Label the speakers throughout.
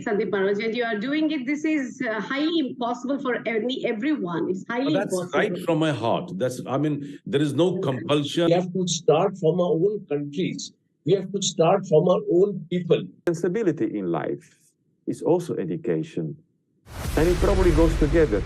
Speaker 1: it, Sandeep Paroj, and you are doing it. This is highly impossible for everyone. It's highly
Speaker 2: That's
Speaker 1: impossible.
Speaker 2: right from my heart. There is no compulsion.
Speaker 3: We have to start from our own countries. We have to start from our own people.
Speaker 4: Stability in life is also education. And it probably goes together.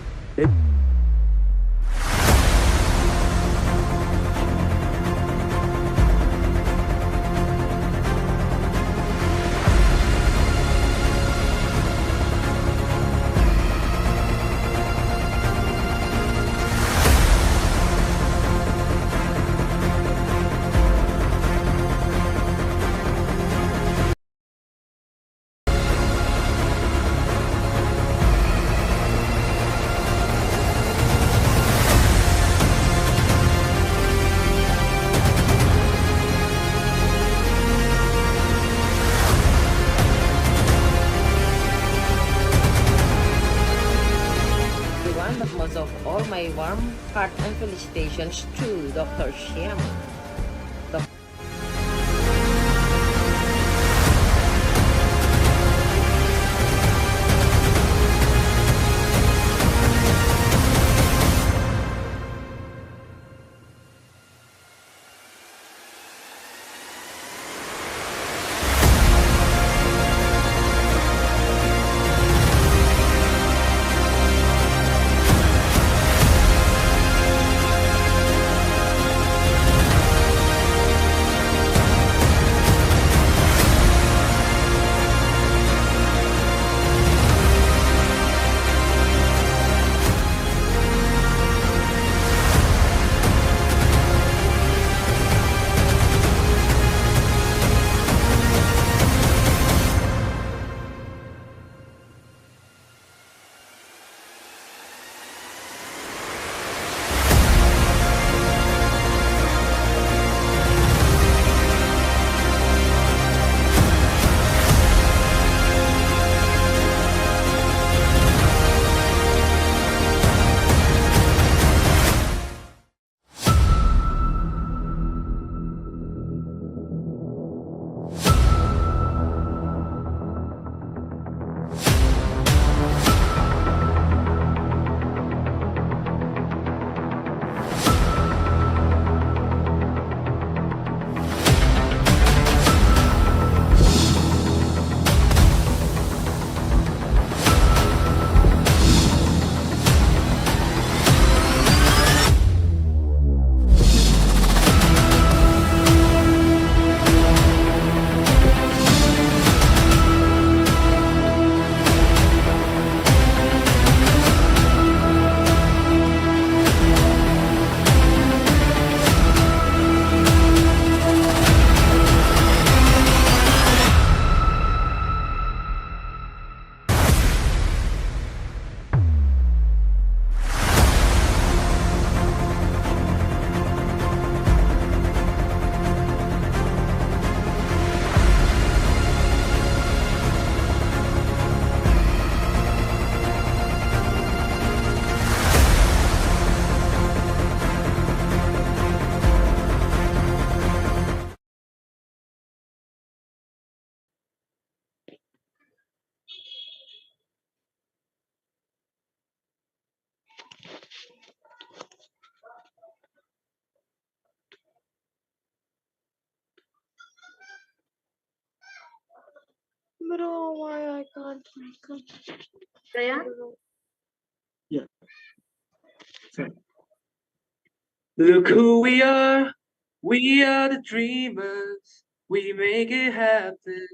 Speaker 5: But most of all, my warm heart and felicitations to Dr. Shyam.
Speaker 6: Bro, why I can't make up?
Speaker 1: Raya?
Speaker 3: Yeah. Sorry.
Speaker 7: Look who we are the dreamers, we make it happen,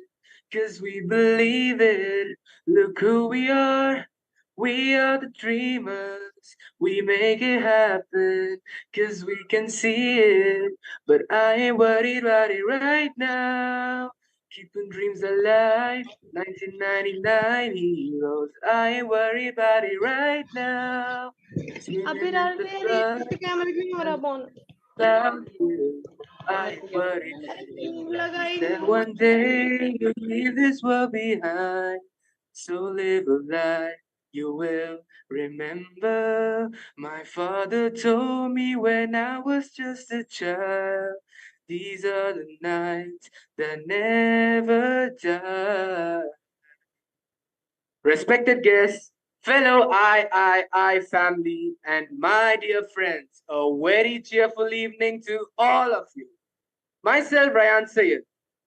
Speaker 7: 'cause we believe it. Look who we are the dreamers, we make it happen, 'cause we can see it. But I ain't worried about it right now, keeping dreams alive, 1999 heroes. I ain't worried about it right now.
Speaker 6: अभी डाल के इसके कैमरे क्यों हो रहा बॉन
Speaker 7: I worry that one day you'll leave this world behind. So live a life you will remember. My father told me when I was just a child, these are the nights that never die. respected guests, fellow I family, and my dear friends, a very cheerful evening to all of you. Myself, Ryan Sayed,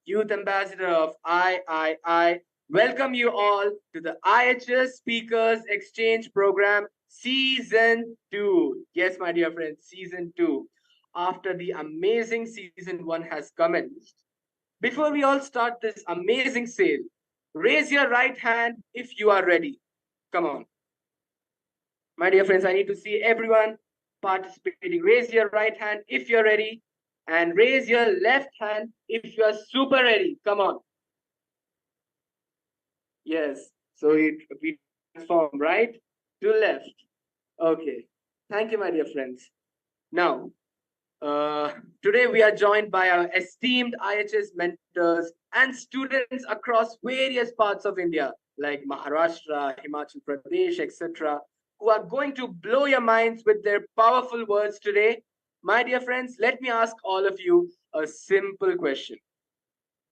Speaker 7: Youth Ambassador of I, welcome you all to the IHS Speakers Exchange Program Season 2. Yes, my dear friends, Season 2. After the amazing Season 1 has commenced. Before we all start this amazing sale, raise your right hand if you are ready. Come on. My dear friends, I need to see everyone participating. Raise your right hand if you're ready, and raise your left hand if you're super ready. Come on. Yes. So we transform right to left. Okay. Thank you, my dear friends. Now, today we are joined by our esteemed IHS mentors and students across various parts of India, like Maharashtra, Himachal Pradesh, etc., who are going to blow your minds with their powerful words today. My dear friends, let me ask all of you a simple question.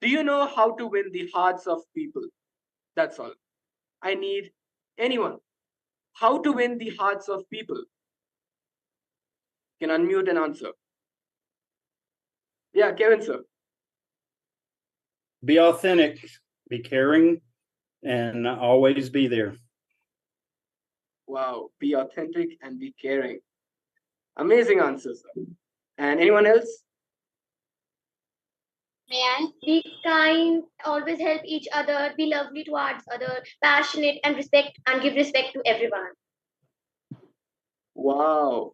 Speaker 7: Do you know how to win the hearts of people? That's all. I need anyone. How to win the hearts of people? Can unmute and answer. Yeah, Kevin, sir.
Speaker 8: Be authentic, be caring, and always be there.
Speaker 7: Wow, be authentic and be caring. Amazing answers, sir. And anyone else?
Speaker 6: May I? Be kind, always help each other, be lovely towards others, passionate and respect and give respect to everyone.
Speaker 7: Wow,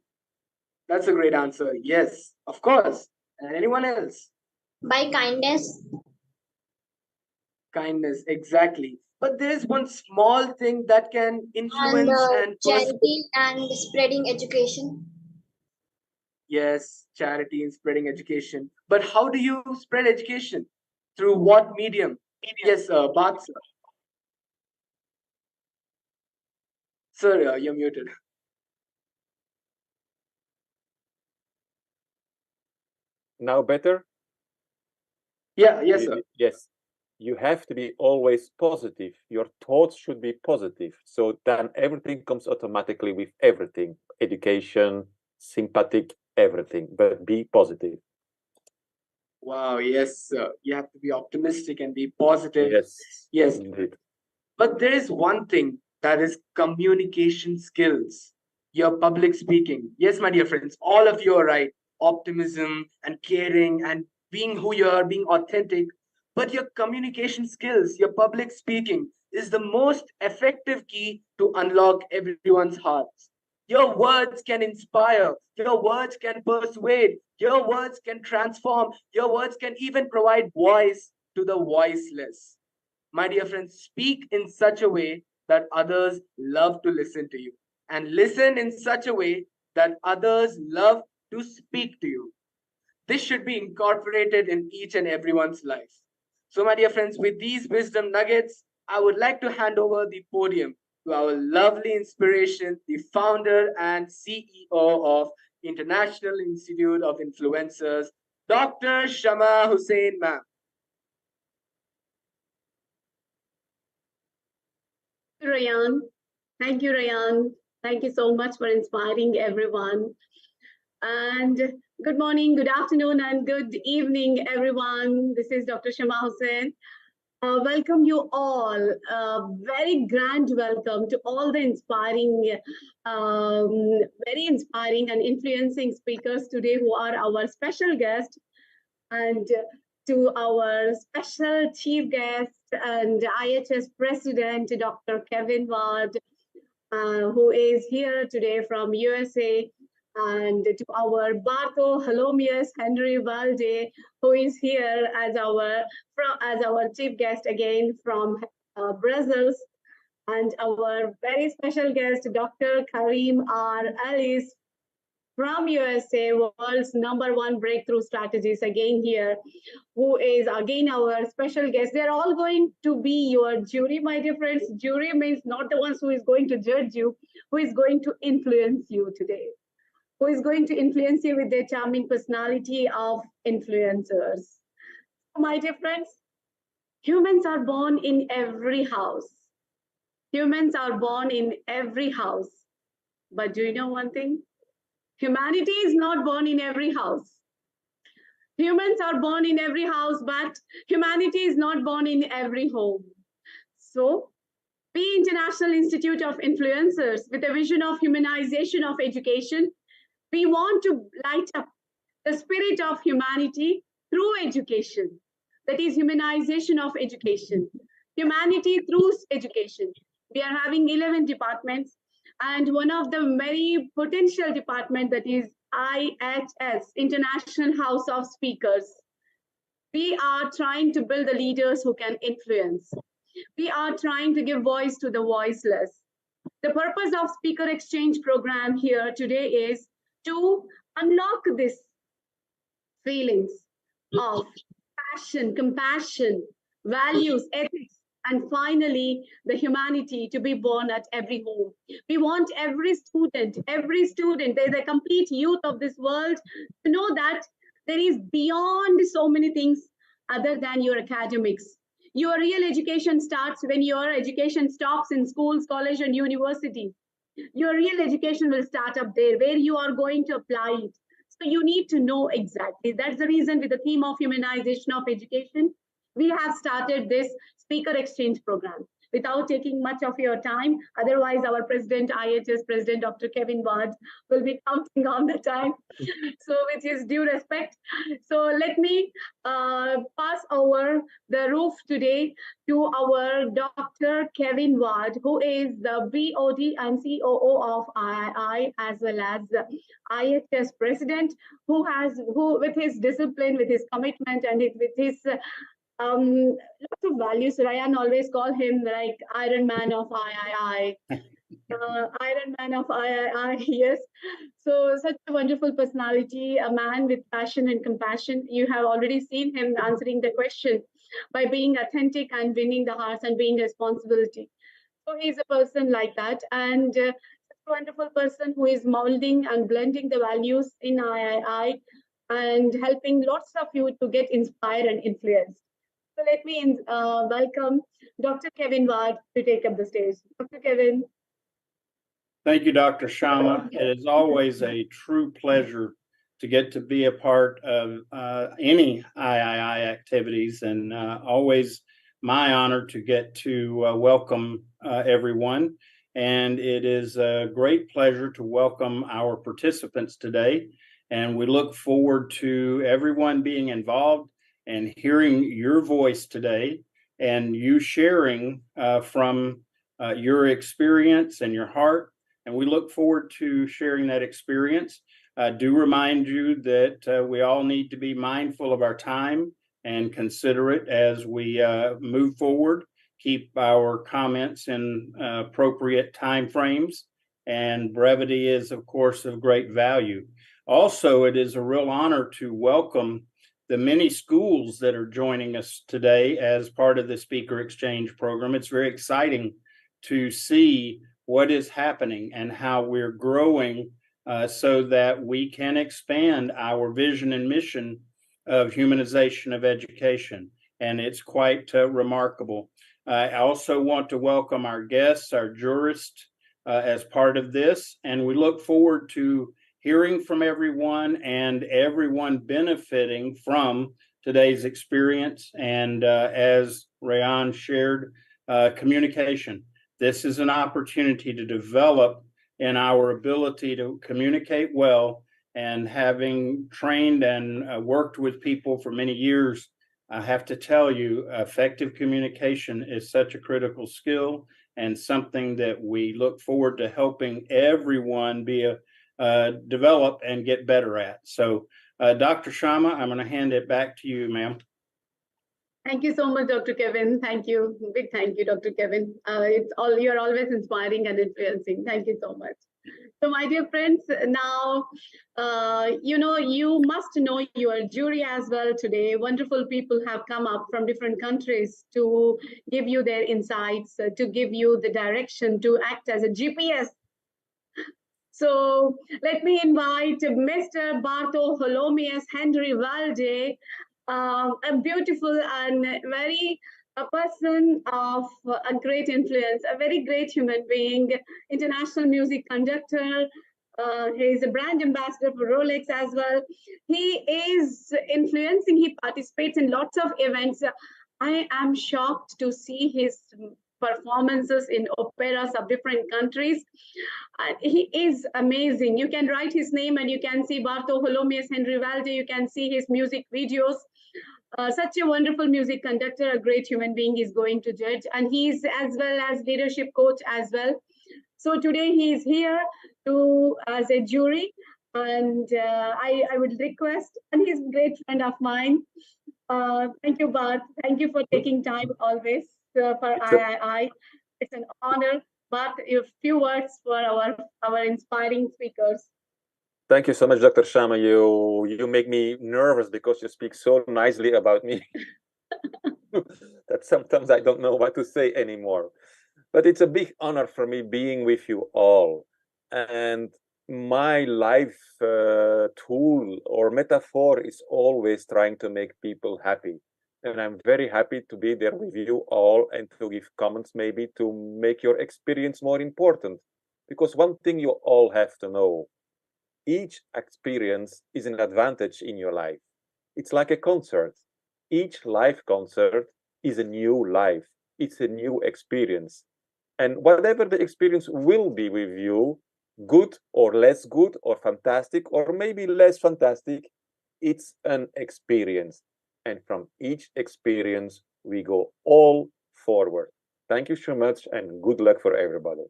Speaker 7: that's a great answer. Yes, of course. And anyone else?
Speaker 6: By kindness.
Speaker 7: Kindness, exactly. But there is one small thing that can influence and
Speaker 6: charity and spreading education.
Speaker 7: Yes, charity and spreading education. But how do you spread education? Through what medium? Yes, Bhatt, sir. Sir, you're muted.
Speaker 4: Now better?
Speaker 7: Yeah, yes, sir.
Speaker 4: Yes. You have to be always positive. Your thoughts should be positive. So then everything comes automatically with everything. Education, sympathetic, everything. But be positive.
Speaker 7: Wow, yes, sir. You have to be optimistic and be positive.
Speaker 4: Yes.
Speaker 7: Yes.
Speaker 4: Indeed.
Speaker 7: But there is one thing, that is communication skills. Your public speaking. Yes, my dear friends, all of you are right. Optimism and caring and being who you are, being authentic. But your communication skills, your public speaking is the most effective key to unlock everyone's hearts. Your words can inspire, your words can persuade, your words can transform, your words can even provide voice to the voiceless. My dear friends, speak in such a way that others love to listen to you, and listen in such a way that others love to speak to you. This should be incorporated in each and everyone's life. So, my dear friends, with these wisdom nuggets, I would like to hand over the podium to our lovely inspiration, the founder and CEO of International Institute of Influencers, Dr. Shama Hussain, ma'am.
Speaker 1: Rayan. Thank you, Rayan. Thank you so much for inspiring everyone. And good morning, good afternoon, and good evening, everyone. This is Dr. Shama Hussain. Welcome you all. Very grand welcome to all the inspiring, very inspiring and influencing speakers today who are our special guests, and to our special chief guest and IHS President, Dr. Kevin Ward, who is here today from USA, and to our Barto Halomius Henry Valde, who is here as our chief guest again from Brazil, and our very special guest, Dr. Karim R. Alice from USA, world's #1 breakthrough strategist, again here, who is again our special guest. They're all going to be your jury, my dear friends. Jury means not the ones who is going to judge you, who is going to influence you today, who is going to influence you with their charming personality of influencers. My dear friends, humans are born in every house. Humans are born in every house. But do you know one thing? Humanity is not born in every house. Humans are born in every house, but humanity is not born in every home. So, we International Institute of Influencers, with a vision of humanization of education, we want to light up the spirit of humanity through education. That is humanization of education. Humanity through education. We are having 11 departments, and one of the very potential department, that is IHS, International House of Speakers. We are trying to build the leaders who can influence. We are trying to give voice to the voiceless. The purpose of Speaker Exchange program here today is to unlock this feelings of passion, compassion, values, ethics, and finally, the humanity to be born at every home. We want every student, the complete youth of this world to know that there is beyond so many things other than your academics. Your real education starts when your education stops in schools, college, and university. Your real education will start up there, where you are going to apply it. So you need to know exactly. That's the reason, with the theme of humanization of education, we have started this speaker exchange program. Without taking much of your time, otherwise our president, IHS President Dr. Kevin Ward, will be counting on the time. So with his due respect, so let me pass over the roof today to our Dr. Kevin Ward, who is the BOD and COO of III, as well as the IHS President, who with his discipline, with his commitment, and with his lots of values. Ryan always call him like Iron Man of III. Iron Man of III, yes. So such a wonderful personality, a man with passion and compassion. You have already seen him answering the question by being authentic and winning the hearts and being responsibility. So he's a person like that, and such a wonderful person who is molding and blending the values in III and helping lots of you to get inspired and influenced. So let me welcome Dr. Kevin Ward to take up the stage. Dr. Kevin.
Speaker 8: Thank you, Dr. Sharma. It is always a true pleasure to get to be a part of any III activities, and always my honor to get to welcome everyone. And it is a great pleasure to welcome our participants today. And we look forward to everyone being involved and hearing your voice today, and you sharing from your experience and your heart. And we look forward to sharing that experience. Do remind you that we all need to be mindful of our time and considerate as we move forward. Keep our comments in appropriate time frames, and brevity is, of course, of great value. Also, it is a real honor to welcome the many schools that are joining us today as part of the Speaker Exchange program. It's very exciting to see what is happening and how we're growing so that we can expand our vision and mission of humanization of education. And it's quite remarkable. I also want to welcome our guests, our jurists, as part of this. And we look forward to hearing from everyone and everyone benefiting from today's experience. And as Rayan shared, communication. This is an opportunity to develop in our ability to communicate well. And having trained and worked with people for many years, I have to tell you, effective communication is such a critical skill and something that we look forward to helping everyone develop and get better at. So, Dr. Sharma, I'm going to hand it back to you, ma'am.
Speaker 1: Thank you so much, Dr. Kevin. Thank you. Big thank you, Dr. Kevin. You're always inspiring and influencing. Thank you so much. So, my dear friends, now, you must know your jury as well today. Wonderful people have come up from different countries to give you their insights, to give you the direction, to act as a GPS. So let me invite Mr. Bartholomeus Henry Valde, a beautiful and very a person of a great influence, a very great human being, international music conductor. He's a brand ambassador for Rolex as well. He is influencing, he participates in lots of events. I am shocked to see his performances in operas of different countries. He is amazing. You can write his name and you can see Bartolomé Henry Valde. You can see his music videos. Such a wonderful music conductor, a great human being is going to judge. And he's as well as leadership coach as well. So today he is here to as a jury. And I would request, and he's a great friend of mine. Thank you, Bart. Thank you for taking time always for III. It's an honor. Bart, a few words for our inspiring speakers.
Speaker 4: Thank you so much, Dr. Sharma. You make me nervous because you speak so nicely about me that sometimes I don't know what to say anymore. But it's a big honor for me being with you all. And my life tool or metaphor is always trying to make people happy. And I'm very happy to be there with you all and to give comments maybe to make your experience more important. Because one thing you all have to know, each experience is an advantage in your life. It's like a concert. Each live concert is a new life. It's a new experience. And whatever the experience will be with you, good or less good or fantastic or maybe less fantastic, it's an experience. And from each experience, we go all forward. Thank you so much and good luck for everybody.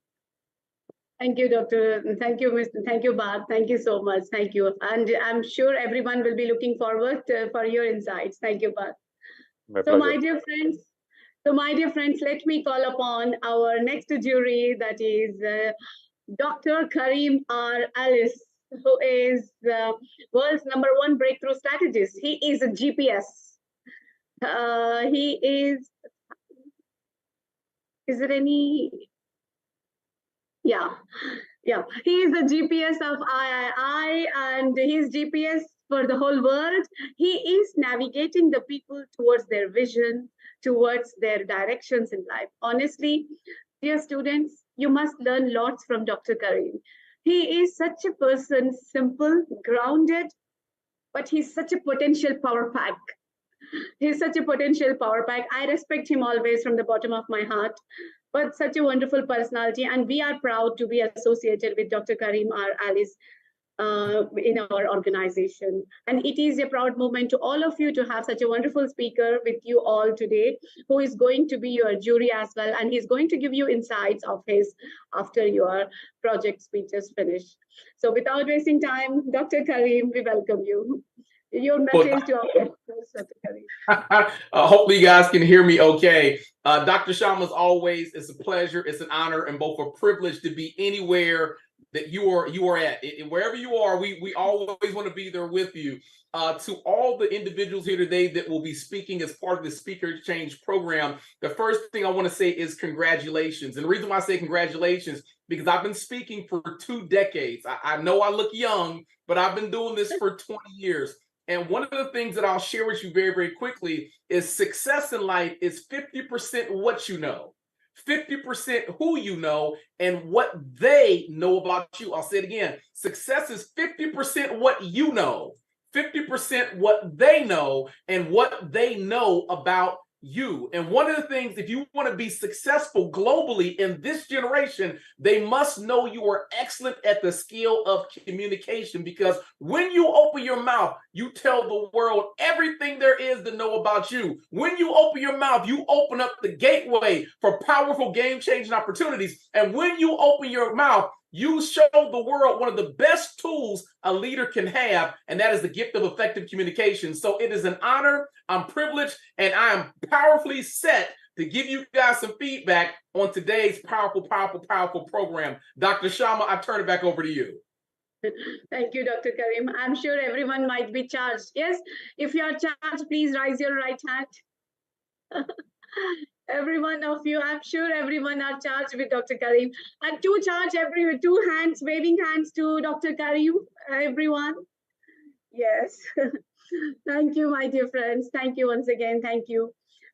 Speaker 1: Thank you, Doctor. Thank you, Mr. Thank you, Bart. Thank you so much. Thank you. And I'm sure everyone will be looking forward for your insights. Thank you, Bart. My dear friends, let me call upon our next jury, that is Dr. Karim R. Alice, who is the world's #1 breakthrough strategist. He is a GPS. Is there any? Yeah. He is the GPS of III, and his GPS for the whole world. He is navigating the people towards their vision, towards their directions in life. Honestly, dear students, you must learn lots from Dr. Karim. He is such a person, simple, grounded, but he's such a potential power pack. He's such a potential power pack. I respect him always from the bottom of my heart. But such a wonderful personality, and we are proud to be associated with Dr. Karim R. Alice in our organization. And it is a proud moment to all of you to have such a wonderful speaker with you all today, who is going to be your jury as well, and he's going to give you insights of his after your project speeches finish. So without wasting time, Dr. Karim, we welcome you. Your message to our listeners, Dr. Karim.
Speaker 9: Hopefully you guys can hear me okay. Dr. Sharma, as always, it's a pleasure, it's an honor, and both a privilege to be anywhere that you are at. Wherever you are, we always want to be there with you. To all the individuals here today that will be speaking as part of the Speaker Exchange program, the first thing I want to say is congratulations. And the reason why I say congratulations, because I've been speaking for 2 decades. I know I look young, but I've been doing this for 20 years. And one of the things that I'll share with you very, very quickly is success in life is 50% what you know, 50% who you know, and what they know about you. I'll say it again. Success is 50% what you know, 50% what they know, and what they know about you. And one of the things, if you want to be successful globally in this generation, they must know you are excellent at the skill of communication, because when you open your mouth, you tell the world everything there is to know about you. When you open your mouth, you open up the gateway for powerful game-changing opportunities. And when you open your mouth, you show the world one of the best tools a leader can have, and that is the gift of effective communication. So it is an honor, I'm privileged, and I am powerfully set to give you guys some feedback on today's powerful program. Dr. Sharma, I turn it back over to you.
Speaker 1: Thank you, Dr. Karim. I'm sure everyone might be charged. Yes, if you are charged, please raise your right hand. Every one of you, I'm sure everyone are charged with Dr. Karim. And to charge with 2 hands, waving hands to Dr. Karim, everyone. Yes. Thank you, my dear friends. Thank you once again. Thank you.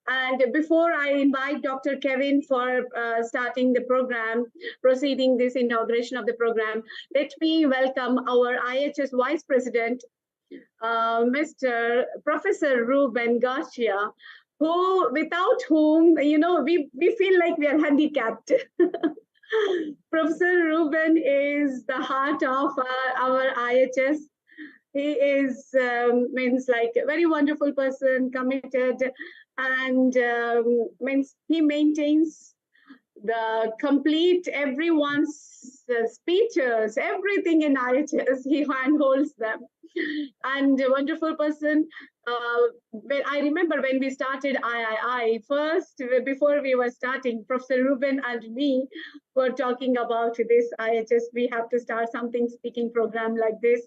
Speaker 1: And before I invite Dr. Kevin for starting the program, proceeding this inauguration of the program, let me welcome our IHS Vice President, Mr. Professor Ruben Garcia, who, without whom, you know, we feel like we are handicapped. Professor Ruben is the heart of our IHS. He is means like a very wonderful person, committed, and means he maintains the complete everyone's speeches, everything in IHS. He handholds them, and a wonderful person. I remember when we started III first, before we were starting, Professor Ruben and me were talking about this IHS. We have to start something speaking program like this.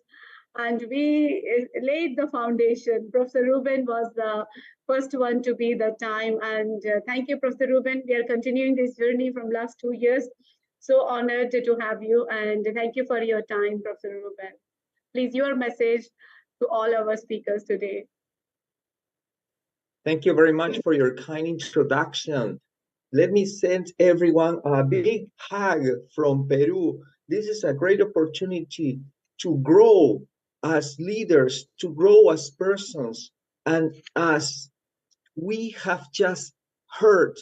Speaker 1: And we laid the foundation. Professor Ruben was the first one to be the time. And thank you, Professor Ruben. We are continuing this journey from last 2 years. So honored to have you. And thank you for your time, Professor Ruben. Please, your message to all our speakers today.
Speaker 10: Thank you very much for your kind introduction. Let me send everyone a big hug from Peru. This is a great opportunity to grow as leaders, to grow as persons, and as we have just heard,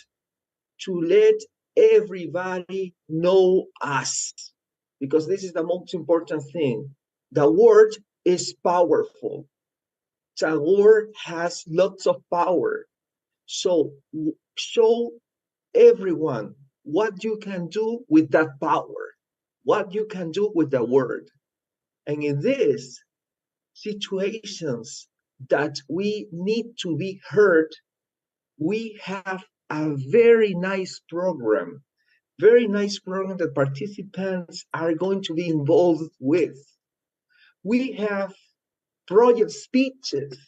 Speaker 10: to let everybody know us, because this is the most important thing. The word is powerful. The word has lots of power. So show everyone what you can do with that power, what you can do with the word. And in these situations that we need to be heard, we have a very nice program that participants are going to be involved with. We have project speeches,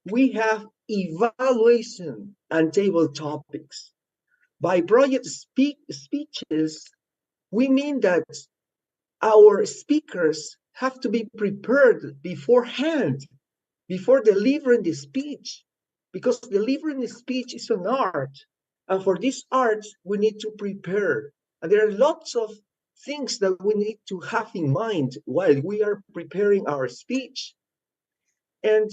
Speaker 10: we have evaluation and table topics. By project speeches, we mean that our speakers have to be prepared beforehand, before delivering the speech, because delivering the speech is an art. And for this art, we need to prepare. And there are lots of things that we need to have in mind while we are preparing our speech. And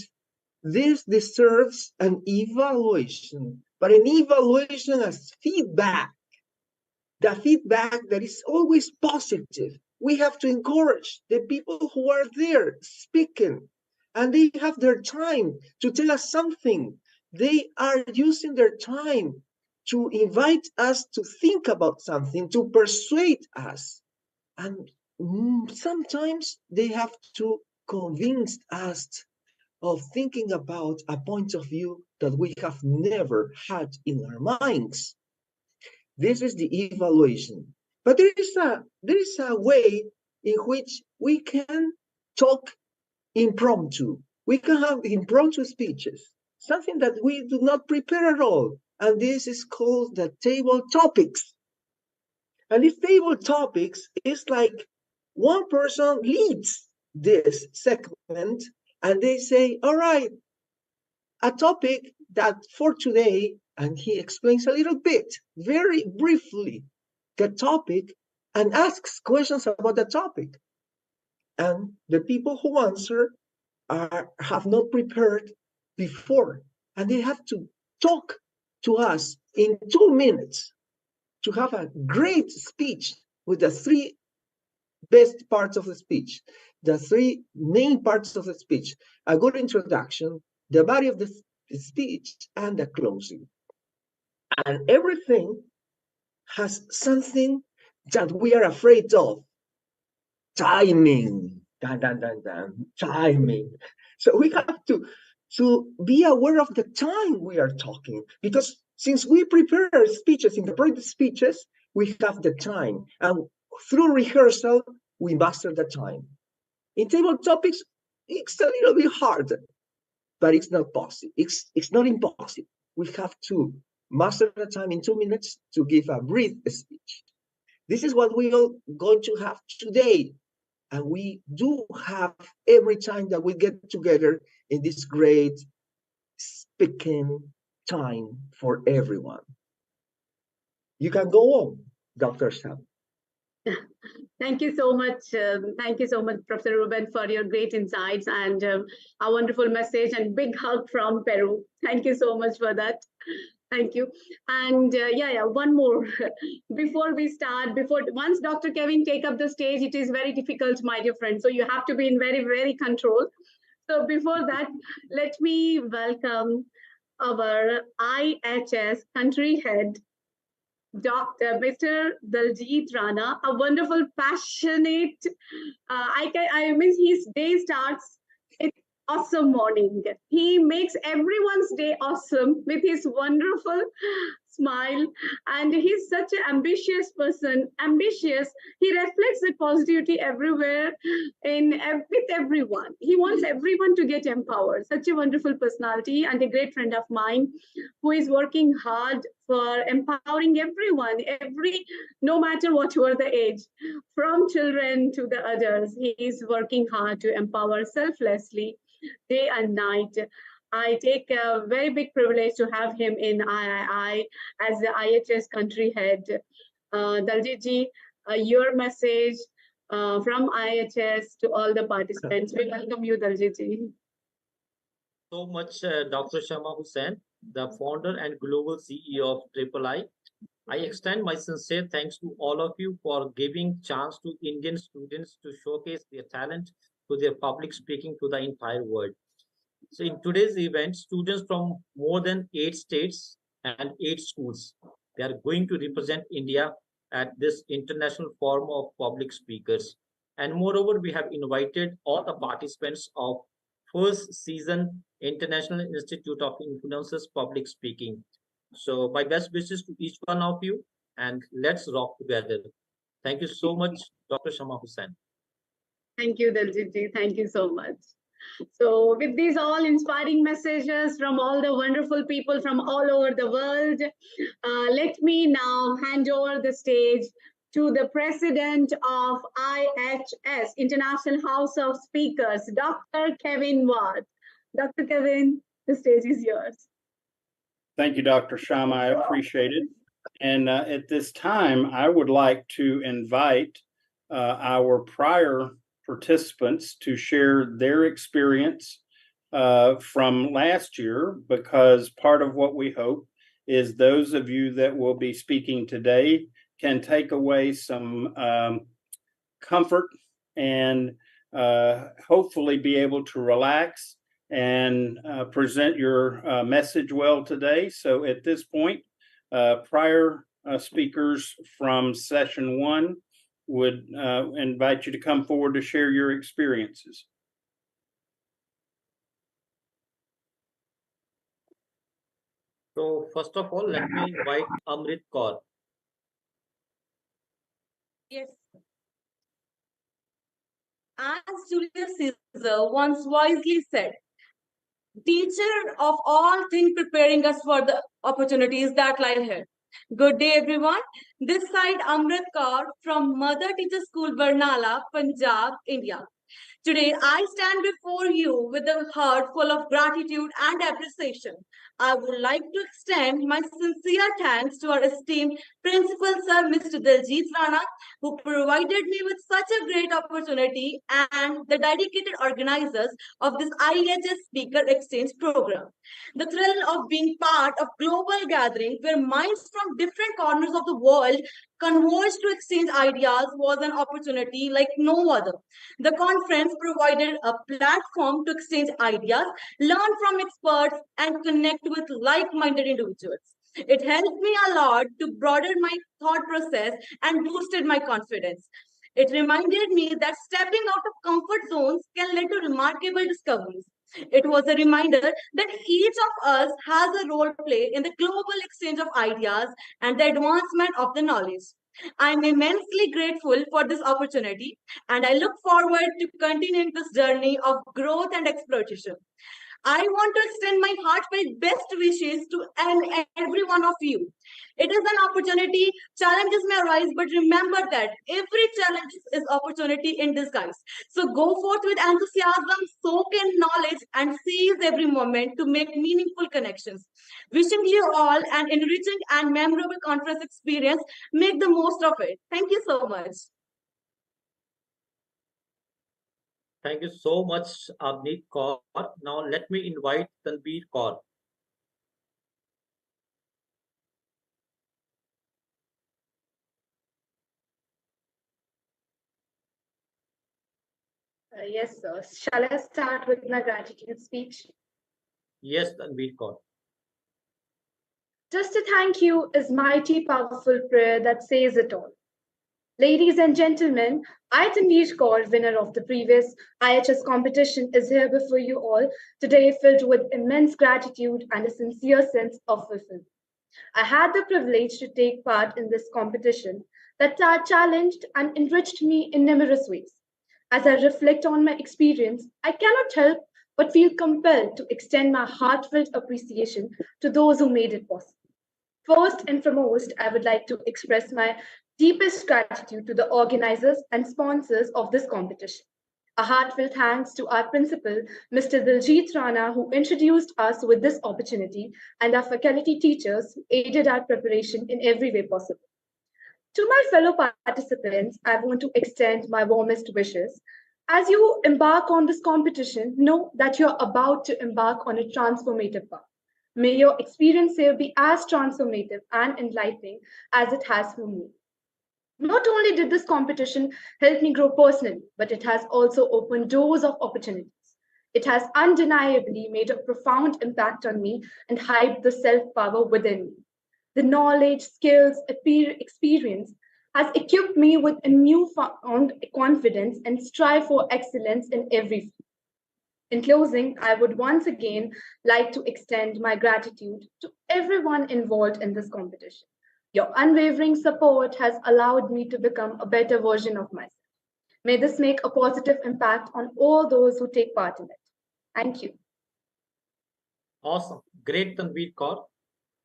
Speaker 10: this deserves an evaluation, but an evaluation as feedback. The feedback that is always positive. We have to encourage the people who are there speaking, and they have their time to tell us something. They are using their time to invite us to think about something, to persuade us. And sometimes they have to convince us of thinking about a point of view that we have never had in our minds. This is the evaluation. But there is a way in which we can talk impromptu. We can have impromptu speeches, something that we do not prepare at all. And this is called the table topics. And these table topics is like one person leads this segment and they say, all right, a topic that for today, and he explains a little bit, very briefly, the topic and asks questions about the topic. And the people who answer have not prepared before, and they have to talk to us in 2 minutes to have a great speech with the 3 best parts of the speech, the 3 main parts of the speech: a good introduction, the body of the speech, and the closing. And everything has something that we are afraid of: timing. Timing. So we have to be aware of the time we are talking, because since we prepare our speeches in the project speeches, we have the time, and through rehearsal we master the time. In table topics, it's a little bit harder, but it's not possible. It's not impossible. We have to master the time in 2 minutes to give a brief speech. This is what we are going to have today. And we do have every time that we get together in this great speaking time for everyone. You can go on, Dr. Sam.
Speaker 1: Thank you so much. Thank you so much, Professor Ruben, for your great insights and a wonderful message and big hug from Peru. Thank you so much for that. Thank you. And one more. Before we start, once Dr. Kevin take up the stage, it is very difficult, my dear friend. So you have to be in very, very control. So before that, let me welcome our IHS country head, Dr. Mr. Daljit Rana, a wonderful, passionate, I mean, his day starts with awesome morning. He makes everyone's day awesome with his wonderful smile. And he's such an ambitious person, ambitious. He reflects the positivity everywhere with everyone. He wants everyone to get empowered. Such a wonderful personality and a great friend of mine who is working hard for empowering everyone, no matter what were the age, from children to the others. He is working hard to empower selflessly, day and night. I take a very big privilege to have him in III as the IHS country head. Daljit ji, your message from IHS to all the participants. We welcome you, Daljit ji.
Speaker 11: So much, Dr. Shama Hussain, the founder and global CEO of III. I extend my sincere thanks to all of you for giving chance to Indian students to showcase their talent to their public speaking to the entire world. So in today's event, students from more than 8 states and 8 schools, they are going to represent India at this international forum of public speakers. And moreover, we have invited all the participants of first season International Institute of Influencers Public Speaking. So my best wishes to each one of you, and let's rock together. Thank you so much, Dr. Shama Hussain.
Speaker 1: Thank you, Daljit ji. Thank you so much. So with these all inspiring messages from all the wonderful people from all over the world, let me now hand over the stage to the president of IHS, International House of Speakers, Dr. Kevin Watt. Dr. Kevin, the stage is yours.
Speaker 8: Thank you, Dr. Shama. I appreciate it. And at this time, I would like to invite our prior participants to share their experience from last year, because part of what we hope is those of you that will be speaking today can take away some comfort and hopefully be able to relax and present your message well today. So at this point, prior speakers from session 1 would invite you to come forward to share your experiences.
Speaker 11: So first of all, let me invite Amrit Kaur.
Speaker 12: Yes. As Julius Caesar once wisely said, teacher of all things preparing us for the opportunities that lie ahead. Good day, everyone. This side Amrit Kaur from Mother Teacher School, Barnala, Punjab, India. Today, I stand before you with a heart full of gratitude and appreciation. I would like to extend my sincere thanks to our esteemed Principal Sir, Mr. Daljit Rana, who provided me with such a great opportunity, and the dedicated organizers of this IHS Speaker Exchange program. The thrill of being part of global gathering where minds from different corners of the world converge to exchange ideas was an opportunity like no other. The conference provided a platform to exchange ideas, learn from experts, and connect with like-minded individuals. It helped me a lot to broaden my thought process and boosted my confidence. It reminded me that stepping out of comfort zones can lead to remarkable discoveries. It was a reminder that each of us has a role to play in the global exchange of ideas and the advancement of the knowledge. I'm immensely grateful for this opportunity, and I look forward to continuing this journey of growth and exploration. I want to extend my heartfelt best wishes to every one of you. It is an opportunity. Challenges may arise, but remember that every challenge is opportunity in disguise. So go forth with enthusiasm, soak in knowledge, and seize every moment to make meaningful connections. Wishing you all an enriching and memorable conference experience. Make the most of it. Thank you so much.
Speaker 11: Thank you so much, Abneet Kaur. Now let me invite Tanveer Kaur.
Speaker 1: Yes, sir. Shall I start with my gratitude speech?
Speaker 11: Yes, Tanveer Kaur.
Speaker 1: Just a thank you is mighty powerful prayer that says it all. Ladies and gentlemen, I, Tanveer Kaur, winner of the previous IHS competition, is here before you all today filled with immense gratitude and a sincere sense of fulfillment. I had the privilege to take part in this competition that challenged and enriched me in numerous ways. As I reflect on my experience, I cannot help but feel compelled to extend my heartfelt appreciation to those who made it possible. First and foremost, I would like to express my deepest gratitude to the organizers and sponsors of this competition. A heartfelt thanks to our principal, Mr. Diljit Rana, who introduced us with this opportunity, and our faculty teachers who aided our preparation in every way possible. To my fellow participants, I want to extend my warmest wishes. As you embark on this competition, know that you're about to embark on a transformative path. May your experience here be as transformative and enlightening as it has for me. Not only did this competition help me grow personally, but it has also opened doors of opportunities. It has undeniably made a profound impact on me and hyped the self power within me. The knowledge, skills, experience has equipped me with a newfound confidence and strive for excellence in every field. In closing, I would once again like to extend my gratitude to everyone involved in this competition. Your unwavering support has allowed me to become a better version of myself. May this make a positive impact on all those who take part in it. Thank you.
Speaker 11: Awesome. Great, Tanveer Kaur.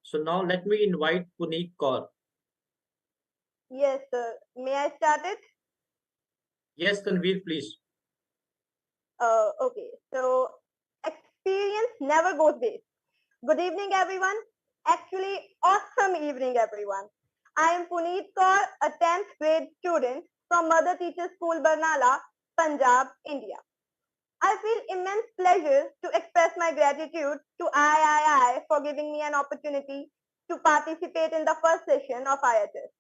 Speaker 11: So now let me invite Puneet Kaur.
Speaker 13: Yes, sir. May I start it?
Speaker 11: Yes, Tanveer, please.
Speaker 13: Okay. So, experience never goes waste. Good evening, everyone. Actually, awesome evening, everyone. I am Puneet Kaur, a 10th grade student from Mother Teacher School, Barnala, Punjab, India. I feel immense pleasure to express my gratitude to III for giving me an opportunity to participate in the first session of IHS.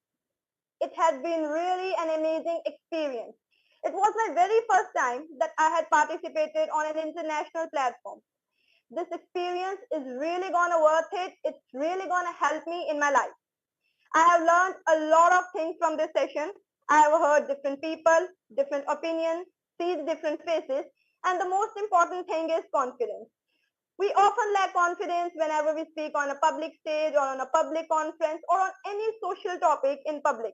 Speaker 13: It had been really an amazing experience. It was my very first time that I had participated on an international platform. This experience is really gonna worth it. It's really gonna help me in my life. I have learned a lot of things from this session. I have heard different people, different opinions, seen different faces, and the most important thing is confidence. We often lack confidence whenever we speak on a public stage or on a public conference or on any social topic in public.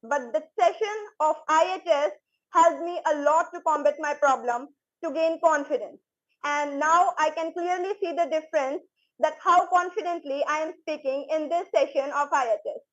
Speaker 13: But the session of IHS helped me a lot to combat my problem, to gain confidence. And now I can clearly see the difference that how confidently I am speaking in this session of IHS.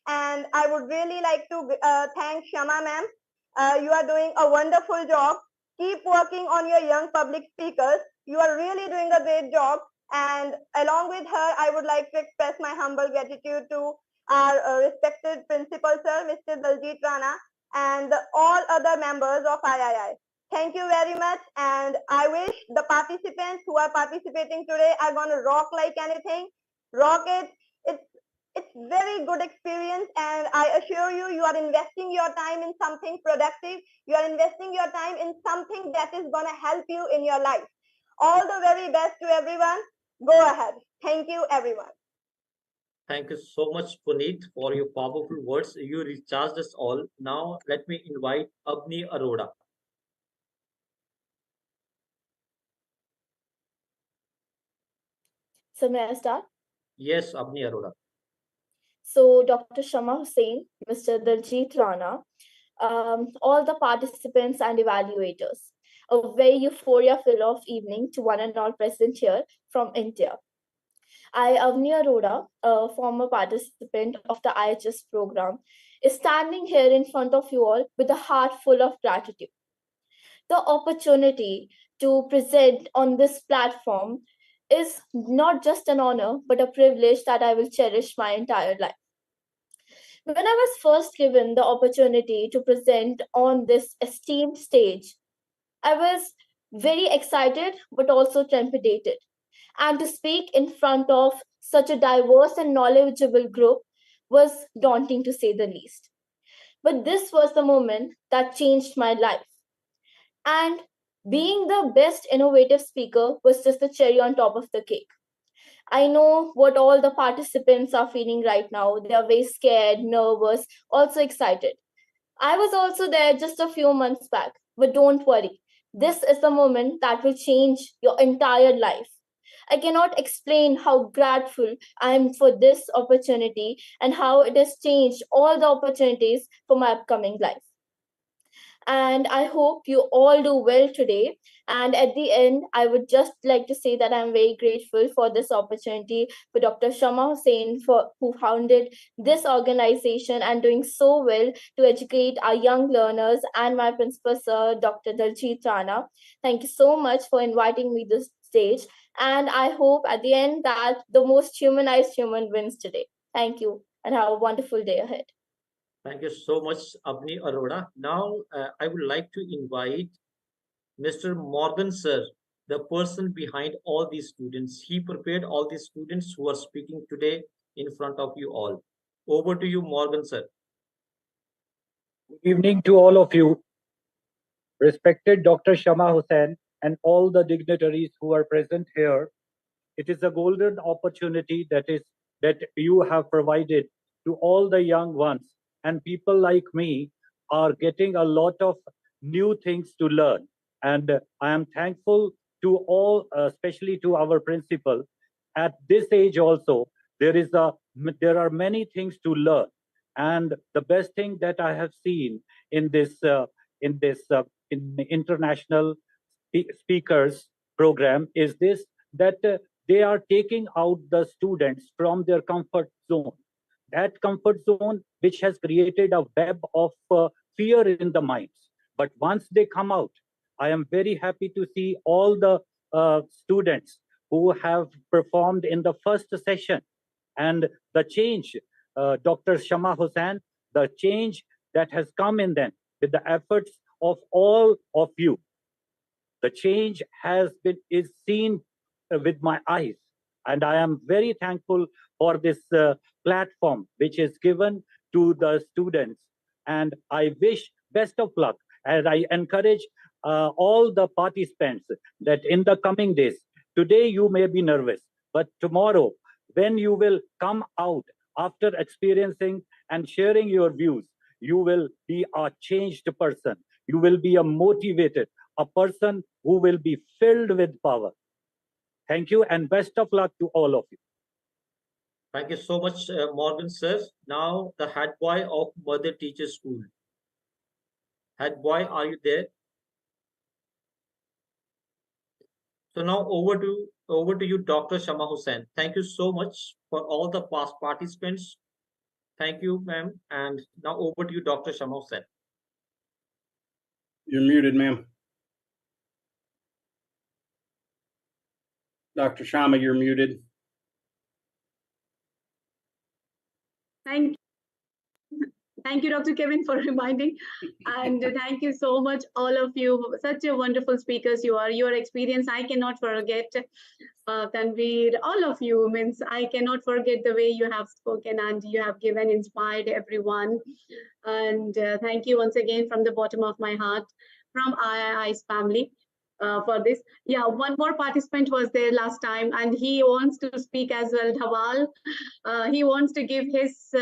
Speaker 13: And I would really like to thank Shama ma'am. You are doing a wonderful job. Keep working on your young public speakers. You are really doing a great job. And along with her, I would like to express my humble gratitude to our respected principal, sir, Mr. Daljit Rana, and all other members of III. Thank you very much. And I wish the participants who are participating today are going to rock like anything. Rock it. It's very good experience, and I assure you, you are investing your time in something productive. You are investing your time in something that is going to help you in your life. All the very best to everyone. Go ahead. Thank you, everyone.
Speaker 11: Thank you so much, Puneet, for your powerful words. You recharged us all. Now let me invite Abni Arora.
Speaker 14: So may I start?
Speaker 11: Yes, Abni Arora.
Speaker 14: So Dr. Shama Hussain, Mr. Daljit Rana, all the participants and evaluators. a very euphoria-filled evening to one and all present here from India. I, Avni Arora, a former participant of the IHS program, is standing here in front of you all with a heart full of gratitude. The opportunity to present on this platform is not just an honor, but a privilege that I will cherish my entire life. When I was first given the opportunity to present on this esteemed stage, I was very excited but also trepidated. And to speak in front of such a diverse and knowledgeable group was daunting to say the least. But this was the moment that changed my life. And being the best innovative speaker was just the cherry on top of the cake. I know what all the participants are feeling right now. They are very scared, nervous, also excited. I was also there just a few months back, but don't worry. This is the moment that will change your entire life. I cannot explain how grateful I am for this opportunity and how it has changed all the opportunities for my upcoming life. And I hope you all do well today. And at the end, I would just like to say that I'm very grateful for this opportunity for Dr. Shama Hussain, who founded this organization and doing so well to educate our young learners, and my principal sir, Dr. Daljit Rana. Thank you so much for inviting me to this stage. And I hope at the end that the most humanized human wins today. Thank you and have a wonderful day ahead.
Speaker 11: Thank you so much, Avni Arora. Now, I would like to invite Mr. Morgan, sir, the person behind all these students. He prepared all these students who are speaking today in front of you all. Over to you, Morgan, sir.
Speaker 15: Good evening to all of you. Respected Dr. Shama Hussain and all the dignitaries who are present here. It is a golden opportunity that you have provided to all the young ones, and people like me are getting a lot of new things to learn. And I am thankful to all, especially to our principal. At this age also, there are many things to learn. And the best thing that I have seen in international speakers program is this, that they are taking out the students from their comfort zone. That comfort zone which has created a web of fear in the minds. But once they come out, I am very happy to see all the students who have performed in the first session. And the change, Dr. Shama Hussain, the change that has come in them with the efforts of all of you. The change is seen with my eyes. And I am very thankful for this platform which is given to the students. And I wish best of luck. And I encourage all the participants that in the coming days, today you may be nervous, but tomorrow, when you will come out after experiencing and sharing your views, you will be a changed person. You will be a motivated, a person who will be filled with power. Thank you and best of luck to all of you.
Speaker 11: Thank you so much, Morgan, sir. Now, the head boy of Mother Teacher School. Head boy, are you there? So now over to you, Dr. Shama Hussain. Thank you so much for all the past participants. Thank you, ma'am. And now over to you, Dr. Shama Hussain.
Speaker 8: You're muted, ma'am. Dr. Shama, you're muted.
Speaker 1: Thank you, Dr. Kevin, for reminding. And thank you so much, all of you. Such a wonderful speakers you are. Your experience, I cannot forget. Tanveer, all of you, means I cannot forget the way you have spoken and you have inspired everyone. And thank you once again from the bottom of my heart, from III's family. For this. Yeah, one more participant was there last time and he wants to speak as well, Dhawal. He wants to give his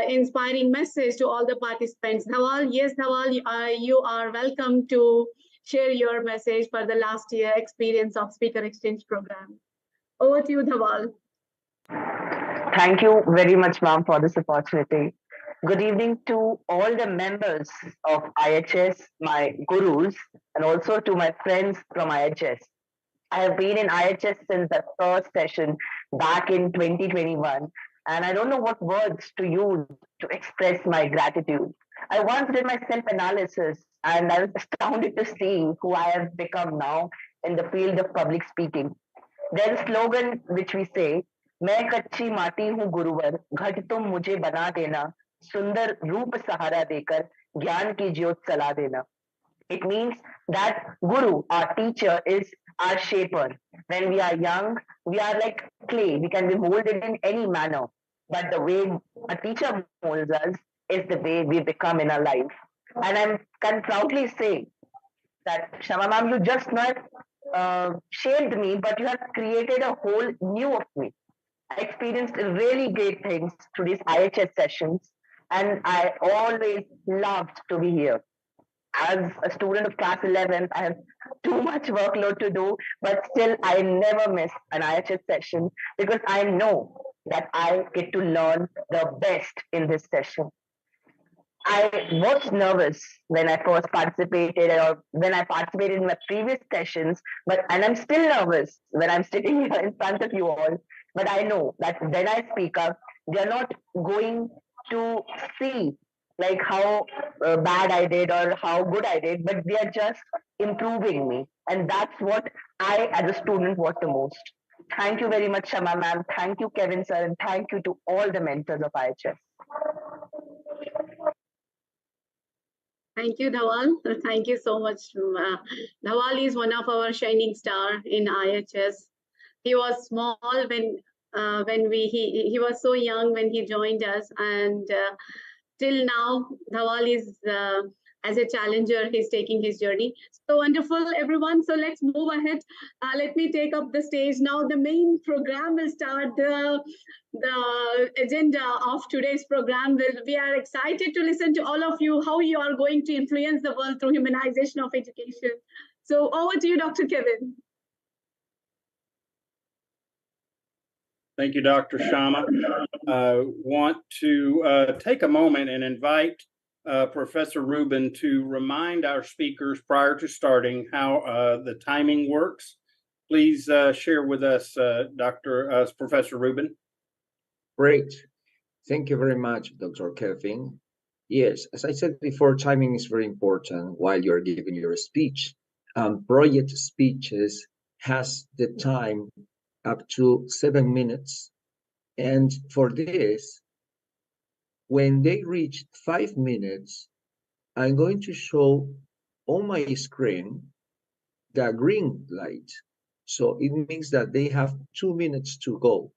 Speaker 1: inspiring message to all the participants. Dhawal, yes, Dhawal, you are welcome to share your message for the last year experience of Speaker Exchange Program. Over to you, Dhawal.
Speaker 16: Thank you very much, ma'am, for this opportunity. Good evening to all the members of IHS, my gurus, and also to my friends from IHS. I have been in IHS since the first session back in 2021, and I don't know what words to use to express my gratitude. I once did my self analysis, and I was astounded to see who I have become now in the field of public speaking. There's a slogan which we say, मैं कच्ची माटी हूँ गुरुवर, घट तुम मुझे बना देना, सुंदर रूप सहारा देकर ज्ञान की ज्योत चला देना. It means that Guru, our teacher, is our shaper. When we are young, we are like clay. We can be molded in any manner. But the way a teacher molds us is the way we become in our life. And I can proudly say that, Shama ma'am, you just not shaped me, but you have created a whole new of me. I experienced really great things through these IHS sessions, and I always loved to be here. As a student of class 11, I have too much workload to do, but still I never miss an IHS session because I know that I get to learn the best in this session. I was nervous when I first participated or when I participated in my previous sessions, and I'm still nervous when I'm sitting here in front of you all. But I know that when I speak up, they're not going to see like how bad I did or how good I did, but they are just improving me. And that's what I as a student want the most. Thank you very much, Shama ma'am. Thank you, Kevin sir, and thank you to all the mentors of IHS.
Speaker 1: Thank you, Dhawal. Thank you so much. Dhawal is one of our shining star in IHS. He was small when he was so young when he joined us, and till now, Dhawal is as a challenger. He's taking his journey. So wonderful, everyone. So let's move ahead. Let me take up the stage now. The main program will start. The agenda of today's program we are excited to listen to all of you, how you are going to influence the world through humanization of education. So over to you, Dr. Kevin.
Speaker 8: Thank you, Dr. Shama. Want to take a moment and invite Professor Rubin to remind our speakers prior to starting how the timing works. Please share with us, Professor Rubin.
Speaker 10: Great. Thank you very much, Dr. Kevin. Yes, as I said before, timing is very important while you're giving your speech. Project speeches has the time up to 7 minutes. And for this, when they reach 5 minutes, I'm going to show on my screen the green light. So it means that they have 2 minutes to go.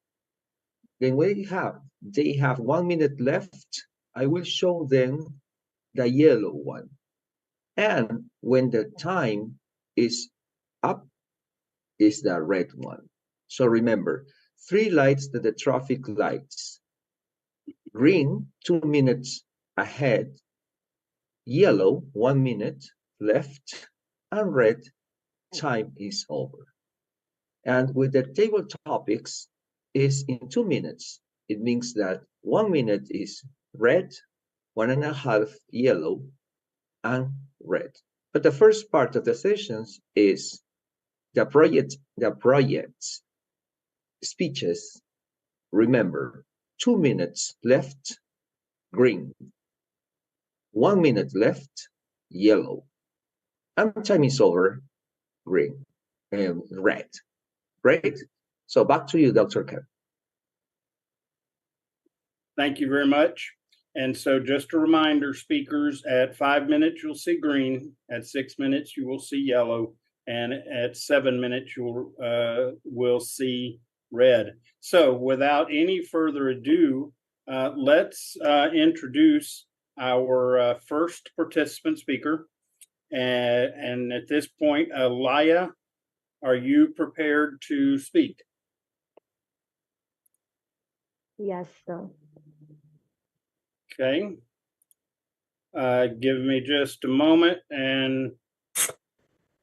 Speaker 10: Then when they have 1 minute left, I will show them the yellow one. And when the time is up, is the red one. So remember, 3 lights that the traffic lights. Green, 2 minutes ahead. Yellow, 1 minute left. And red, time is over. And with the table topics, is in 2 minutes. It means that 1 minute is red, 1.5 yellow, and red. But the first part of the sessions is the project's speeches. Remember, 2 minutes left, green. 1 minute left, yellow. And time is over, green and red. Great. So back to you, Dr. Kevin.
Speaker 8: Thank you very much. And so just a reminder, speakers, at 5 minutes, you'll see green. At 6 minutes, you will see yellow. And at 7 minutes, you will see red. So without any further ado, let's introduce our first participant speaker. And at this point, Laya, are you prepared to speak?
Speaker 17: Yes, sir.
Speaker 8: Okay. Give me just a moment. And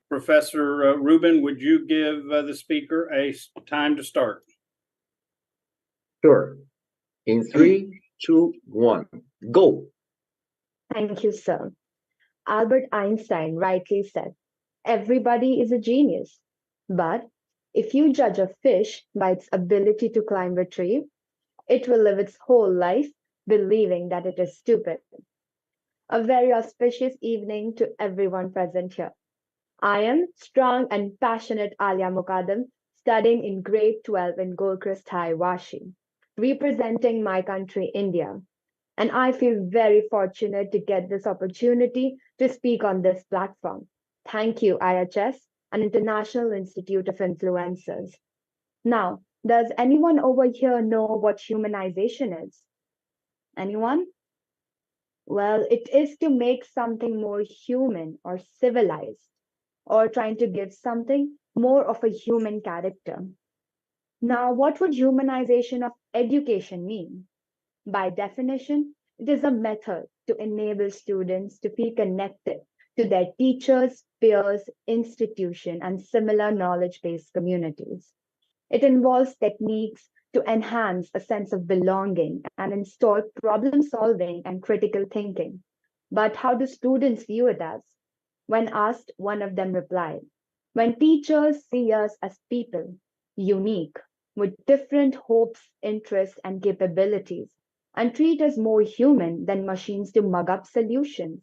Speaker 8: Professor Rubin, would you give the speaker a time to start?
Speaker 10: Sure. In 3, 2, 1. Go.
Speaker 17: Thank you, sir. Albert Einstein rightly said, everybody is a genius. But if you judge a fish by its ability to climb a tree, it will live its whole life believing that it is stupid. A very auspicious evening to everyone present here. I am strong and passionate Alia Mukadam, studying in grade 12 in Goldcrest High, Vashi, representing my country, India. And I feel very fortunate to get this opportunity to speak on this platform. Thank you, IHS, an International Institute of Influencers. Now, does anyone over here know what humanization is? Anyone? Well, it is to make something more human or civilized, or trying to give something more of a human character. Now, what would humanization of education mean? By definition, it is a method to enable students to feel connected to their teachers, peers, institution, and similar knowledge-based communities. It involves techniques to enhance a sense of belonging and install problem solving and critical thinking. But how do students view it as? When asked, one of them replied, when teachers see us as people, unique, with different hopes, interests, and capabilities, and treat us more human than machines to mug up solutions.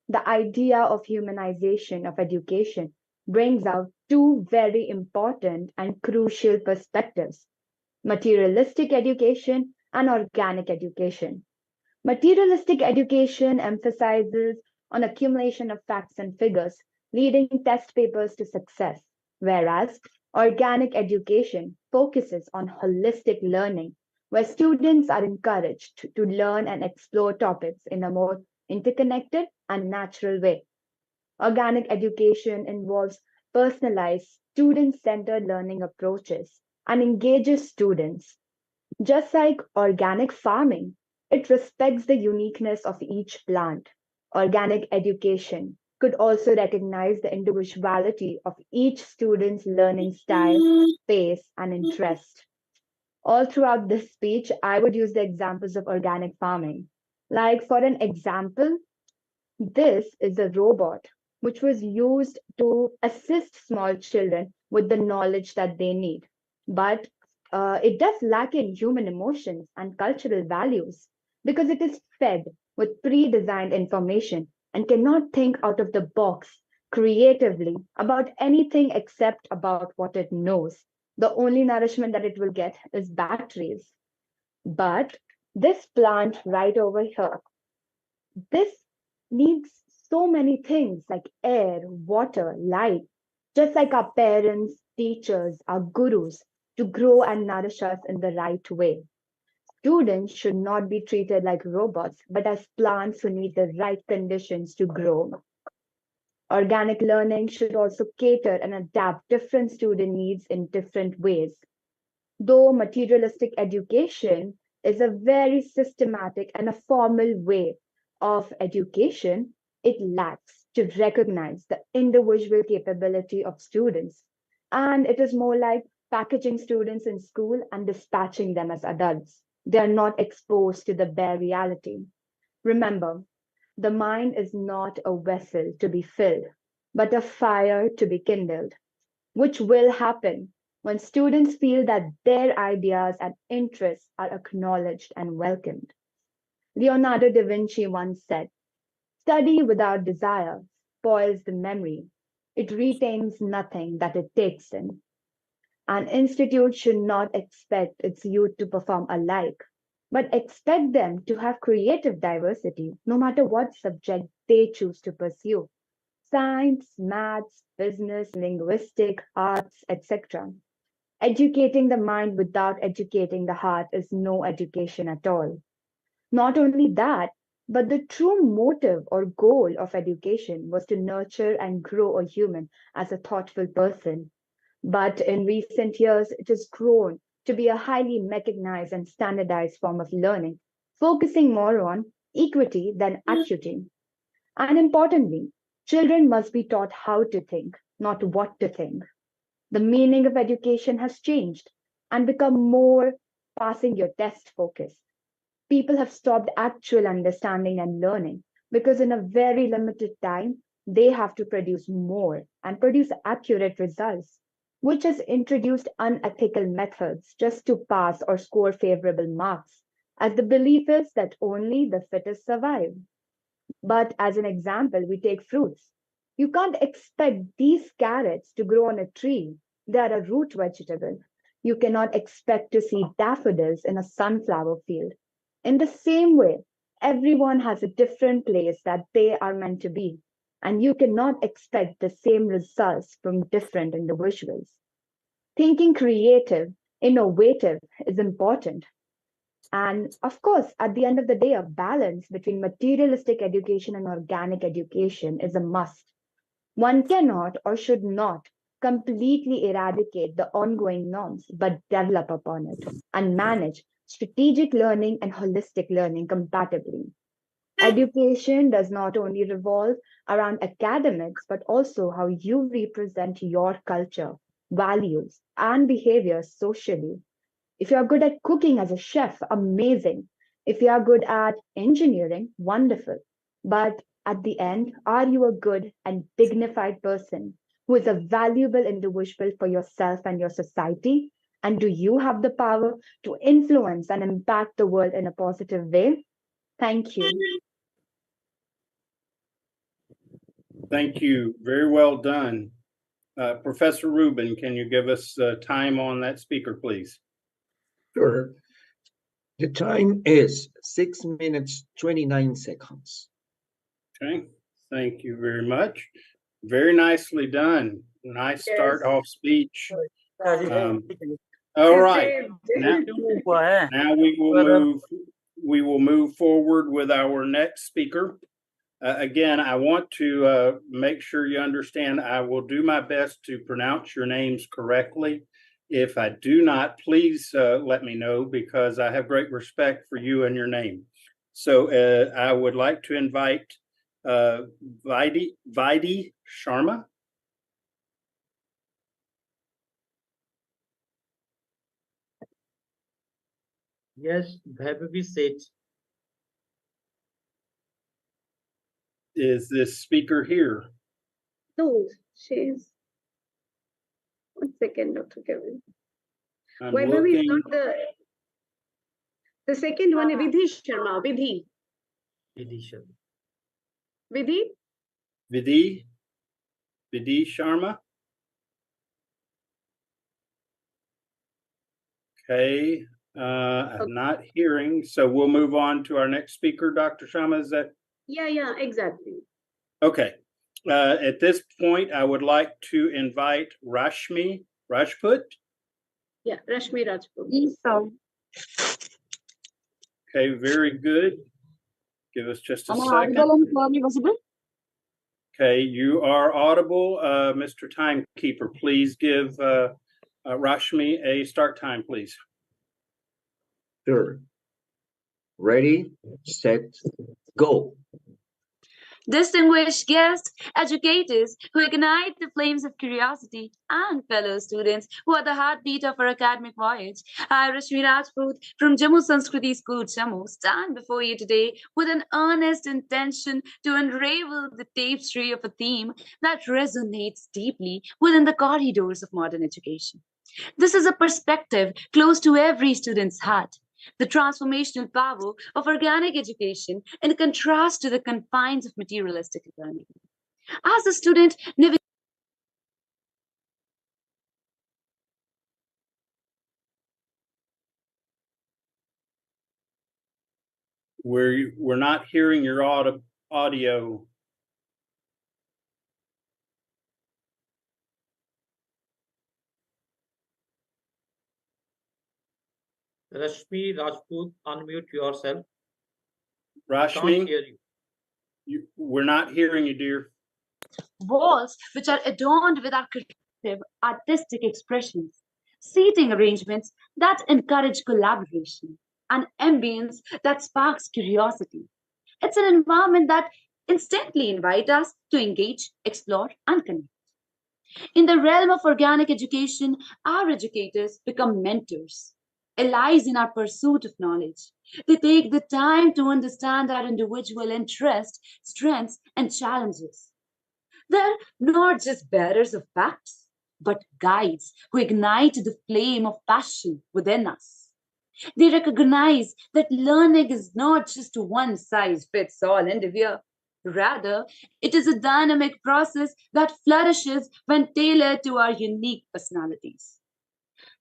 Speaker 17: The idea of humanization of education brings out two very important and crucial perspectives: materialistic education and organic education. Materialistic education emphasizes on accumulation of facts and figures, leading test papers to success, whereas organic education focuses on holistic learning, where students are encouraged to learn and explore topics in a more interconnected and natural way. Organic education involves personalized, student-centered learning approaches and engages students. Just like organic farming, it respects the uniqueness of each plant. Organic education could also recognize the individuality of each student's learning style, pace, and interest. All throughout this speech, I would use the examples of organic farming. Like, for an example, this is a robot which was used to assist small children with the knowledge that they need. But it does lack in human emotions and cultural values because it is fed with pre-designed information and cannot think out of the box creatively about anything except about what it knows. The only nourishment that it will get is batteries. But this plant right over here, this needs so many things like air, water, light, just like our parents, teachers, our gurus, to grow and nourish us in the right way. Students should not be treated like robots, but as plants who need the right conditions to grow. Organic learning should also cater and adapt different student needs in different ways. Though materialistic education is a very systematic and a formal way of education, it lacks to recognize the individual capability of students. And it is more like packaging students in school and dispatching them as adults. They are not exposed to the bare reality. Remember, the mind is not a vessel to be filled, but a fire to be kindled, which will happen when students feel that their ideas and interests are acknowledged and welcomed. Leonardo da Vinci once said, study without desire spoils the memory. It retains nothing that it takes in. An institute should not expect its youth to perform alike, but expect them to have creative diversity no matter what subject they choose to pursue: science, maths, business, linguistic, arts, etc. Educating the mind without educating the heart is no education at all. Not only that, but the true motive or goal of education was to nurture and grow a human as a thoughtful person. But in recent years, it has grown to be a highly mechanized and standardized form of learning, focusing more on equity than acuity. And importantly, children must be taught how to think, not what to think. The meaning of education has changed and become more passing your test focused. people have stopped actual understanding and learning because in a very limited time, they have to produce more and produce accurate results, which has introduced unethical methods just to pass or score favorable marks, as the belief is that only the fittest survive. But as an example, we take fruits. You can't expect these carrots to grow on a tree. They are a root vegetable. You cannot expect to see daffodils in a sunflower field. In the same way, everyone has a different place that they are meant to be, and you cannot expect the same results from different individuals. Thinking creative, innovative is important. And of course, at the end of the day, a balance between materialistic education and organic education is a must. One cannot or should not completely eradicate the ongoing norms, but develop upon it and manage strategic learning and holistic learning compatibly. Education does not only revolve around academics, but also how you represent your culture, values, and behaviors socially. If you are good at cooking as a chef, amazing. If you are good at engineering, wonderful. But at the end, are you a good and dignified person who is a valuable individual for yourself and your society? And do you have the power to influence and impact the world in a positive way? Thank you.
Speaker 8: Thank you. Very well done. Professor Rubin, can you give us time on that speaker, please?
Speaker 10: Sure. The time is 6 minutes, 29 seconds.
Speaker 8: Okay, thank you very much. Very nicely done. Nice start off speech. All right. Now we will move forward with our next speaker. Again, I want to make sure you understand I will do my best to pronounce your names correctly. If I do not, please let me know because I have great respect for you and your name. So I would like to invite Vaidi Sharma.
Speaker 11: Yes, Bhairavi said.
Speaker 8: Is this speaker here?
Speaker 1: No, she's. 1 second, Dr. Kevin.
Speaker 8: I'm
Speaker 1: Vaibhavi is
Speaker 8: looking.
Speaker 1: not the second one, Vidhi Sharma. Vidhi. Vidhi?
Speaker 8: Vidhi Sharma. Okay, I'm not hearing, so we'll move on to our next speaker, Dr. Sharma. Is that?
Speaker 1: Yeah, exactly.
Speaker 8: Okay. At this point, I would like to invite Rashmi Rajput.
Speaker 1: Yeah, Rashmi Rajput.
Speaker 12: Yes, sir.
Speaker 8: Okay, very good. Give us just a
Speaker 12: Am I
Speaker 8: second.
Speaker 12: audible and clearly visible?
Speaker 8: Okay, you are audible. Mr. Timekeeper, please give Rashmi a start time, please.
Speaker 10: Sure. Ready, set, go.
Speaker 18: Distinguished guests, educators who ignite the flames of curiosity, and fellow students who are the heartbeat of our academic voyage, I, Rashmi Rajput from Jammu Sanskriti School, Jammu, stand before you today with an earnest intention to unravel the tapestry of a theme that resonates deeply within the corridors of modern education. This is a perspective close to every student's heart. The transformational power of organic education in contrast to the confines of materialistic learning. As a student navigating
Speaker 8: We're not hearing your audio.
Speaker 11: Rashmi Rajput, unmute yourself.
Speaker 8: Rashmi,
Speaker 11: Can't hear you.
Speaker 8: We're not hearing you, dear.
Speaker 18: walls which are adorned with our creative artistic expressions, seating arrangements that encourage collaboration, and ambience that sparks curiosity. It's an environment that instantly invites us to engage, explore, and connect. In the realm of organic education, our educators become mentors. allies in our pursuit of knowledge. They take the time to understand our individual interests, strengths, and challenges. They're not just bearers of facts, but guides who ignite the flame of passion within us. They recognize that learning is not just a one size fits all endeavor. Rather, it is a dynamic process that flourishes when tailored to our unique personalities.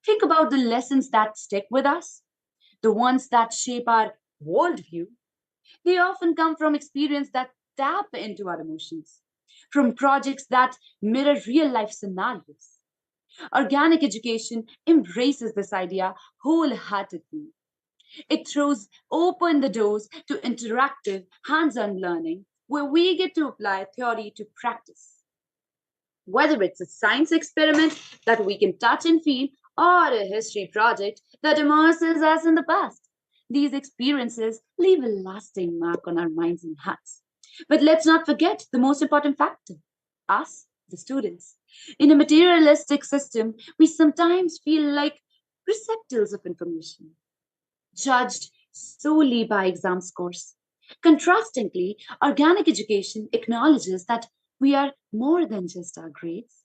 Speaker 18: Think about the lessons that stick with us, the ones that shape our worldview. They often come from experience that tap into our emotions, from projects that mirror real life scenarios. Organic education embraces this idea wholeheartedly. It throws open the doors to interactive, hands on learning where we get to apply theory to practice. Whether it's a science experiment that we can touch and feel or a history project that immerses us in the past, these experiences leave a lasting mark on our minds and hearts. But let's not forget the most important factor us, the students. In a materialistic system, we sometimes feel like receptacles of information judged solely by exam scores. Contrastingly, organic education acknowledges that we are more than just our grades.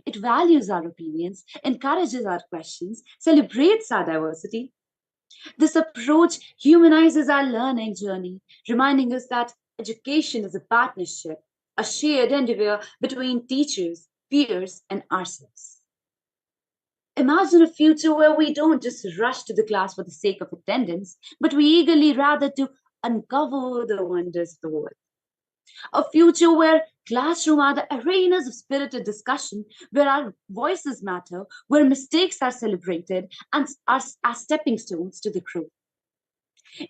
Speaker 18: It values our opinions, encourages our questions, celebrates our diversity. This approach humanizes our learning journey, reminding us that education is a partnership, a shared endeavor between teachers, peers, and ourselves. Imagine a future where we don't just rush to the class for the sake of attendance, but we eagerly rather to uncover the wonders of the world. A future where classrooms are the arenas of spirited discussion, where our voices matter, where mistakes are celebrated and are stepping stones to the growth.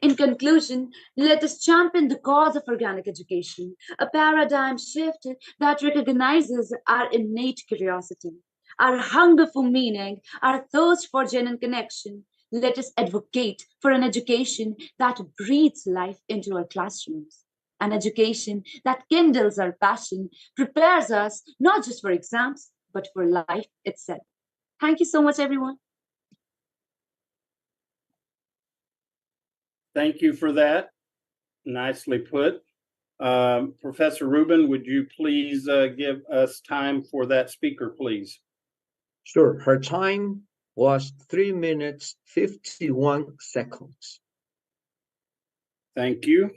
Speaker 18: In conclusion, let us champion the cause of organic education, a paradigm shift that recognizes our innate curiosity, our hunger for meaning, our thirst for genuine connection. Let us advocate for an education that breathes life into our classrooms, an education that kindles our passion, prepares us not just for exams, but for life itself. Thank you so much, everyone.
Speaker 8: Thank you for that. Nicely put. Professor Rubin, would you please give us time for that speaker, please?
Speaker 10: Sure. Her time was 3 minutes, 51 seconds.
Speaker 8: Thank you.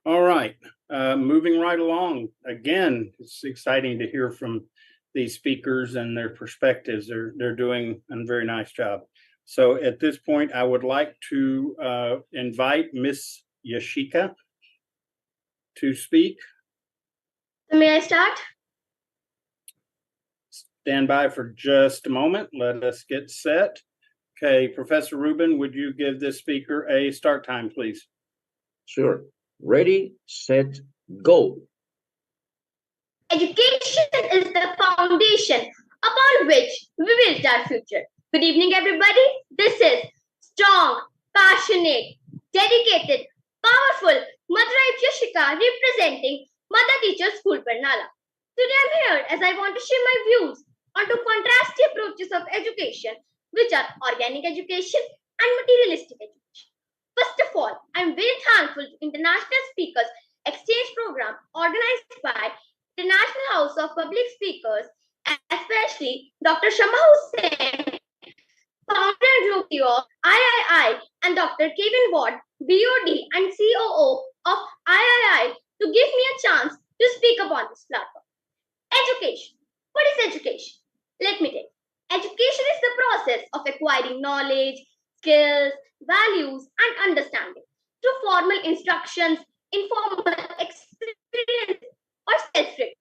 Speaker 8: All right. Moving right along. Again, it's exciting to hear from these speakers and their perspectives. They're doing a very nice job. So at this point, I would like to invite Miss Yashika to speak.
Speaker 6: May I start?
Speaker 8: Stand by for just a moment. Let us get set. Okay, Professor Rubin, would you give this speaker a start time, please?
Speaker 10: Sure. Ready, set, go.
Speaker 6: Education is the foundation upon which we build our future. Good evening, everybody. This is strong, passionate, dedicated, powerful Madhura Yashika representing Mother Teacher School Barnala. Today I'm here as I want to share my views on two contrasting approaches of education, which are organic education and materialistic education. First of all, I'm very thankful to International Speakers Exchange Program organized by the National House of Public Speakers, especially Dr. Shama Hussain, founder and global CEO of III, and Dr. Kevin Ward, BOD and COO of III, to give me a chance to speak upon this platform. Education. What is education? Let me tell you. Education is the process of acquiring knowledge, skills, values, and understanding through formal instructions, informal experiences, or self-driven.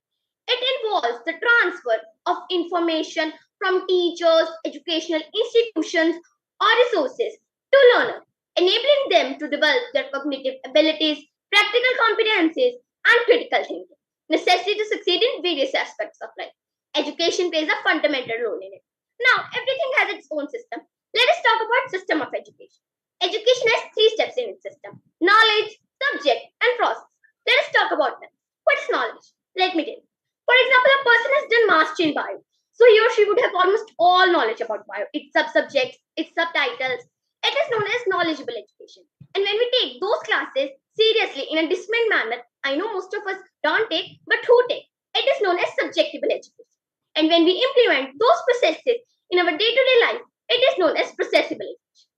Speaker 6: It involves the transfer of information from teachers, educational institutions, or resources to learners, enabling them to develop their cognitive abilities, practical competencies, and critical thinking, necessary to succeed in various aspects of life. Education plays a fundamental role in it. Now, everything has its own system. Let us talk about system of education. Education has 3 steps in its system: knowledge, subject, and process. Let us talk about them. What is knowledge? Let me tell you. For example, a person has done master in bio, so he or she would have almost all knowledge about bio, its subsubjects, its subtitles, It is known as knowledgeable education. And when we take those classes seriously in a disciplined manner, I know most of us don't take, but who take? It is known as subjective education. And when we implement those processes in our day-to-day life, it is known as processable education.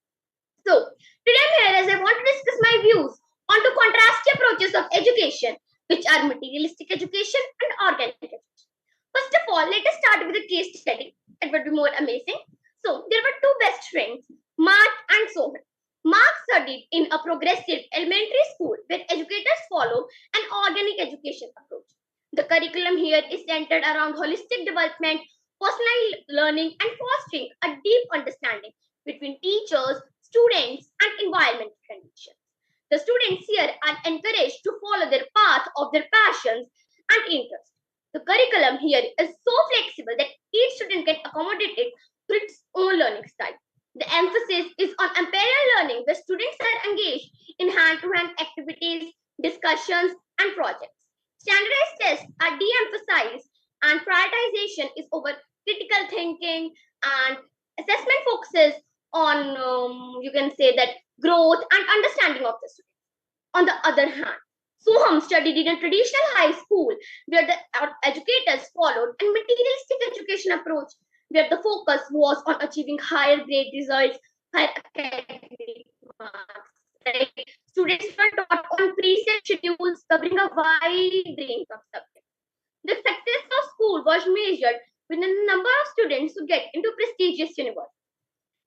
Speaker 6: So, today I'm here as I want to discuss my views on two contrasting approaches of education, which are materialistic education and organic education. First of all, let us start with a case study. It would be more amazing. So, there were two best friends, Mark and Sohan. Mark studied in a progressive elementary school where educators follow an organic education approach. The curriculum here is centered around holistic development, personal learning, and fostering a deep understanding between teachers, students, and environmental conditions. The students here are encouraged to follow their path of their passions and interests. The curriculum here is so flexible that each student can accommodate it to its own learning style. The emphasis is on imperial learning, where students are engaged in hand-to-hand activities, discussions, and projects. Standardized tests are de-emphasized, and prioritization is over critical thinking, and assessment focuses on, you can say that, growth and understanding of the student. On the other hand, Soham studied in a traditional high school where the educators followed a materialistic education approach where the focus was on achieving higher grade results, higher academic marks. Right? Students were taught on preset schedules covering a wide range of subjects. The success of school was measured with the number of students who get into prestigious universities.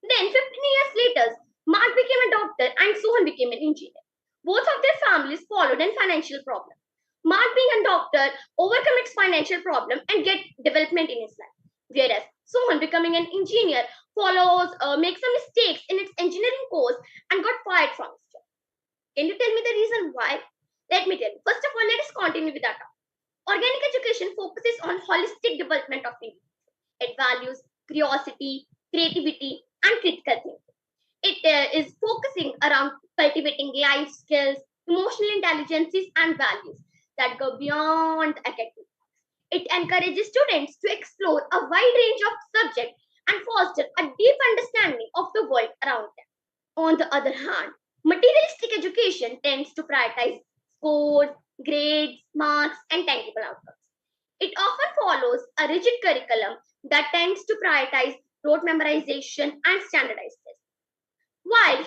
Speaker 6: Then, 15 years later, Mark became a doctor and Sohan became an engineer. Both of their families followed in financial problems. Mark, being a doctor, overcome its financial problem and get development in his life. Whereas Sohan, becoming an engineer, makes some mistakes in its engineering course and got fired from his job. Can you tell me the reason why? Let me tell you. First of all, let us continue with that. Organic education focuses on holistic development of individuals. It values curiosity, creativity, and critical thinking. It is focusing around cultivating life skills, emotional intelligences, and values that go beyond academics. It encourages students to explore a wide range of subjects and foster a deep understanding of the world around them. On the other hand, materialistic education tends to prioritize scores, grades, marks, and tangible outcomes. It often follows a rigid curriculum that tends to prioritize rote memorization and standardized tests. While it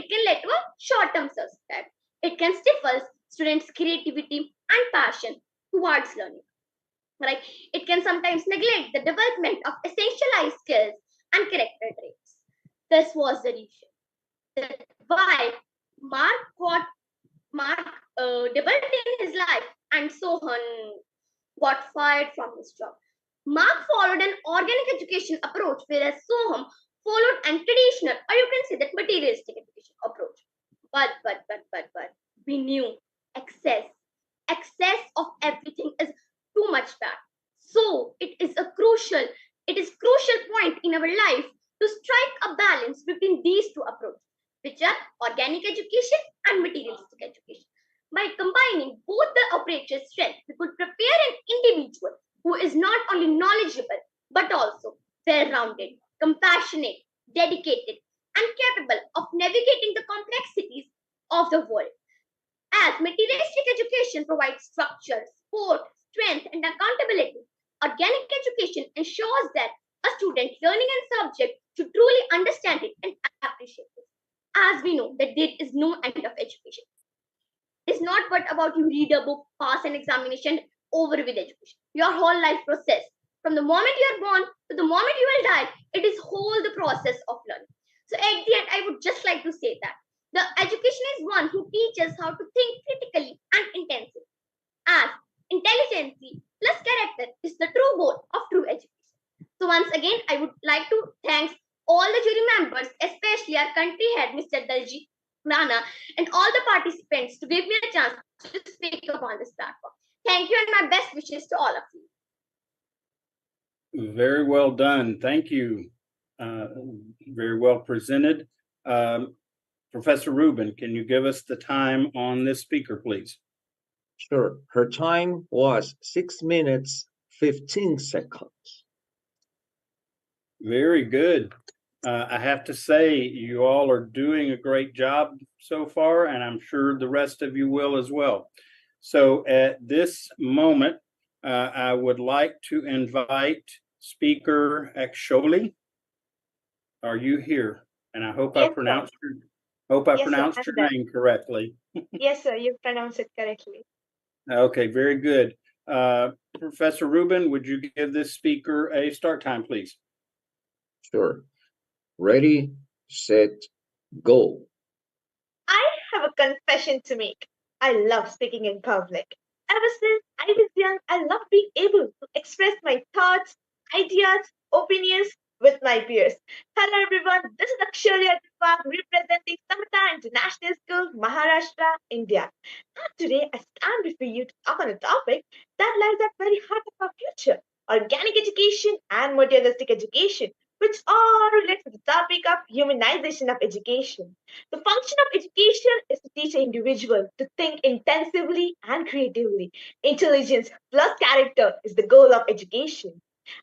Speaker 6: can lead to a short-term success, it can stifle students' creativity and passion towards learning. Right? It can sometimes neglect the development of essentialized skills and character traits. This was the reason that why Mark developed in his life and Sohan got fired from his job. Mark followed an organic education approach, whereas Soham followed an traditional, or you can say that materialistic education approach. But we knew excess, excess of everything is too much bad. So it is crucial point in our life to strike a balance between these two approaches, which are organic education and materialistic education. By combining both the approaches' strength, we could prepare an individual who is not only knowledgeable but also well-rounded, compassionate, dedicated, and capable of navigating the complexities of the world. As materialistic education provides structure, support, strength, and accountability, organic education ensures that a student learning a subject should truly understand it and appreciate it. As we know that there is no end of education. It's not but about you read a book, pass an examination, over with education. Your whole life process, from the moment you are born to the moment you will die, it is whole the process of learning. So at the end, I would just like to say that the education is one who teaches how to think critically and intensely. As intelligence plus character is the true goal of true education. So once again, I would like to thank all the jury members, especially our country head, Mr. Dalji Rana, and all the participants to give me a chance to speak upon this platform. Thank you and my best wishes to all of you.
Speaker 8: Very well done. Thank you. Very well presented. Professor Rubin, can you give us the time on this speaker, please?
Speaker 10: Sure. Her time was 6 minutes, 15 seconds.
Speaker 8: Very good. I have to say, you all are doing a great job so far, and I'm sure the rest of you will as well. So at this moment, I would like to invite Speaker Aksholi. Are you here? And I hope I
Speaker 19: Yes, sir.
Speaker 8: pronounced your
Speaker 19: I'm there.
Speaker 8: name correctly.
Speaker 19: Yes, sir, you pronounced it correctly.
Speaker 8: Okay, very good. Professor Rubin, would you give this speaker a start time, please?
Speaker 10: Sure. Ready, set, go.
Speaker 19: I have a confession to make. I love speaking in public. Ever since I was young, I love being able to express my thoughts, ideas, opinions with my peers. Hello, everyone. This is Akshaya Devag representing Samata International School, Maharashtra, India. And today, I stand before you to talk on a topic that lies at the very heart of our future: organic education and materialistic education, which all relate to the topic of humanization of education. The function of education is to teach an individual to think intensively and creatively. Intelligence plus character is the goal of education.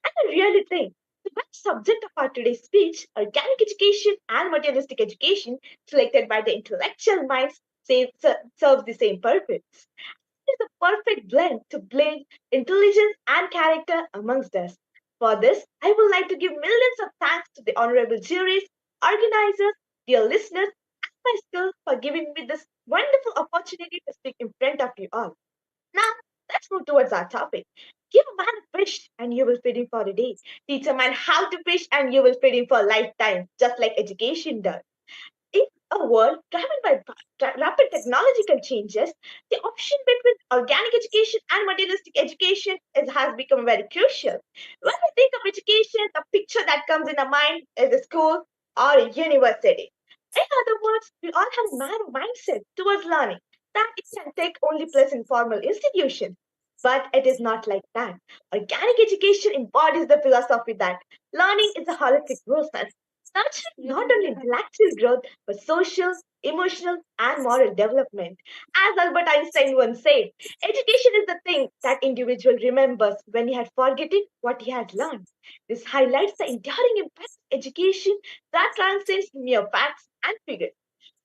Speaker 19: And I really think the best subject of our today's speech, organic education and materialistic education, selected by the intellectual minds, serves the same purpose. It is a perfect blend to blend intelligence and character amongst us. For this, I would like to give millions of thanks to the honorable juries, organizers, dear listeners, and my school for giving me this wonderful opportunity to speak in front of you all. Now, let's move towards our topic. Give a man a fish and you will feed him for a day. Teach a man how to fish and you will feed him for a lifetime, just like education does. In a world driven by rapid technological changes, the option between organic education and materialistic education has become very crucial. When we think of education, the picture that comes in our mind is a school or a university. In other words, we all have a narrow mindset towards learning that it can take only place in formal institutions. But it is not like that. Organic education embodies the philosophy that learning is a holistic process, nurturing not only intellectual growth but social, emotional, and moral development. As Albert Einstein once said, education is the thing that individual remembers when he had forgotten what he has learned. This highlights the enduring impact of education that transcends mere facts and figures.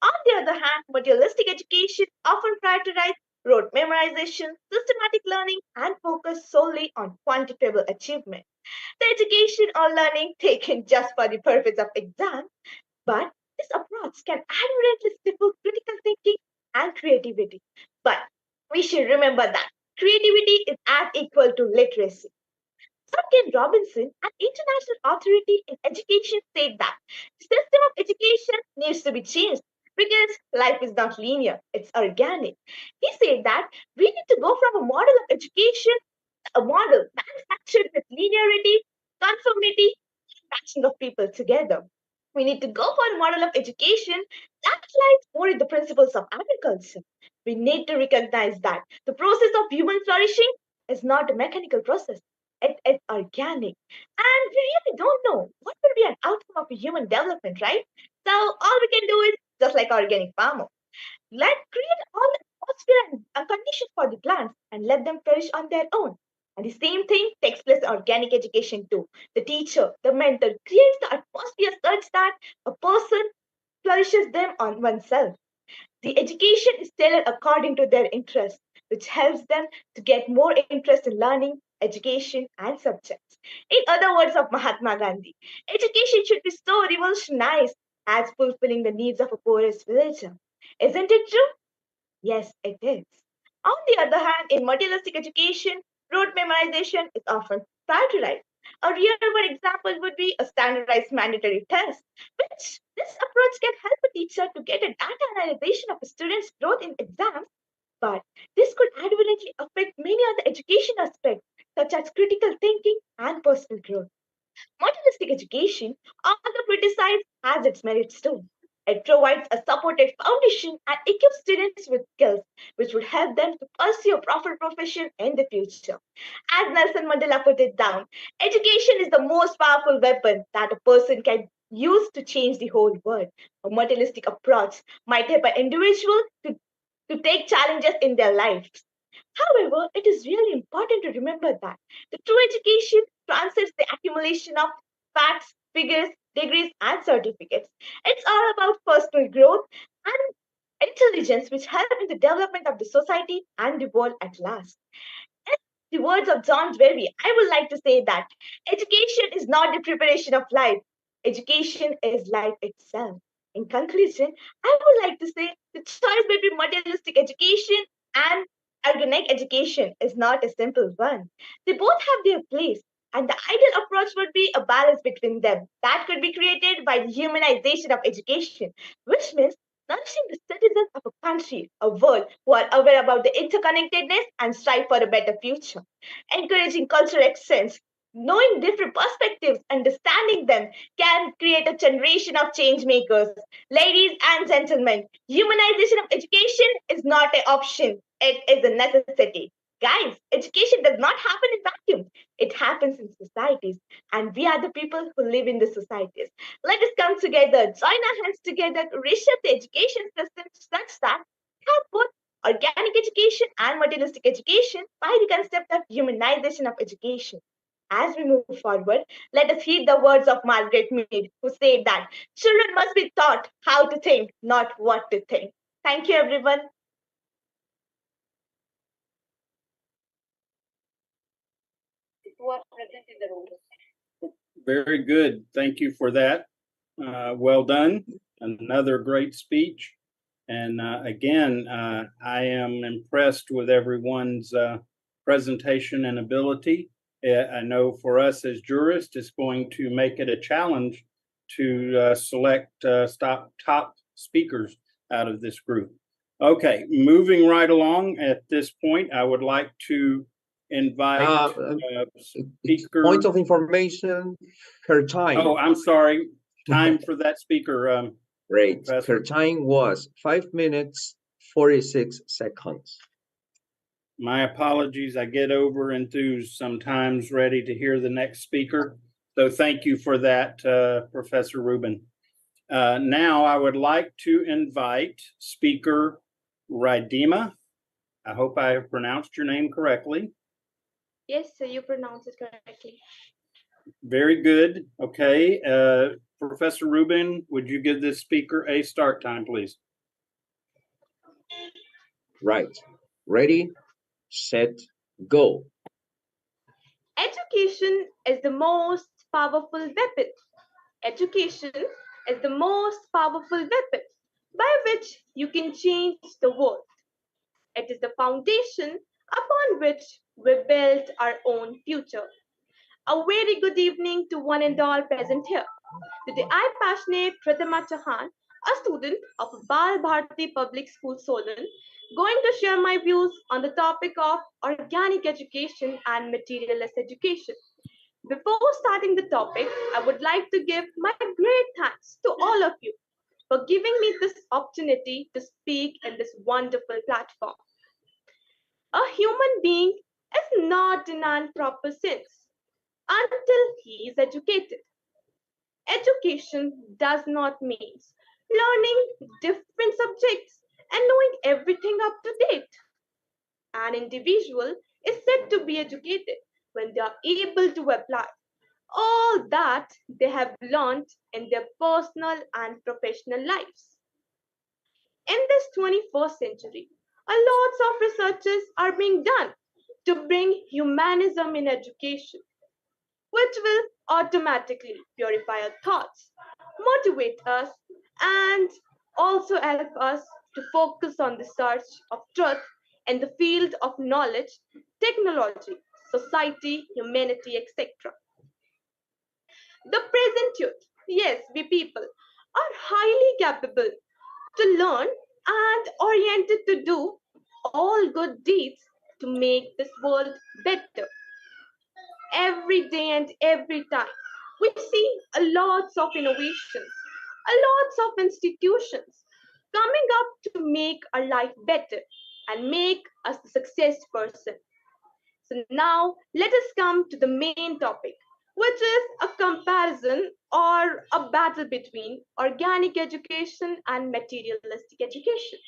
Speaker 19: On the other hand, materialistic education often prioritizes rote memorization, systematic learning, and focus solely on quantifiable achievement. The education or learning taken just for the purpose of exam, but this approach can admirably stifle critical thinking and creativity. But we should remember that creativity is as equal to literacy. Ken Robinson, an international authority in education, said that the system of education needs to be changed because life is not linear, it's organic. He said that we need to go from a model of education, a model manufactured with linearity, conformity, matching of people together. We need to go for a model of education that lies more in the principles of agriculture. We need to recognize that the process of human flourishing is not a mechanical process. It is organic. And we really don't know what will be an outcome of human development, right? So all we can do is just like organic farmer. Let create all the atmosphere and conditions for the plants and let them flourish on their own. And the same thing takes place in organic education too. The teacher, the mentor creates the atmosphere such that a person flourishes them on oneself. The education is tailored according to their interests, which helps them to get more interest in learning, education, and subjects. In other words of Mahatma Gandhi, education should be so revolutionized as fulfilling the needs of a poorest villager. Isn't it true? Yes, it is. On the other hand, in materialistic education, rote memorization is often prioritized. A real world example would be a standardized mandatory test, which this approach can help a teacher to get a data analyzation of a student's growth in exams, but this could adversely affect many other education aspects, such as critical thinking and personal growth. Materialistic education, although criticized, has its merits too. It provides a supported foundation and equips students with skills which would help them to pursue a proper profession in the future. As Nelson Mandela put it down, education is the most powerful weapon that a person can use to change the whole world. A materialistic approach might help an individual to take challenges in their lives. However, it is really important to remember that the true education transcends the accumulation of facts, figures, degrees, and certificates. It's all about personal growth and intelligence, which help in the development of the society and the world at last. In the words of John Dewey, I would like to say that education is not the preparation of life. Education is life itself. In conclusion, I would like to say the choice between materialistic education and organic education is not a simple one. They both have their place, and the ideal approach would be a balance between them that could be created by the humanization of education, which means nourishing the citizens of a country, a world who are aware about the interconnectedness and strive for a better future, encouraging cultural exchange. Knowing different perspectives, understanding them can create a generation of change makers. Ladies and gentlemen, humanization of education is not an option, it is a necessity. Guys, education does not happen in vacuum. It happens in societies, and we are the people who live in the societies. Let us come together, join our hands together to reshape the education system such that we have both organic education and materialistic education by the concept of humanization of education. As we move forward, let us heed the words of Margaret Mead, who said that children must be taught how to think, not what to think. Thank you, everyone.
Speaker 8: Very good. Thank you for that. Well done. Another great speech. And again, I am impressed with everyone's presentation and ability. I know for us as jurists, it's going to make it a challenge to select top speakers out of this group. Okay, moving right along at this point, I would like to invite speaker.
Speaker 10: Point of information, her time.
Speaker 8: Oh, I'm sorry. Time for that speaker.
Speaker 10: Great.
Speaker 8: Professor.
Speaker 10: Her time was 5 minutes, 46 seconds.
Speaker 8: My apologies. I get over enthused sometimes, ready to hear the next speaker. So thank you for that, Professor Rubin. Now I would like to invite speaker Ridima. I hope I have pronounced your name correctly.
Speaker 6: Yes, sir, you pronounce it correctly.
Speaker 8: Very good. Okay. Professor Rubin, would you give this speaker a start time, please?
Speaker 10: Right. Ready, set, go.
Speaker 6: Education is the most powerful weapon. Education is the most powerful weapon by which you can change the world. It is the foundation upon which we build our own future. A very good evening to one and all present here. Today, I passionate Pratima Chauhan, a student of Bal Bharati Public School, Solan, going to share my views on the topic of organic education and materialist education. Before starting the topic, I would like to give my great thanks to all of you for giving me this opportunity to speak in this wonderful platform. A human being is not in an proper sense until he is educated. Education does not mean learning different subjects and knowing everything up to date. An individual is said to be educated when they are able to apply all that they have learned in their personal and professional lives. In this 21st century, a lots of researches are being done to bring humanism in education, which will automatically purify our thoughts, motivate us, and also help us to focus on the search of truth in the field of knowledge, technology, society, humanity, etc. The present youth, yes, we people, are highly capable to learn and oriented to do all good deeds to make this world better. Every day and every time, we see a lots of innovations, a lots of institutions coming up to make our life better and make us a success person. So now let us come to the main topic, which is a comparison or a battle between organic education and materialistic education.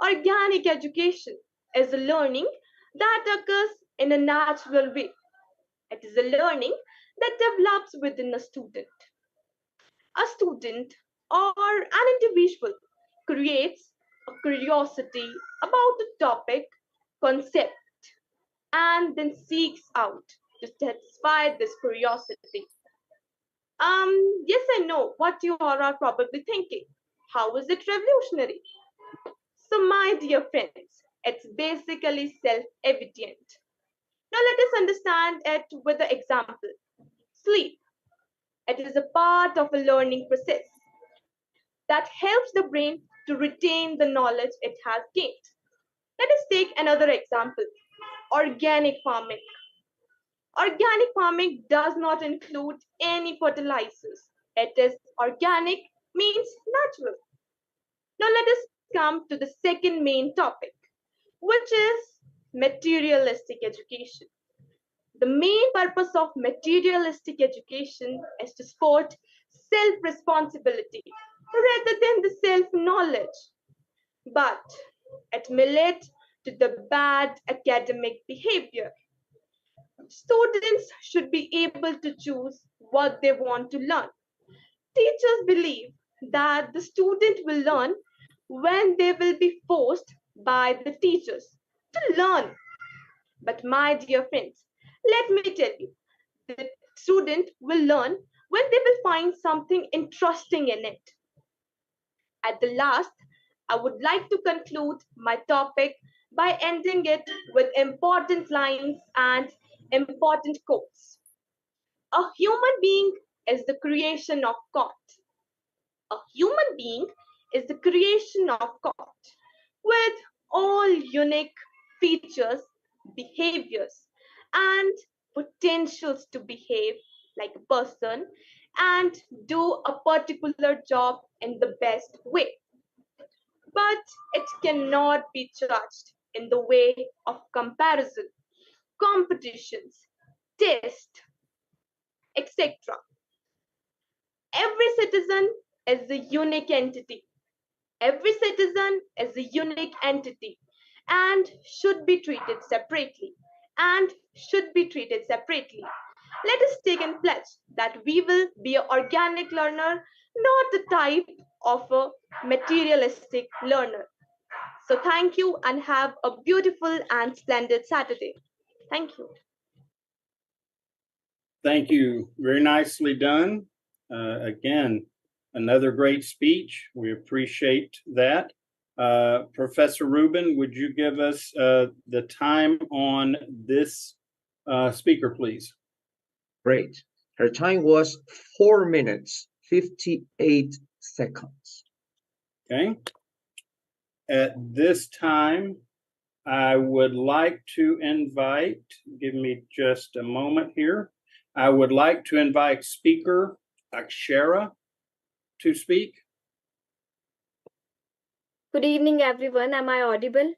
Speaker 6: Organic education is a learning that occurs in a natural way. It is a learning
Speaker 12: that develops within a student. A student or an individual creates a curiosity about the topic, concept, and then seeks out to satisfy this curiosity. Yes, I know what you all are probably thinking. How is it revolutionary? So, my dear friends, it's basically self-evident. Now, let us understand it with an example. Sleep. It is a part of a learning process that helps the brain to retain the knowledge it has gained. Let us take another example, organic farming. Organic farming does not include any fertilizers. It is organic, means natural. Now let us come to the second main topic, which is materialistic education. The main purpose of materialistic education is to support self-responsibility rather than the self-knowledge. But it may lead to the bad academic behavior. Students should be able to choose what they want to learn. Teachers believe that the student will learn when they will be forced by the teachers to learn. But my dear friends, let me tell you, the student will learn when they will find something interesting in it. At the last, I would like to conclude my topic by ending it with important lines and important quotes. A human being is the creation of God. A human being is the creation of God with all unique features, behaviors, and potentials to behave like a person and do a particular job in the best way. But it cannot be judged in the way of comparison, competitions, test, etc. Every citizen is a unique entity. Every citizen is a unique entity and should be treated separately. And should be treated separately. Let us take and pledge that we will be an organic learner, not the type of a materialistic learner. So thank you and have a beautiful and splendid Saturday. Thank you.
Speaker 8: Thank you. Very nicely done. Again, another great speech. We appreciate that. Professor Rubin, would you give us the time on this speaker, please?
Speaker 10: Great. Her time was 4 minutes, 58 seconds.
Speaker 8: Okay. At this time, I would like to invite, give me just a moment here. I would like to invite speaker Akshara to speak.
Speaker 20: Good evening, everyone. Am I audible?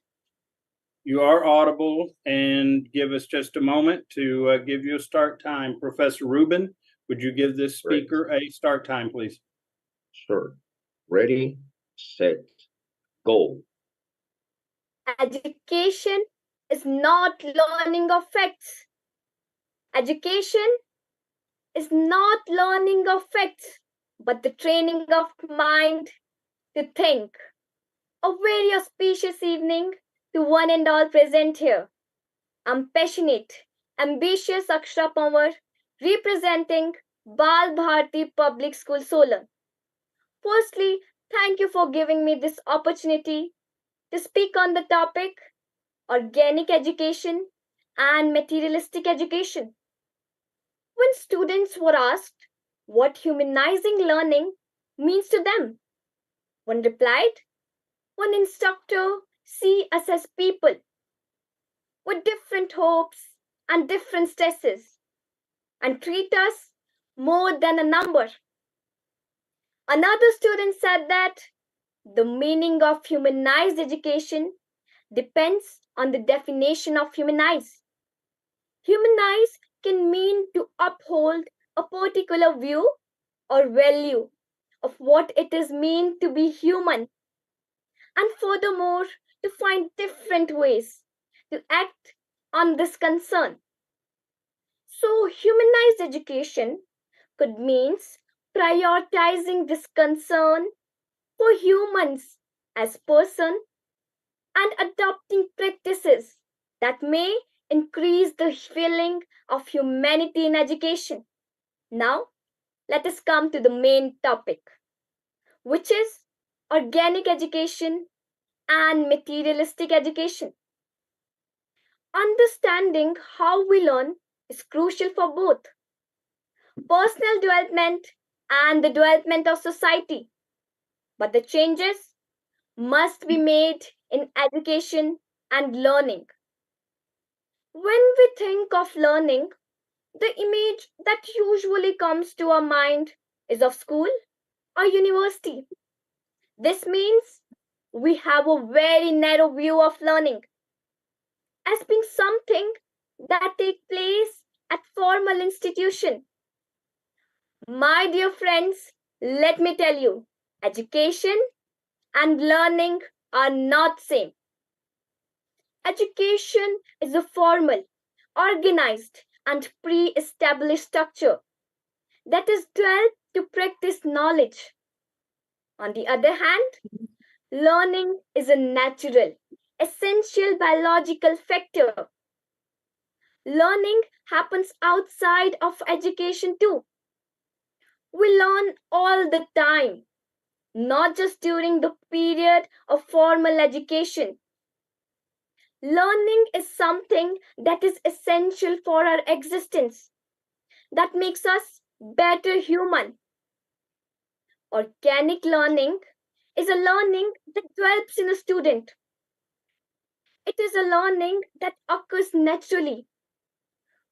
Speaker 8: You are audible, and give us just a moment to give you a start time. Professor Rubin, would you give this speaker a start time, please?
Speaker 10: Sure. Ready, set, go.
Speaker 20: Education is not learning of facts. Education is not learning of facts, but the training of mind to think. A very auspicious evening to one and all present here. I'm passionate, ambitious Akshara Pawar, representing Bal Bharati Public School Solan. Firstly, thank you for giving me this opportunity to speak on the topic organic education and materialistic education. When students were asked what humanizing learning means to them, one replied, one instructor see us as people with different hopes and different stresses and treat us more than a number. Another student said that the meaning of humanized education depends on the definition of humanize. Humanize can mean to uphold a particular view or value of what it is mean to be human, and furthermore to find different ways to act on this concern. So, humanized education could means prioritizing this concern for humans as person and adopting practices that may increase the feeling of humanity in education. Now, let us come to the main topic, which is organic education and materialistic education. Understanding how we learn is crucial for both personal development and the development of society. But the changes must be made in education and learning. When we think of learning, the image that usually comes to our mind is of school or university. This means we have a very narrow view of learning as being something that takes place at formal institution. My dear friends, let me tell you, education and learning are not same. Education is a formal, organized, and pre-established structure that is developed to practice knowledge. On the other hand, learning is a natural, essential biological factor. Learning happens outside of education too. We learn all the time, not just during the period of formal education. Learning is something that is essential for our existence, that makes us better human. Organic learning is a learning that develops in a student. It is a learning that occurs naturally.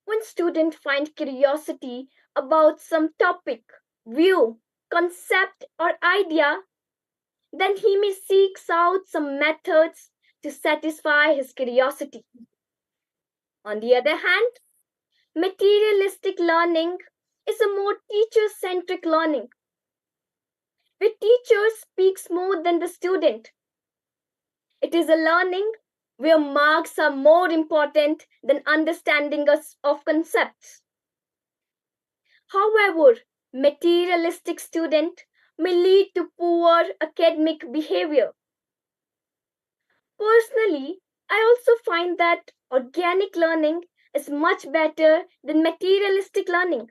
Speaker 20: When students find curiosity about some topic, view, concept, or idea, then he may seek out some methods to satisfy his curiosity. On the other hand, materialistic learning is a more teacher-centric learning, where teacher speaks more than the student. It is a learning where marks are more important than understanding of concepts. However, materialistic student may lead to poor academic behavior. Personally, I also find that organic learning is much better than materialistic learning.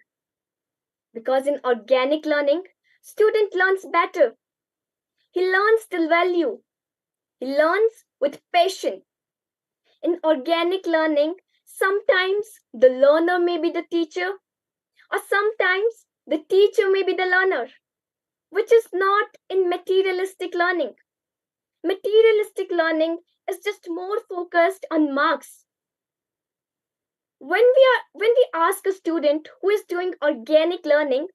Speaker 20: Because in organic learning, student learns better. He learns the value. He learns with passion. In organic learning, sometimes the learner may be the teacher, or sometimes the teacher may be the learner, which is not in materialistic learning. Materialistic learning is just more focused on marks. When we ask a student who is doing organic learning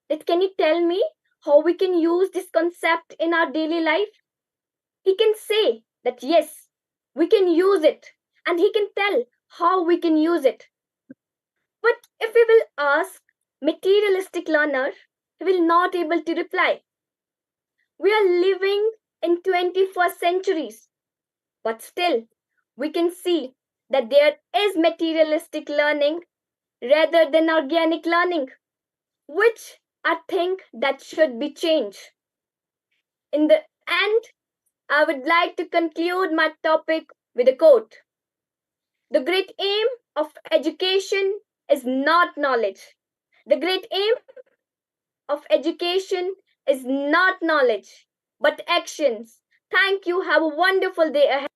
Speaker 20: that can you tell me how we can use this concept in our daily life, he can say that yes, we can use it, and he can tell how we can use it. But if we will ask materialistic learner, he will not able to reply. We are living in 21st centuries, but still we can see that there is materialistic learning rather than organic learning, which I think that should be changed. In the end, I would like to conclude my topic with a quote. The great aim of education is not knowledge. The great aim of education is not knowledge, but actions. Thank you. Have a wonderful day ahead.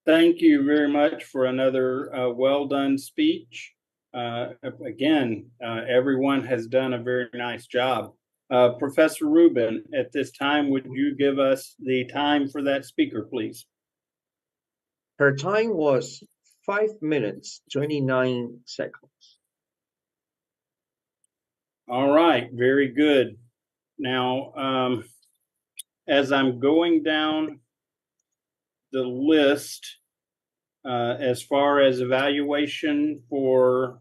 Speaker 8: Thank you very much for another well done speech. Again, everyone has done a very nice job. Professor Rubin, at this time, would you give us the time for that speaker, please?
Speaker 10: Her time was 5 minutes, 29 seconds.
Speaker 8: All right, very good. Now, as I'm going down the list, as far as evaluation for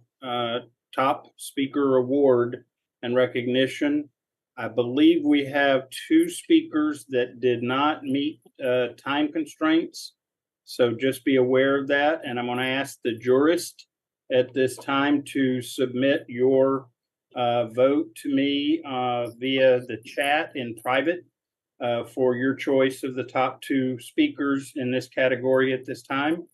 Speaker 8: top speaker award and recognition, I believe we have 2 speakers that did not meet time constraints. So just be aware of that. And I'm going to ask the jurist at this time to submit your vote to me via the chat in private for your choice of the top two speakers in this category at this time.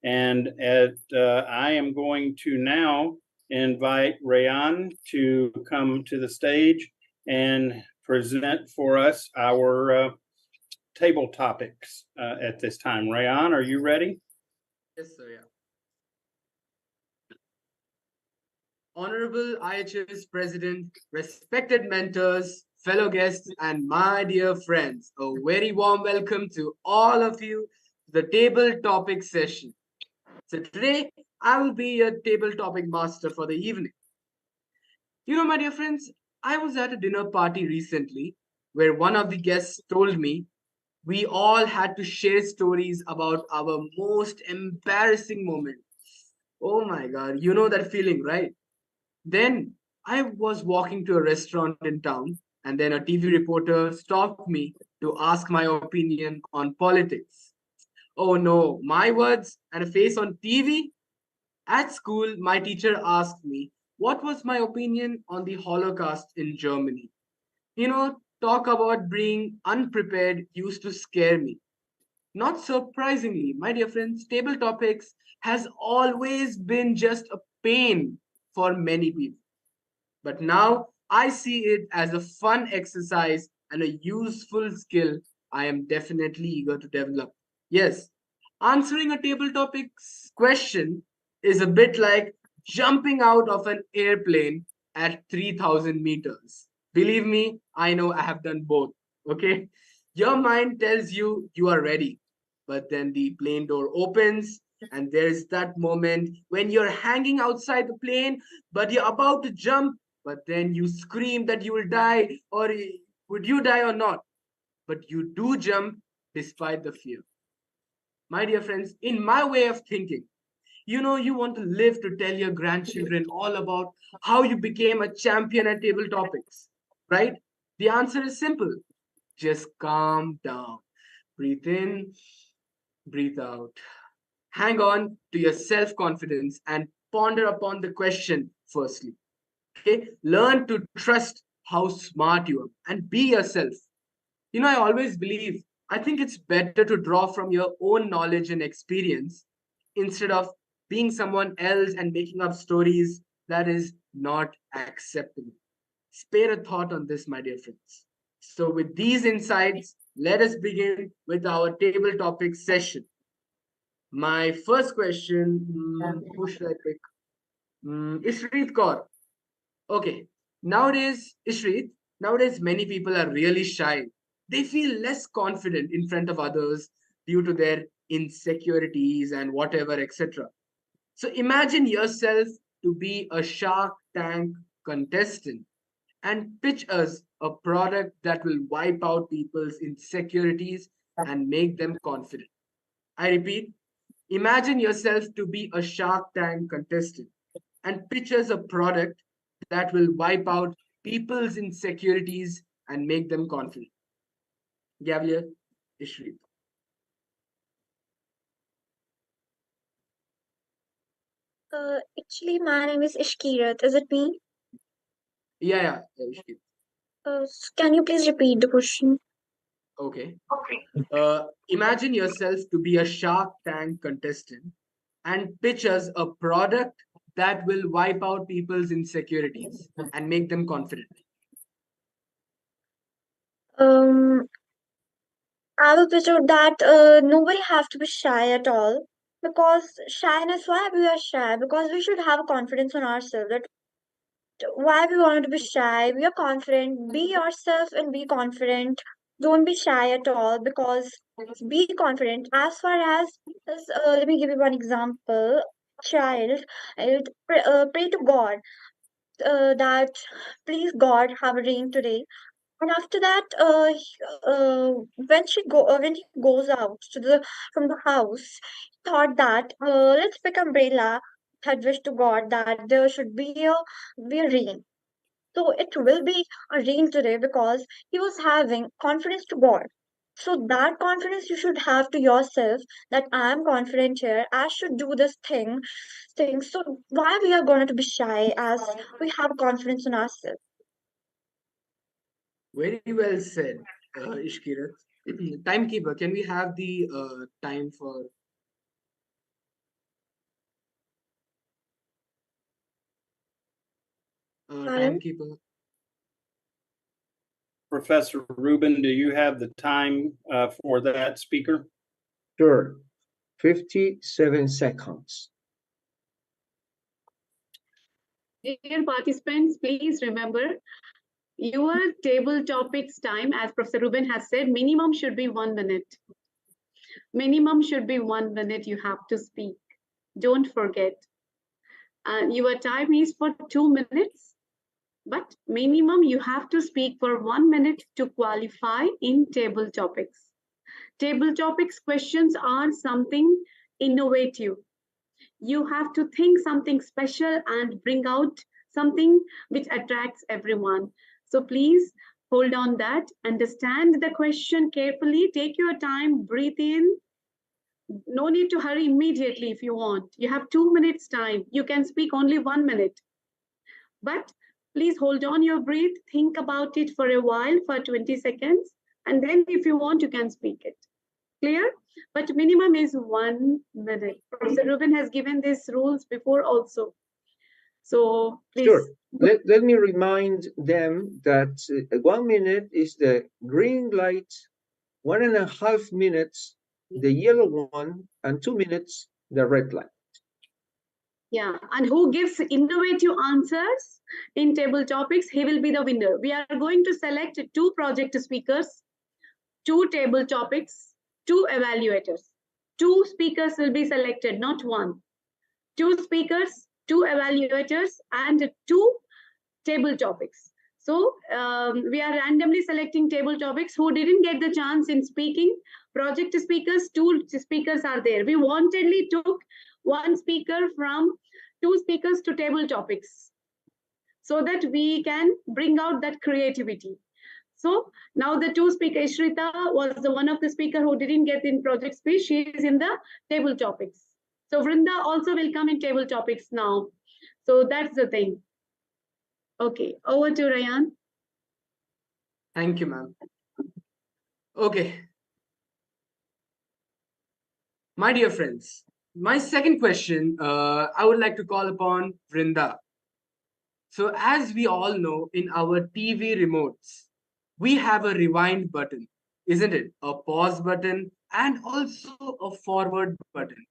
Speaker 8: And I am going to now invite Rayan to come to the stage and present for us our table topics at this time. Rayan, are you ready?
Speaker 7: Yes, sir. Yeah. Honorable IHS President, respected mentors, fellow guests, and my dear friends, a very warm welcome to all of you to the table topic session. So today, I will be your table topic master for the evening. You know, my dear friends, I was at a dinner party recently where one of the guests told me we all had to share stories about our most embarrassing moment. Oh my God, you know that feeling, right? Then I was walking to a restaurant in town, and then a TV reporter stopped me to ask my opinion on politics. Oh no, my words and a face on TV? At school, my teacher asked me what was my opinion on the Holocaust in Germany. You know, talk about being unprepared used to scare me. Not surprisingly, my dear friends, table topics has always been just a pain for many people. But now I see it as a fun exercise and a useful skill I am definitely eager to develop. Yes, answering a table topics question is a bit like jumping out of an airplane at 3,000 meters. Believe me, I know I have done both. Okay? Your mind tells you you are ready, but then the plane door opens, and there's that moment when you're hanging outside the plane, but you're about to jump, but then you scream that you will die, or would you die or not? But you do jump despite the fear. My dear friends, in my way of thinking, you know, you want to live to tell your grandchildren all about how you became a champion at table topics, right? The answer is simple. Just calm down. Breathe in, breathe out. Hang on to your self confidence and ponder upon the question firstly. Okay? Learn to trust how smart you are and be yourself. You know, I always believe, I think it's better to draw from your own knowledge and experience instead of being someone else and making up stories that is not acceptable. Spare a thought on this, my dear friends. So, with these insights, let us begin with our table topic session. My first question, who should I pick? Ishrit Kaur. Okay. Nowadays, Ishrit, nowadays many people are really shy. They feel less confident in front of others due to their insecurities and whatever, etc. So imagine yourself to be a Shark Tank contestant and pitch us a product that will wipe out people's insecurities and make them confident. I repeat, imagine yourself to be a Shark Tank contestant and pitch us a product that will wipe out people's insecurities and make them confident. Gavalier, Ishri.
Speaker 21: Actually, my name is Ishkirat. Is it me?
Speaker 7: Yeah, Ishri.
Speaker 21: Can you please repeat the question?
Speaker 7: Okay. Imagine yourself to be a Shark Tank contestant and pitch us a product that will wipe out people's insecurities and make them confident.
Speaker 21: Um, I will pitch out that nobody have to be shy at all because shyness. Why we are shy? Because we should have confidence on ourselves. That why we want to be shy? We are confident. Be yourself and be confident. Don't be shy at all because be confident. As far as let me give you one example. Child, pray to God that please God have a rain today. And after that, when he goes out to the from the house, he thought that let's pick umbrella. Had wished to God that there should be a rain. So it will be a rain today because he was having confidence to God. So that confidence you should have to yourself that I am confident here. I should do this thing. So why we are going to be shy as we have confidence in ourselves?
Speaker 7: Very well said, Ishkirat. Timekeeper, can we have the time for timekeeper?
Speaker 8: Professor Rubin, do you have the time for that speaker?
Speaker 10: Sure. 57 seconds.
Speaker 1: Dear participants, please remember your table topics time, as Professor Ruben has said, minimum should be 1 minute. Minimum should be 1 minute you have to speak. Don't forget. Your time is for 2 minutes, but minimum you have to speak for 1 minute to qualify in table topics. Table topics questions are something innovative. You have to think something special and bring out something which attracts everyone. So please hold on that, understand the question carefully, take your time, breathe in. No need to hurry immediately if you want. You have 2 minutes time. You can speak only 1 minute. But please hold on your breath, think about it for a while, for 20 seconds, and then if you want, you can speak it. Clear? But minimum is 1 minute. Professor Ruben has given these rules before also. So please.
Speaker 10: Sure. Let me remind them that 1 minute is the green light, 1.5 minutes the yellow one, and 2 minutes the red light.
Speaker 1: Yeah, and who gives innovative answers in table topics, he will be the winner. We are going to select 2 project speakers, 2 table topics, 2 evaluators. 2 speakers will be selected, not 1. 2 speakers, 2 evaluators, and 2 table topics. So we are randomly selecting table topics. Who didn't get the chance in speaking, project speakers, 2 speakers are there. We wantedly took 1 speaker from 2 speakers to table topics so that we can bring out that creativity. So now the 2 speakers, Shrita was the one of the speaker who didn't get in project speech. She is in the table topics. So Vrinda also will come in table topics now. So that's the thing. Okay, over to Rayan.
Speaker 7: Thank you, ma'am. Okay. My dear friends, my second question, I would like to call upon Vrinda. So as we all know, in our TV remotes, we have a rewind button, isn't it? A pause button and also a forward button.